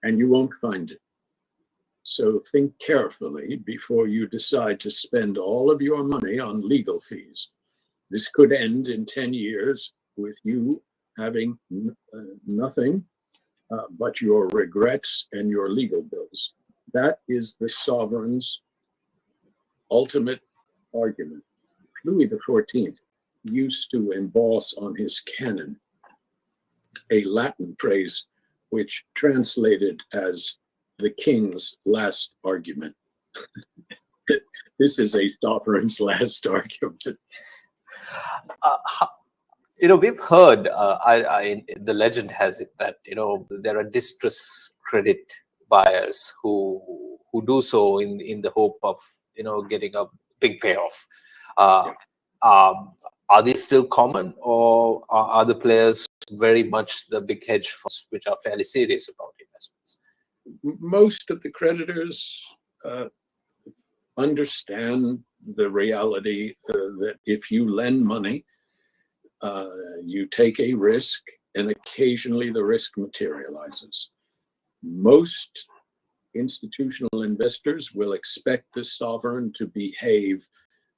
B: and you won't find it. So think carefully before you decide to spend all of your money on legal fees. This could end in 10 years with you having nothing but your regrets and your legal bills. That is the sovereign's ultimate argument. Louis XIV used to emboss on his cannon a Latin phrase which translated as the king's last argument. This is a sovereign's last argument.
C: We've heard, the legend has it that, there are distress credit buyers who do so in the hope of, getting a big payoff. Are these still common, or are the players very much the big hedge funds which are fairly serious about investments?
B: Most of the creditors understand the reality that if you lend money, you take a risk, and occasionally the risk materializes. Most institutional investors will expect the sovereign to behave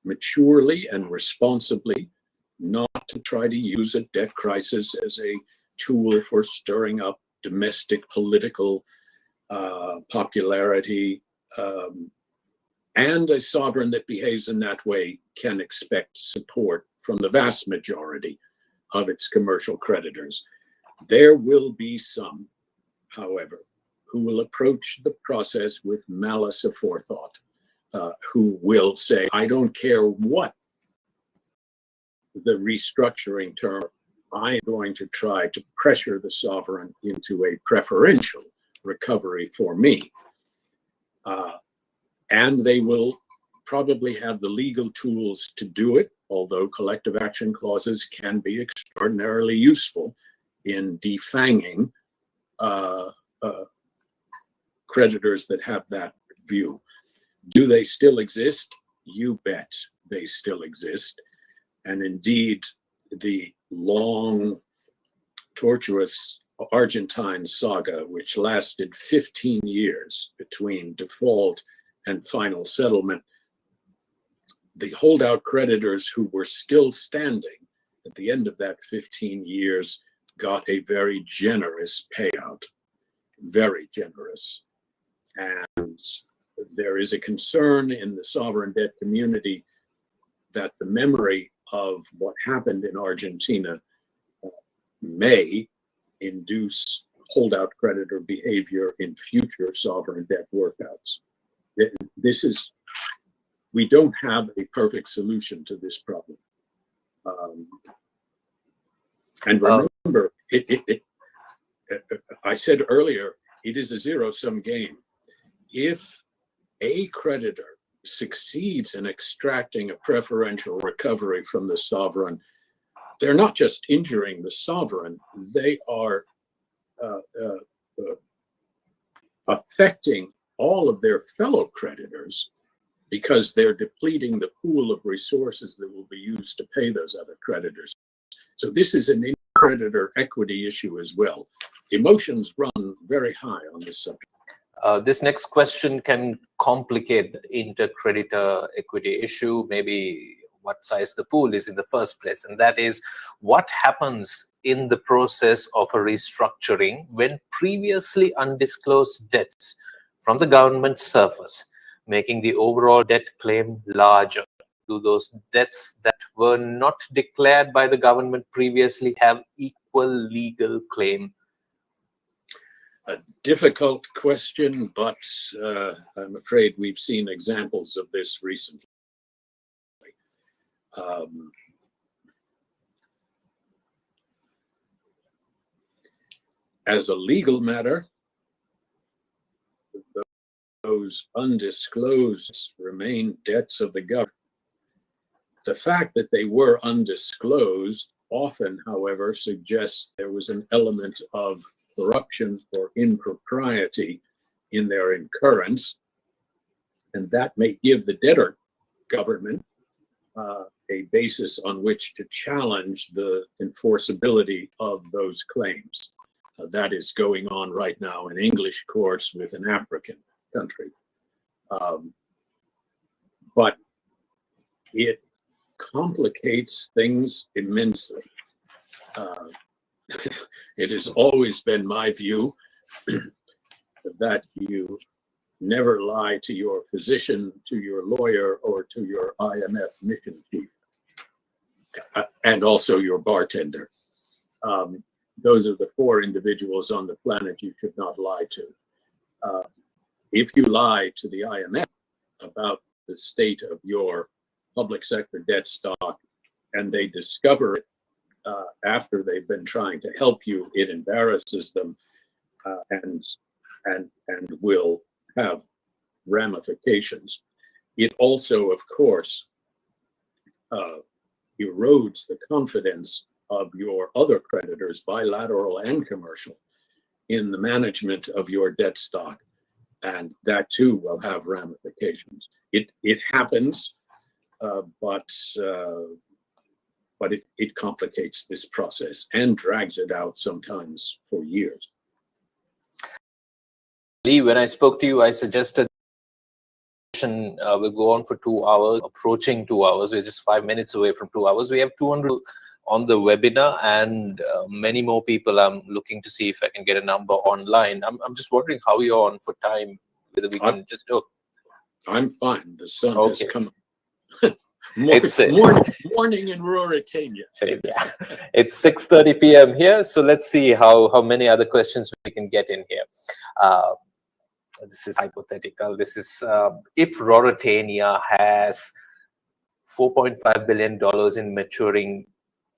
B: maturely and responsibly, not to try to use a debt crisis as a tool for stirring up domestic political popularity. And a sovereign that behaves in that way can expect support from the vast majority of its commercial creditors. There will be some, however, who will approach the process with malice aforethought, who will say, I don't care what the restructuring term, I'm going to try to pressure the sovereign into a preferential recovery for me. And they will probably have the legal tools to do it, although collective action clauses can be extraordinarily useful in defanging creditors that have that view. Do they still exist? You bet they still exist. And indeed, the long, tortuous Argentine saga, which lasted 15 years between default and final settlement, the holdout creditors who were still standing at the end of that 15 years got a very generous payout, very generous. And there is a concern in the sovereign debt community that the memory of what happened in Argentina may induce holdout creditor behavior in future sovereign debt workouts. We don't have a perfect solution to this problem. And remember, I said earlier, it is a zero-sum game. If a creditor succeeds in extracting a preferential recovery from the sovereign, they're not just injuring the sovereign, they are affecting all of their fellow creditors, because they're depleting the pool of resources that will be used to pay those other creditors. So this is an creditor equity issue as well. Emotions run very high on this subject.
C: This next question can complicate the inter-creditor equity issue, maybe what size the pool is in the first place, and that is, what happens in the process of a restructuring when previously undisclosed debts from the government surface, making the overall debt claim larger? Do those debts that were not declared by the government previously have equal legal claim?
B: A difficult question, but I'm afraid we've seen examples of this recently. As a legal matter, those undisclosed remain debts of the government. The fact that they were undisclosed often, however, suggests there was an element of corruption or impropriety in their incurrence, and that may give the debtor government a basis on which to challenge the enforceability of those claims. That is going on right now in English courts with an African country. But it complicates things immensely. It has always been my view that you never lie to your physician, to your lawyer, or to your IMF mission chief, and also your bartender. Those are the four individuals on the planet you should not lie to. If you lie to the IMF about the state of your public sector debt stock, and they discover it after they've been trying to help you, it embarrasses them and will have ramifications. It also, of course, erodes the confidence of your other creditors, bilateral and commercial, in the management of your debt stock, and that too will have ramifications. It happens, but it complicates this process and drags it out sometimes for years.
C: Lee, when I spoke to you, I suggested we'll go on for 2 hours, approaching 2 hours. We're just 5 minutes away from 2 hours. We have 200 on the webinar, and many more people. I'm looking to see if I can get a number online. I'm just wondering how you're on for time, whether we can just... Oh.
B: I'm fine. The sun has come up. Morning in Ruritania.
C: Yeah. It's 6:30 p.m. here, so let's see how many other questions we can get in here. This is hypothetical. This is if Ruritania has $4.5 billion in maturing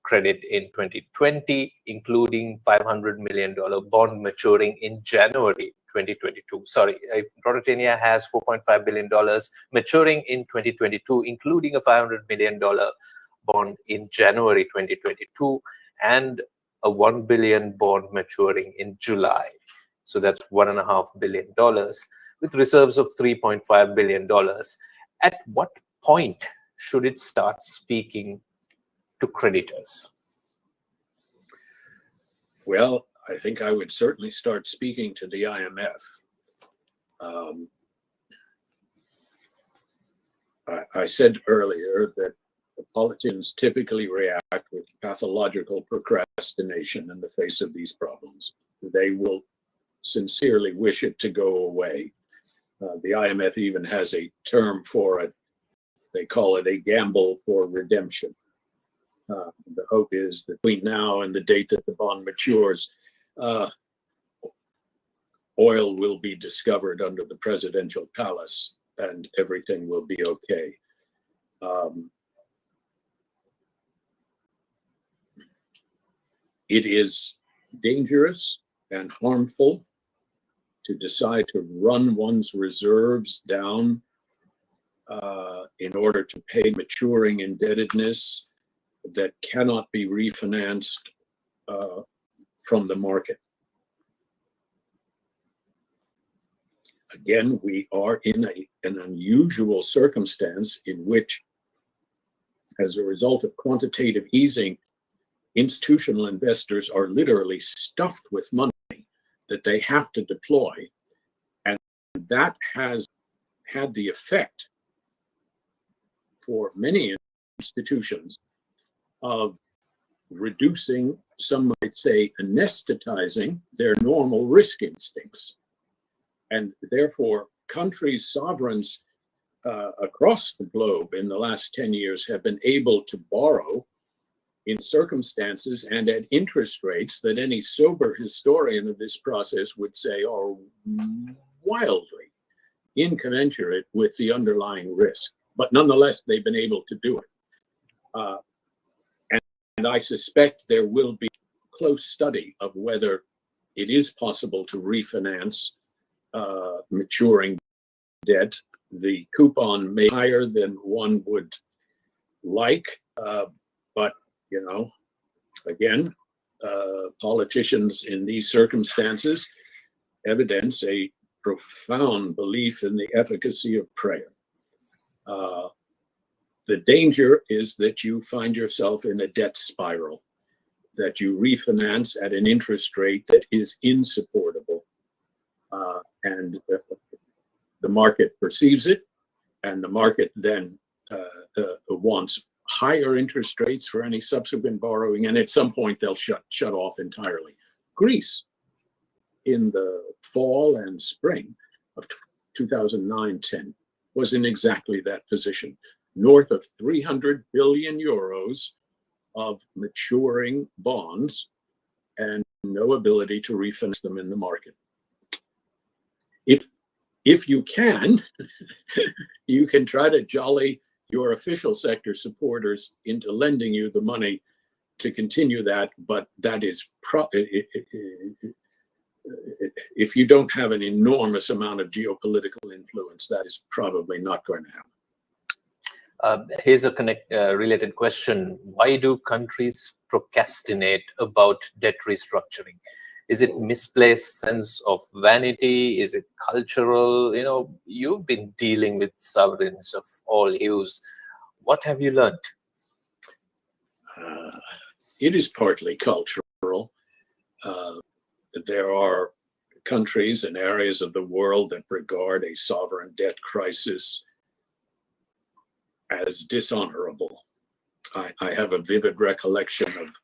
C: credit in 2020, including $500 million bond maturing in January 2022. Sorry, if Ruritania has $4.5 billion maturing in 2022, including a $500 million bond in January 2022, and a $1 billion bond maturing in July. So that's $1.5 billion with reserves of $3.5 billion. At what point should it start speaking to creditors?
B: Well, I think I would certainly start speaking to the IMF. I said earlier that the politicians typically react with pathological procrastination in the face of these problems. They will sincerely wish it to go away. The IMF even has a term for it. They call it a gamble for redemption. The hope is that between now and the date that the bond matures, oil will be discovered under the presidential palace and everything will be okay. It is dangerous and harmful to decide to run one's reserves down in order to pay maturing indebtedness that cannot be refinanced from the market. Again, we are in an unusual circumstance in which, as a result of quantitative easing, institutional investors are literally stuffed with money that they have to deploy. And that has had the effect for many institutions of reducing, some might say, anesthetizing their normal risk instincts. And therefore, countries, sovereigns across the globe in the last 10 years have been able to borrow in circumstances and at interest rates that any sober historian of this process would say are wildly incommensurate with the underlying risk. But nonetheless, they've been able to do it. And I suspect there will be close study of whether it is possible to refinance maturing debt. The coupon may be higher than one would like, but you know, again, politicians in these circumstances evidence a profound belief in the efficacy of prayer. The danger is that you find yourself in a debt spiral, that you refinance at an interest rate that is insupportable, and the market perceives it, and the market then wants higher interest rates for any subsequent borrowing, and at some point they'll shut off entirely. Greece, in the fall and spring of 2009-10, was in exactly that position. North of 300 billion euros of maturing bonds and no ability to refinance them in the market. If you can, you can try to jolly your official sector supporters into lending you the money to continue that, but that is if you don't have an enormous amount of geopolitical influence, that is probably not going to happen.
C: Here's a related question. Why do countries procrastinate about debt restructuring? Is it misplaced sense of vanity? Is it cultural? You know, you've been dealing with sovereigns of all hues. What have you learned?
B: It is partly cultural. There are countries and areas of the world that regard a sovereign debt crisis as dishonorable. I have a vivid recollection of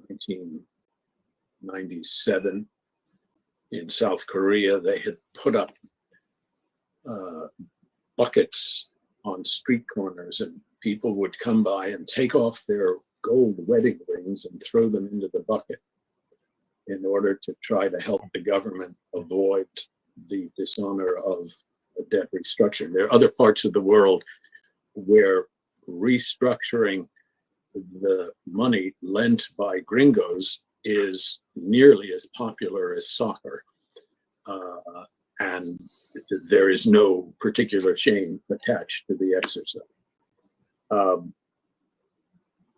B: 1997 in South Korea. They had put up buckets on street corners, and people would come by and take off their gold wedding rings and throw them into the bucket in order to try to help the government avoid the dishonor of a debt restructuring. There are other parts of the world where restructuring the money lent by gringos is nearly as popular as soccer. And there is no particular shame attached to the exercise.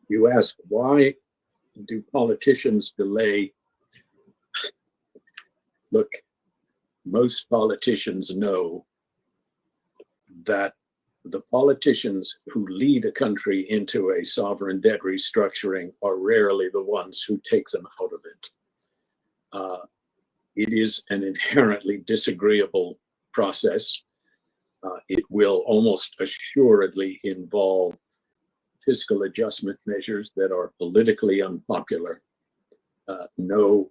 B: You ask, why do politicians delay? Look, most politicians know that the politicians who lead a country into a sovereign debt restructuring are rarely the ones who take them out of it. It is an inherently disagreeable process. It will almost assuredly involve fiscal adjustment measures that are politically unpopular. No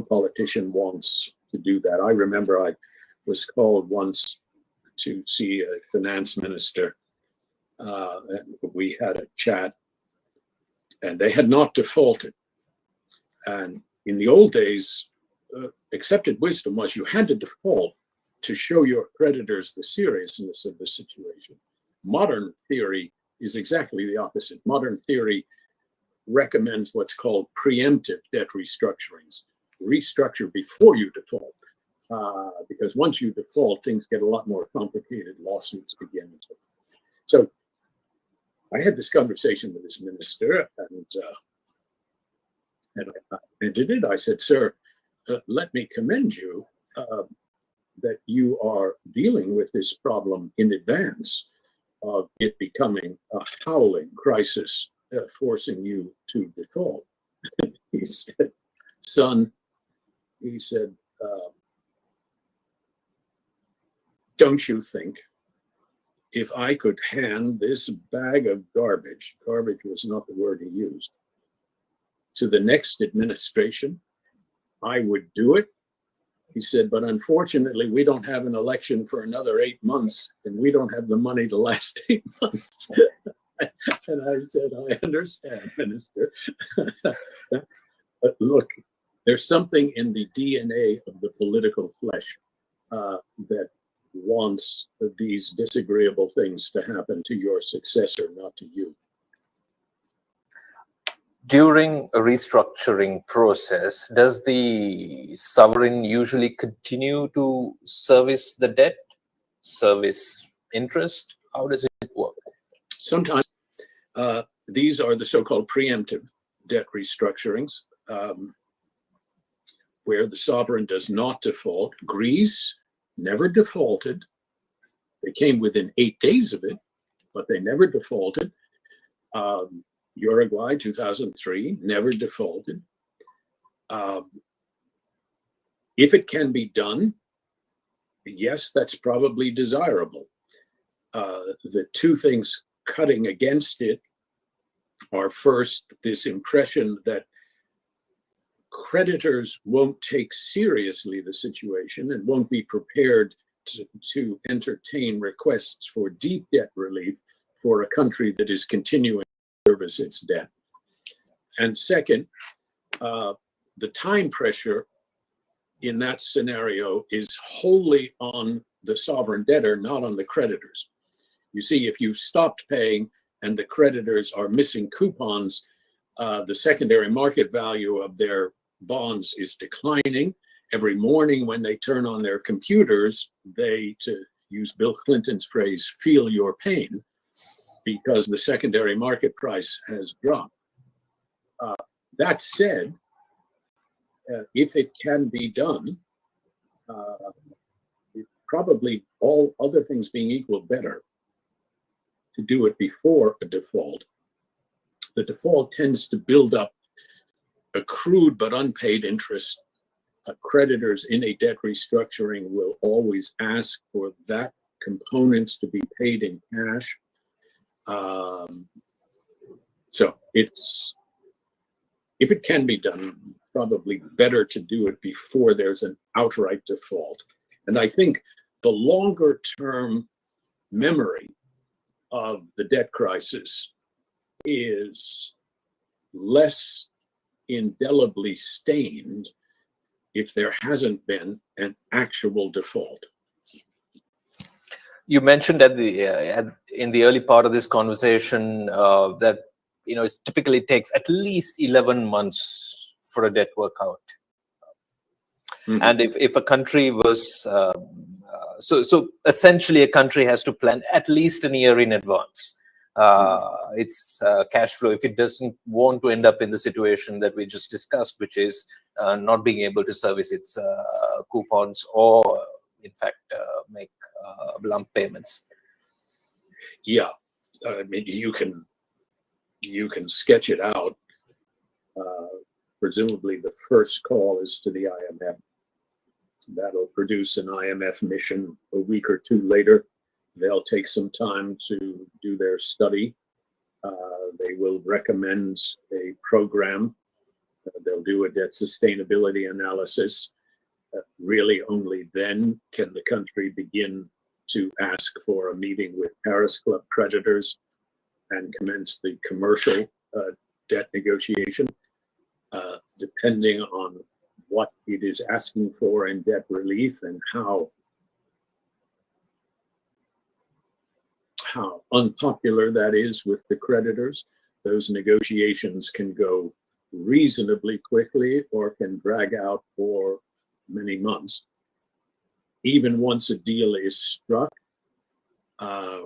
B: politician wants to do that. I remember I was called once to see a finance minister. We had a chat, and they had not defaulted. And in the old days, accepted wisdom was you had to default to show your creditors the seriousness of the situation. Modern theory is exactly the opposite. Modern theory recommends what's called preemptive debt restructurings. Restructure before you default, because once you default, things get a lot more complicated. Lawsuits begin. So I had this conversation with this minister, and I ended it. I said, "Sir, let me commend you that you are dealing with this problem in advance of it becoming a howling crisis, forcing you to default." He said, "Son," he said, "don't you think if I could hand this bag of garbage," garbage was not the word he used, "to the next administration, I would do it?" He said, "but unfortunately, we don't have an election for another 8 months, and we don't have the money to last 8 months." And I said, "I understand, Minister." But look, there's something in the DNA of the political flesh that wants these disagreeable things to happen to your successor, not to you.
C: During a restructuring process, does the sovereign usually continue to service the debt, service interest? How does it work?
B: Sometimes these are the so-called preemptive debt restructurings, where the sovereign does not default. Greece never defaulted. They came within 8 days of it, but they never defaulted. Uruguay, 2003, never defaulted. If it can be done, yes, that's probably desirable. The two things cutting against it are, first, this impression that creditors won't take seriously the situation and won't be prepared to entertain requests for deep debt relief for a country that is continuing to service its debt. And second, the time pressure in that scenario is wholly on the sovereign debtor, not on the creditors. You see, if you stopped paying and the creditors are missing coupons, the secondary market value of their bonds is declining. Every morning when they turn on their computers, they, to use Bill Clinton's phrase, feel your pain because the secondary market price has dropped. That said, if it can be done, probably all other things being equal, better to do it before a default. The default tends to build up accrued but unpaid interest. Creditors in a debt restructuring will always ask for that components to be paid in cash. So it's, if it can be done, probably better to do it before there's an outright default. And I think the longer term memory of the debt crisis is less indelibly stained if there hasn't been an actual default.
C: You mentioned at the in the early part of this conversation that it typically takes at least 11 months for a debt workout. Mm-hmm. And if a country was so essentially a country has to plan at least a year in advance its cash flow if it doesn't want to end up in the situation that we just discussed, which is not being able to service its coupons or in fact make lump payments.
B: Yeah, I mean, you can sketch it out. Presumably the first call is to the IMF. That'll produce an IMF mission a week or two later. They'll take some time to do their study. They will recommend a program. They'll do a debt sustainability analysis. Really only then can the country begin to ask for a meeting with Paris Club creditors and commence the commercial debt negotiation. Depending on what it is asking for in debt relief and how unpopular that is with the creditors, those negotiations can go reasonably quickly or can drag out for many months. Even once a deal is struck,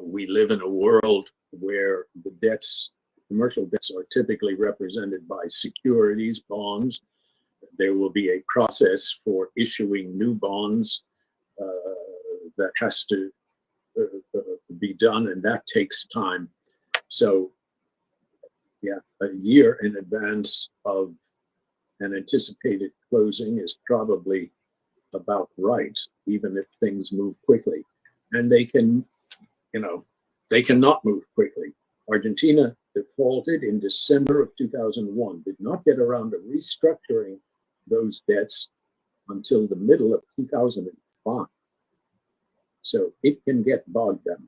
B: we live in a world where the debts, commercial debts, are typically represented by securities, bonds. There will be a process for issuing new bonds that has to be done, and that takes time. So, yeah, a year in advance of an anticipated closing is probably about right, even if things move quickly. And they can, they cannot move quickly. Argentina defaulted in December of 2001, did not get around to restructuring those debts until the middle of 2005. So it can get bogged down.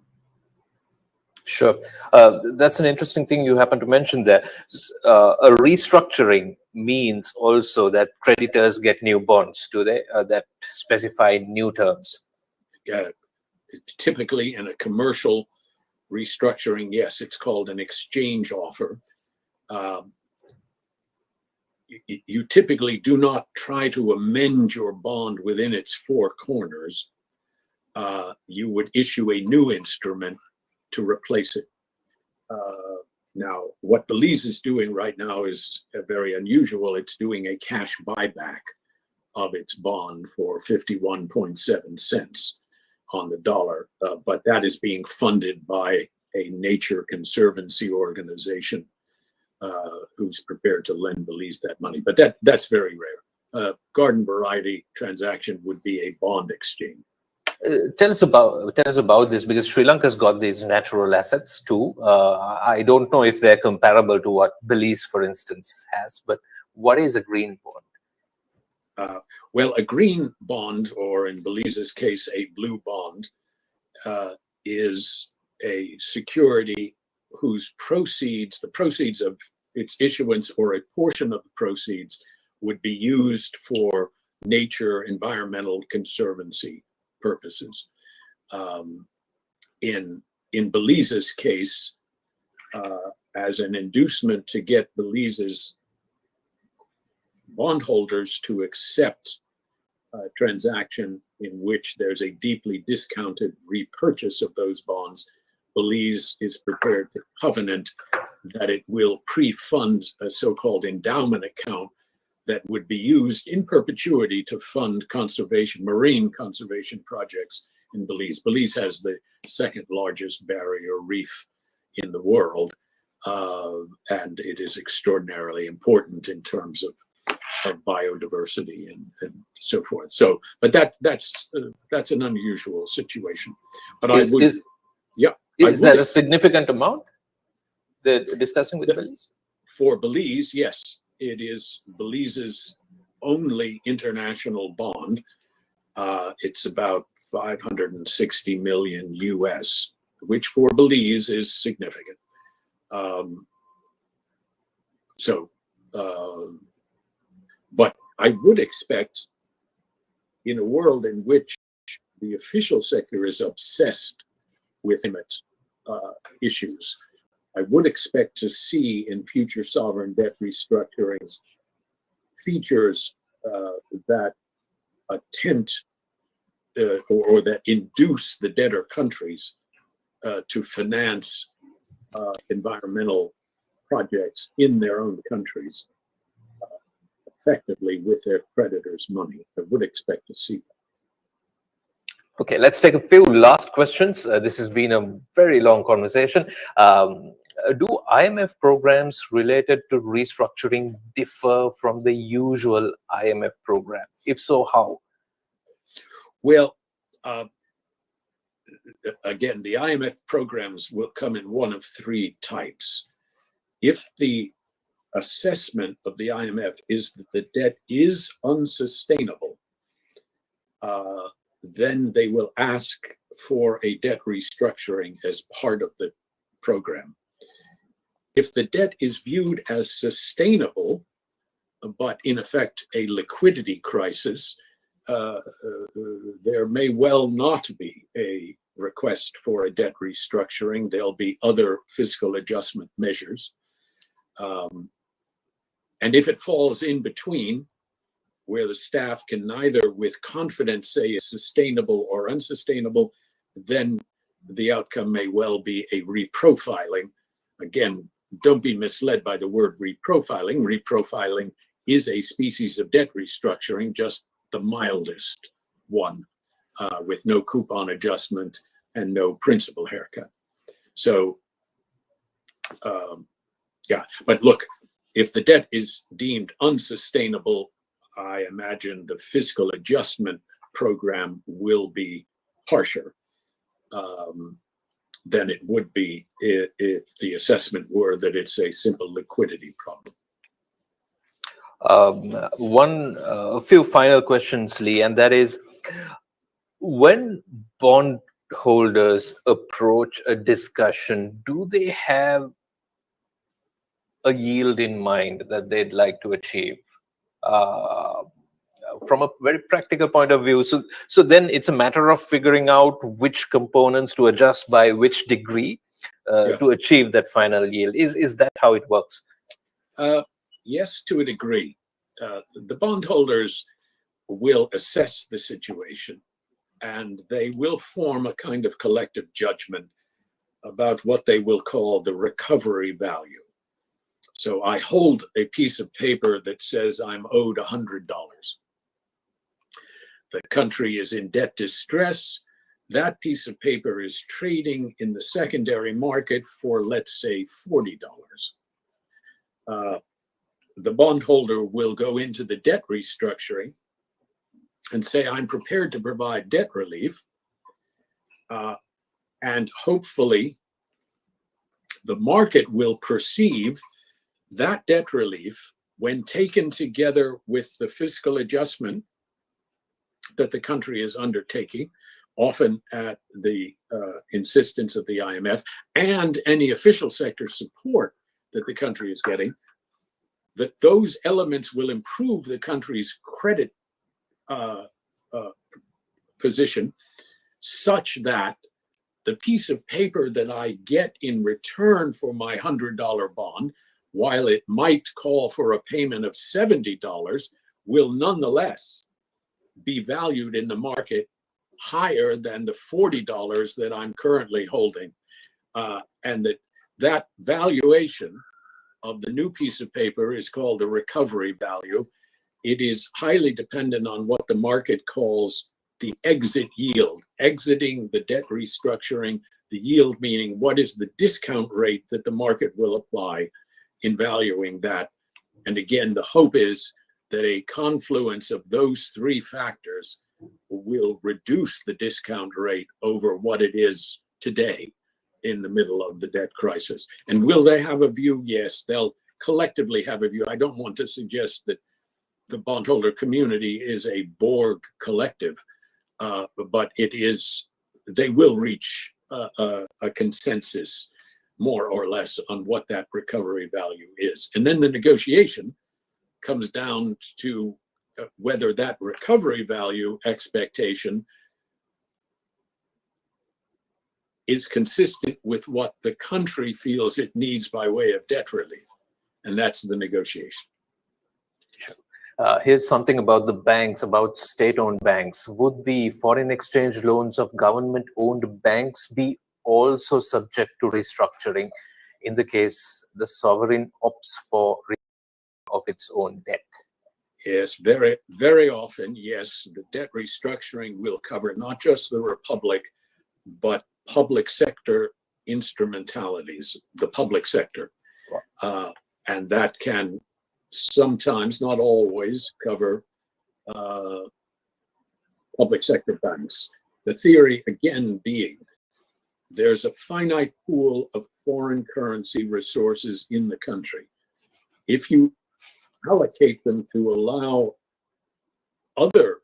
C: Sure. That's an interesting thing you happen to mention there. A restructuring means also that creditors get new bonds, do they? That specify new terms.
B: Typically in a commercial restructuring, yes, it's called an exchange offer. You typically do not try to amend your bond within its four corners. You would issue a new instrument to replace it. Now, what Belize is doing right now is very unusual. It's doing a cash buyback of its bond for 51.7 cents on the dollar, but that is being funded by a nature conservancy organization who's prepared to lend Belize that money. But that's very rare. Garden variety transaction would be a bond exchange.
C: Tell us about this, because Sri Lanka's got these natural assets too. I don't know if they're comparable to what Belize, for instance, has, but what is a green bond?
B: Well, a green bond, or in Belize's case, a blue bond, is a security whose proceeds, the proceeds of its issuance or a portion of the proceeds, would be used for nature, environmental conservancy purposes. In Belize's case, as an inducement to get Belize's bondholders to accept a transaction in which there's a deeply discounted repurchase of those bonds, Belize is prepared to covenant that it will pre-fund a so-called endowment account that would be used in perpetuity to fund conservation, marine conservation projects in Belize. Belize has the second largest barrier reef in the world, and it is extraordinarily important in terms of biodiversity and so forth. So, but that's an unusual situation. But
C: Is that a significant amount they're discussing with Belize?
B: For Belize, yes. It is Belize's only international bond. It's about 560 million US, which for Belize is significant. But I would expect, in a world in which the official sector is obsessed with climate issues, I would expect to see in future sovereign debt restructurings features that attempt or that induce the debtor countries to finance environmental projects in their own countries effectively with their creditors' money. I would expect to see that.
C: Okay, let's take a few last questions. This has been a very long conversation. Do IMF programs related to restructuring differ from the usual IMF program? If so, how?
B: Well, again, the IMF programs will come in one of three types. If the assessment of the IMF is that the debt is unsustainable, then they will ask for a debt restructuring as part of the program. If the debt is viewed as sustainable, but in effect a liquidity crisis, there may well not be a request for a debt restructuring. There'll be other fiscal adjustment measures. And if it falls in between, where the staff can neither with confidence say it's sustainable or unsustainable, then the outcome may well be a reprofiling. Again, don't be misled by the word reprofiling. Reprofiling is a species of debt restructuring, just the mildest one, with no coupon adjustment and no principal haircut. So, yeah, but look, if the debt is deemed unsustainable, I imagine the fiscal adjustment program will be harsher than it would be if the assessment were that it's a simple liquidity problem.
C: A few final questions, Lee, and that is, when bond holders approach a discussion, do they have a yield in mind that they'd like to achieve? From a very practical point of view, so then it's a matter of figuring out which components to adjust by which degree to achieve that final yield. Is that how it works?
B: Yes, to a degree. The bondholders will assess the situation, and they will form a kind of collective judgment about what they will call the recovery value. So I hold a piece of paper that says I'm owed $100. The country is in debt distress. That piece of paper is trading in the secondary market for, let's say, $40. The bondholder will go into the debt restructuring and say, I'm prepared to provide debt relief. And hopefully, the market will perceive that debt relief, when taken together with the fiscal adjustment that the country is undertaking, often at the insistence of the IMF, and any official sector support that the country is getting, that those elements will improve the country's credit position, such that the piece of paper that I get in return for my $100 bond, while it might call for a payment of $70, will nonetheless be valued in the market higher than the $40 that I'm currently holding. And that valuation of the new piece of paper is called the recovery value. It is highly dependent on what the market calls the exit yield, exiting the debt restructuring, the yield meaning what is the discount rate that the market will apply in valuing that. And again, the hope is that a confluence of those three factors will reduce the discount rate over what it is today in the middle of the debt crisis. And will they have a view? Yes, they'll collectively have a view. I don't want to suggest that the bondholder community is a Borg collective, but it is, they will reach a consensus more or less on what that recovery value is. And then the negotiation comes down to whether that recovery value expectation is consistent with what the country feels it needs by way of debt relief. And that's the negotiation.
C: Here's something about the banks, about state-owned banks. Would the foreign exchange loans of government-owned banks be also subject to restructuring in the case the sovereign opts for of its own debt?
B: Yes, very, very often, yes, the debt restructuring will cover not just the republic, but public sector instrumentalities, the public sector. And that can sometimes, not always, cover public sector banks. The theory, again, being there's a finite pool of foreign currency resources in the country. If you allocate them to allow other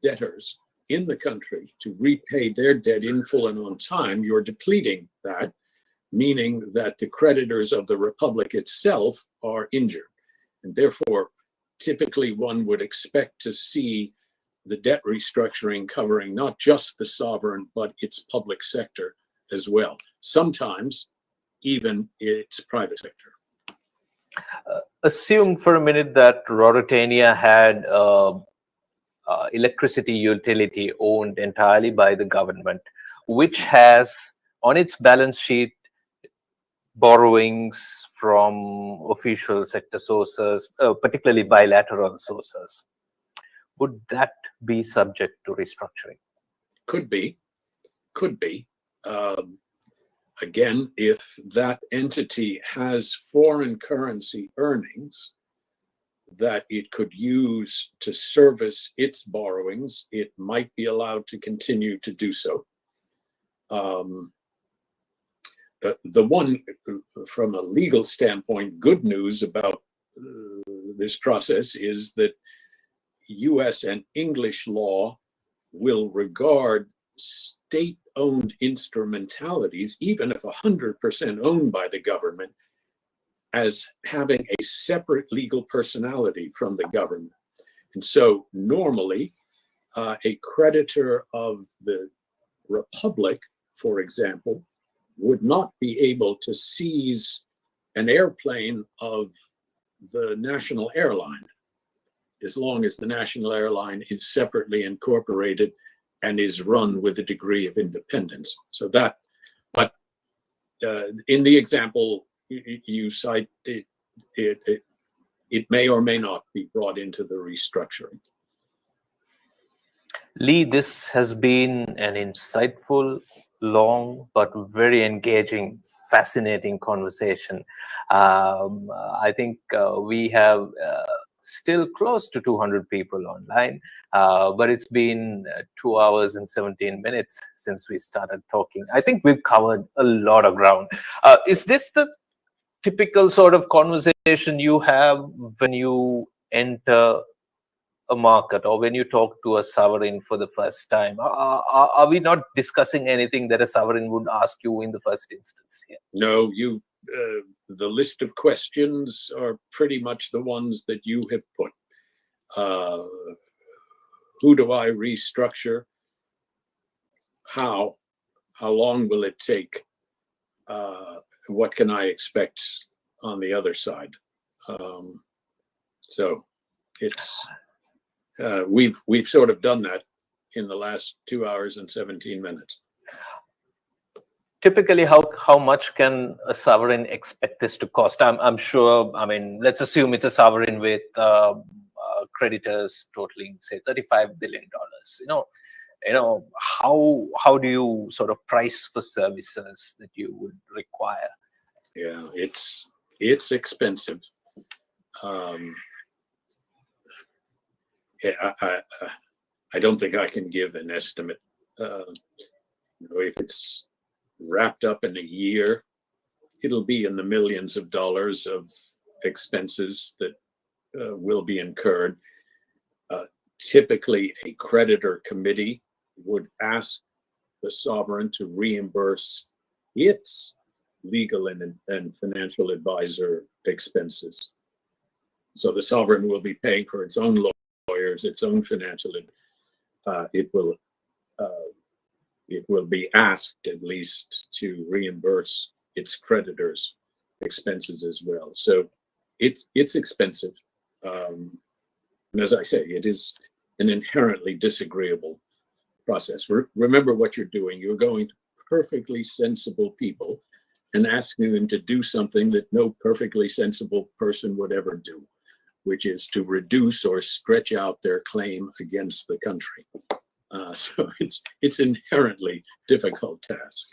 B: debtors in the country to repay their debt in full and on time, you're depleting that, meaning that the creditors of the republic itself are injured. And therefore, typically one would expect to see the debt restructuring covering not just the sovereign, but its public sector as well. Sometimes even its private sector.
C: Assume for a minute that Mauritania had electricity utility owned entirely by the government, which has on its balance sheet borrowings from official sector sources, particularly bilateral sources. Would that be subject to restructuring?
B: Could be. Again, if that entity has foreign currency earnings that it could use to service its borrowings, it might be allowed to continue to do so. The one, from a legal standpoint, good news about this process is that US and English law will regard state-owned instrumentalities, even if 100% owned by the government, as having a separate legal personality from the government. And so normally, a creditor of the Republic, for example, would not be able to seize an airplane of the national airline, as long as the national airline is separately incorporated and is run with a degree of independence. So that, but in the example you cite, it may or may not be brought into the restructuring.
C: Lee, this has been an insightful, long, but very engaging, fascinating conversation. I think we have still close to 200 people online, but it's been 2 hours and 17 minutes since we started talking. I think we've covered a lot of ground. Is this the typical sort of conversation you have when you enter a market or when you talk to a sovereign for the first time? Are we not discussing anything that a sovereign would ask you in the first instance here?
B: No, the list of questions are pretty much the ones that you have put. Who do I restructure? How long will it take? What can I expect on the other side? So it's we've sort of done that in the last 2 hours and 17 minutes.
C: Typically, how much can a sovereign expect this to cost? I'm sure, I mean, let's assume it's a sovereign with creditors totaling, say, $35 billion. How do you sort of price for services that you would require?
B: Yeah, it's expensive. I don't think I can give an estimate. If it's wrapped up in a year, it'll be in the millions of dollars of expenses that will be incurred. Typically, a creditor committee would ask the sovereign to reimburse its legal and financial advisor expenses. So the sovereign will be paying for its own lawyers, its own financial. It will be asked at least to reimburse its creditors' expenses as well. So it's expensive. And as I say, it is an inherently disagreeable process. Remember what you're doing. You're going to perfectly sensible people and asking them to do something that no perfectly sensible person would ever do, which is to reduce or stretch out their claim against the country. So it's inherently difficult task.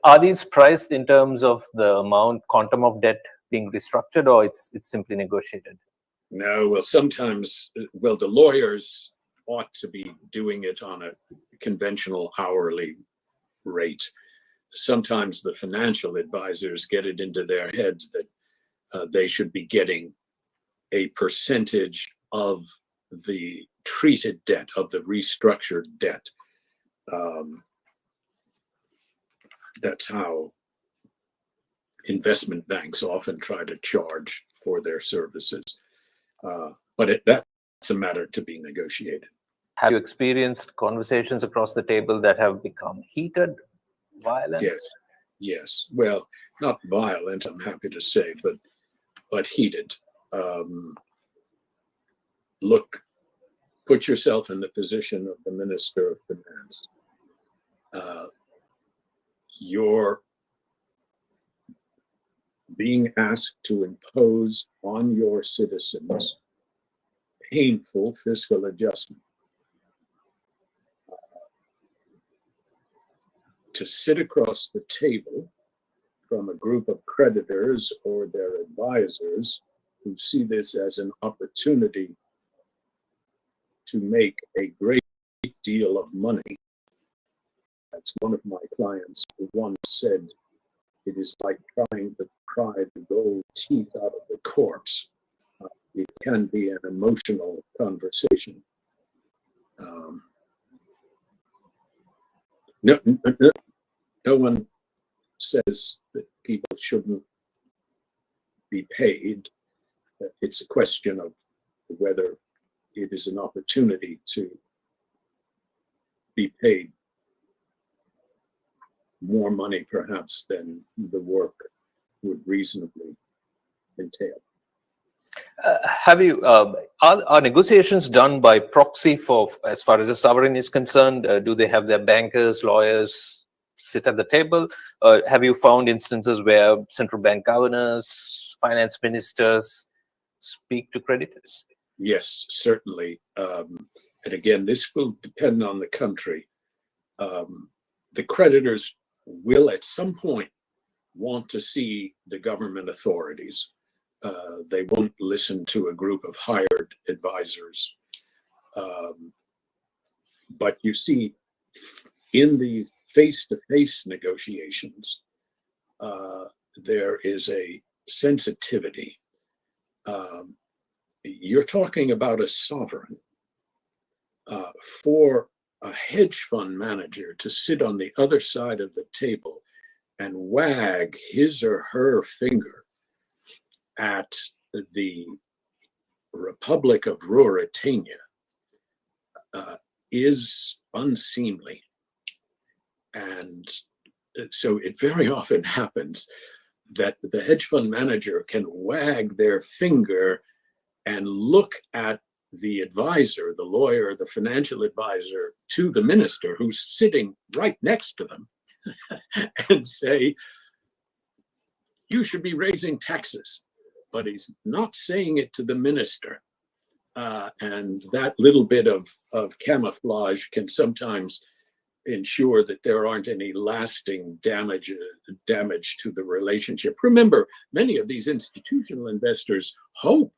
C: Are these priced in terms of the quantum of debt being restructured, or it's simply negotiated?
B: No, well, sometimes, the lawyers ought to be doing it on a conventional hourly rate. Sometimes the financial advisors get it into their heads that they should be getting a percentage of the treated debt, of the restructured debt. That's how investment banks often try to charge for their services. But that's a matter to be negotiated.
C: Have you experienced conversations across the table that have become heated, violent?
B: Yes. Well, not violent, I'm happy to say, but but heated. Look, put yourself in the position of the Minister of Finance. You're being asked to impose on your citizens painful fiscal adjustment. To sit across the table from a group of creditors or their advisors who see this as an opportunity to make a great deal of money. That's one of my clients who once said, it is like trying to pry the gold teeth out of the corpse. It can be an emotional conversation. No one says that people shouldn't be paid. It's a question of whether it is an opportunity to be paid more money perhaps than the work would reasonably entail.
C: Have you are negotiations done by proxy for as far as the sovereign is concerned? Do they have their bankers, lawyers sit at the table? Have you found instances where central bank governors, finance ministers speak to creditors?
B: Yes, certainly. And again, this will depend on the country. The creditors will at some point want to see the government authorities. They won't listen to a group of hired advisors. But you see, in these face-to-face negotiations, there is a sensitivity. You're talking about a sovereign. For a hedge fund manager to sit on the other side of the table and wag his or her finger at the Republic of Ruritania is unseemly. And so it very often happens that the hedge fund manager can wag their finger and look at the advisor, the lawyer, the financial advisor to the minister who's sitting right next to them and say, you should be raising taxes. But he's not saying it to the minister. And that little bit of camouflage can sometimes ensure that there aren't any lasting damage to the relationship. Remember, many of these institutional investors hope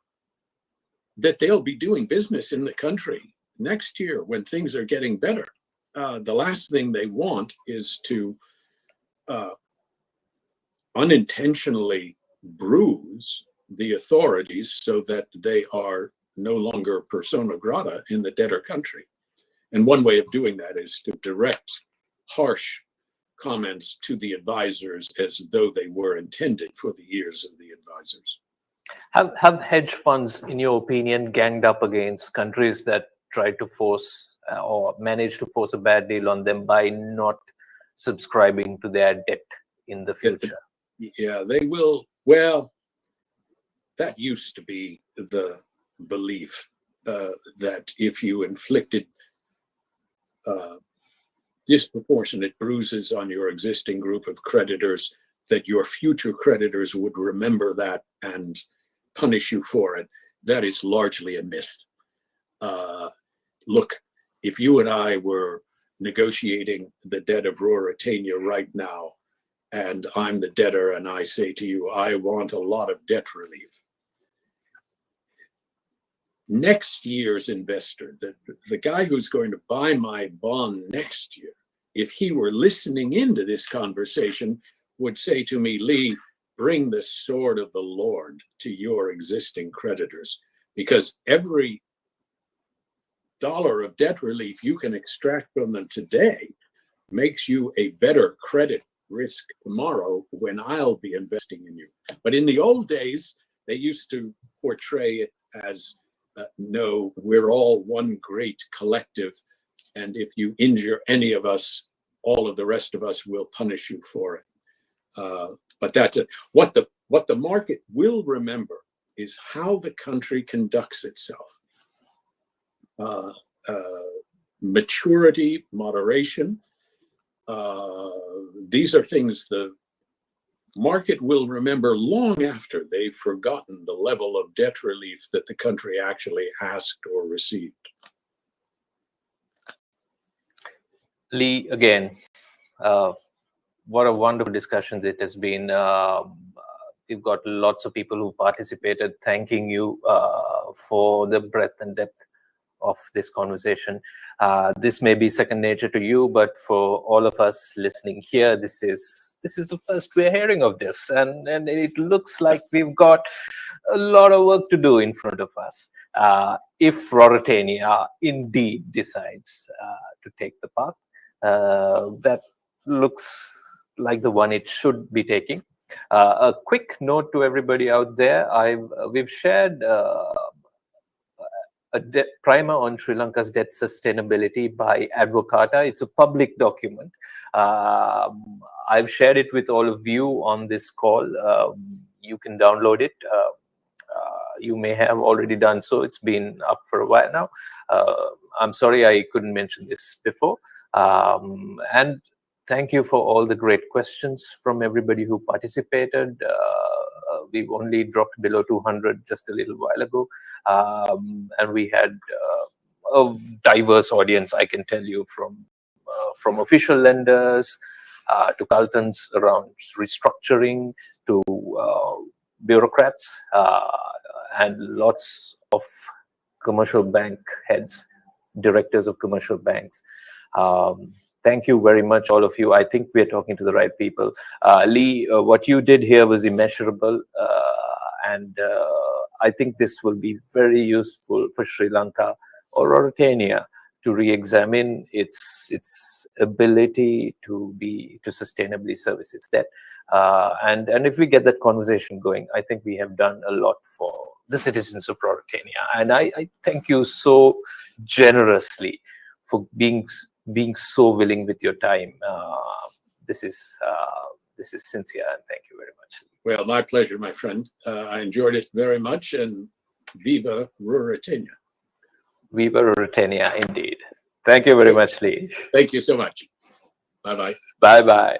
B: that they'll be doing business in the country next year when things are getting better. The last thing they want is to unintentionally bruise the authorities so that they are no longer persona grata in the debtor country. And one way of doing that is to direct harsh comments to the advisors as though they were intended for the ears of the advisors.
C: Have hedge funds, in your opinion, ganged up against countries that try to force or manage to force a bad deal on them by not subscribing to their debt in the future?
B: Yeah, they will. Well, that used to be the belief that if you inflicted disproportionate bruises on your existing group of creditors, that your future creditors would remember that and punish you for it. That is largely a myth. Look, if you and I were negotiating the debt of Ruritania right now, and I'm the debtor, and I say to you, I want a lot of debt relief. Next year's investor, the guy who's going to buy my bond next year, if he were listening into this conversation, would say to me, Lee, bring the sword of the Lord to your existing creditors, because every dollar of debt relief you can extract from them today makes you a better credit risk tomorrow when I'll be investing in you. But in the old days, they used to portray it as, no, we're all one great collective, and if you injure any of us, all of the rest of us will punish you for it. But that's it. What the market will remember is how the country conducts itself. Maturity, moderation. These are things the market will remember long after they've forgotten the level of debt relief that the country actually asked or received.
C: Lee, again, what a wonderful discussion it has been. We've got lots of people who participated, thanking you for the breadth and depth of this conversation. This may be second nature to you, but for all of us listening here, this is the first we're hearing of this, and it looks like we've got a lot of work to do in front of us. If Mauritania indeed decides to take the path that looks like the one it should be taking. A quick note to everybody out there: we've shared a debt primer on Sri Lanka's debt sustainability by Advocata. It's a public document. I've shared it with all of you on this call. You can download it. You may have already done so. It's been up for a while now. I'm sorry I couldn't mention this before. And thank you for all the great questions from everybody who participated. We've only dropped below 200 just a little while ago. And we had a diverse audience, I can tell you, from official lenders to consultants around restructuring to bureaucrats and lots of commercial bank heads, directors of commercial banks. Thank you very much, all of you. I think we're talking to the right people. Lee, what you did here was immeasurable. And I think this will be very useful for Sri Lanka or Mauritania to re-examine its ability to sustainably service its debt. And if we get that conversation going, I think we have done a lot for the citizens of Mauritania. And I thank you so generously for being so willing with your time. This is sincere, and thank you very much.
B: Well, my pleasure, my friend. I enjoyed it very much, and viva Mauritania.
C: Viva Mauritania, indeed. Thank you very much, Lee.
B: Thank you so much. Bye-bye.
C: Bye-bye.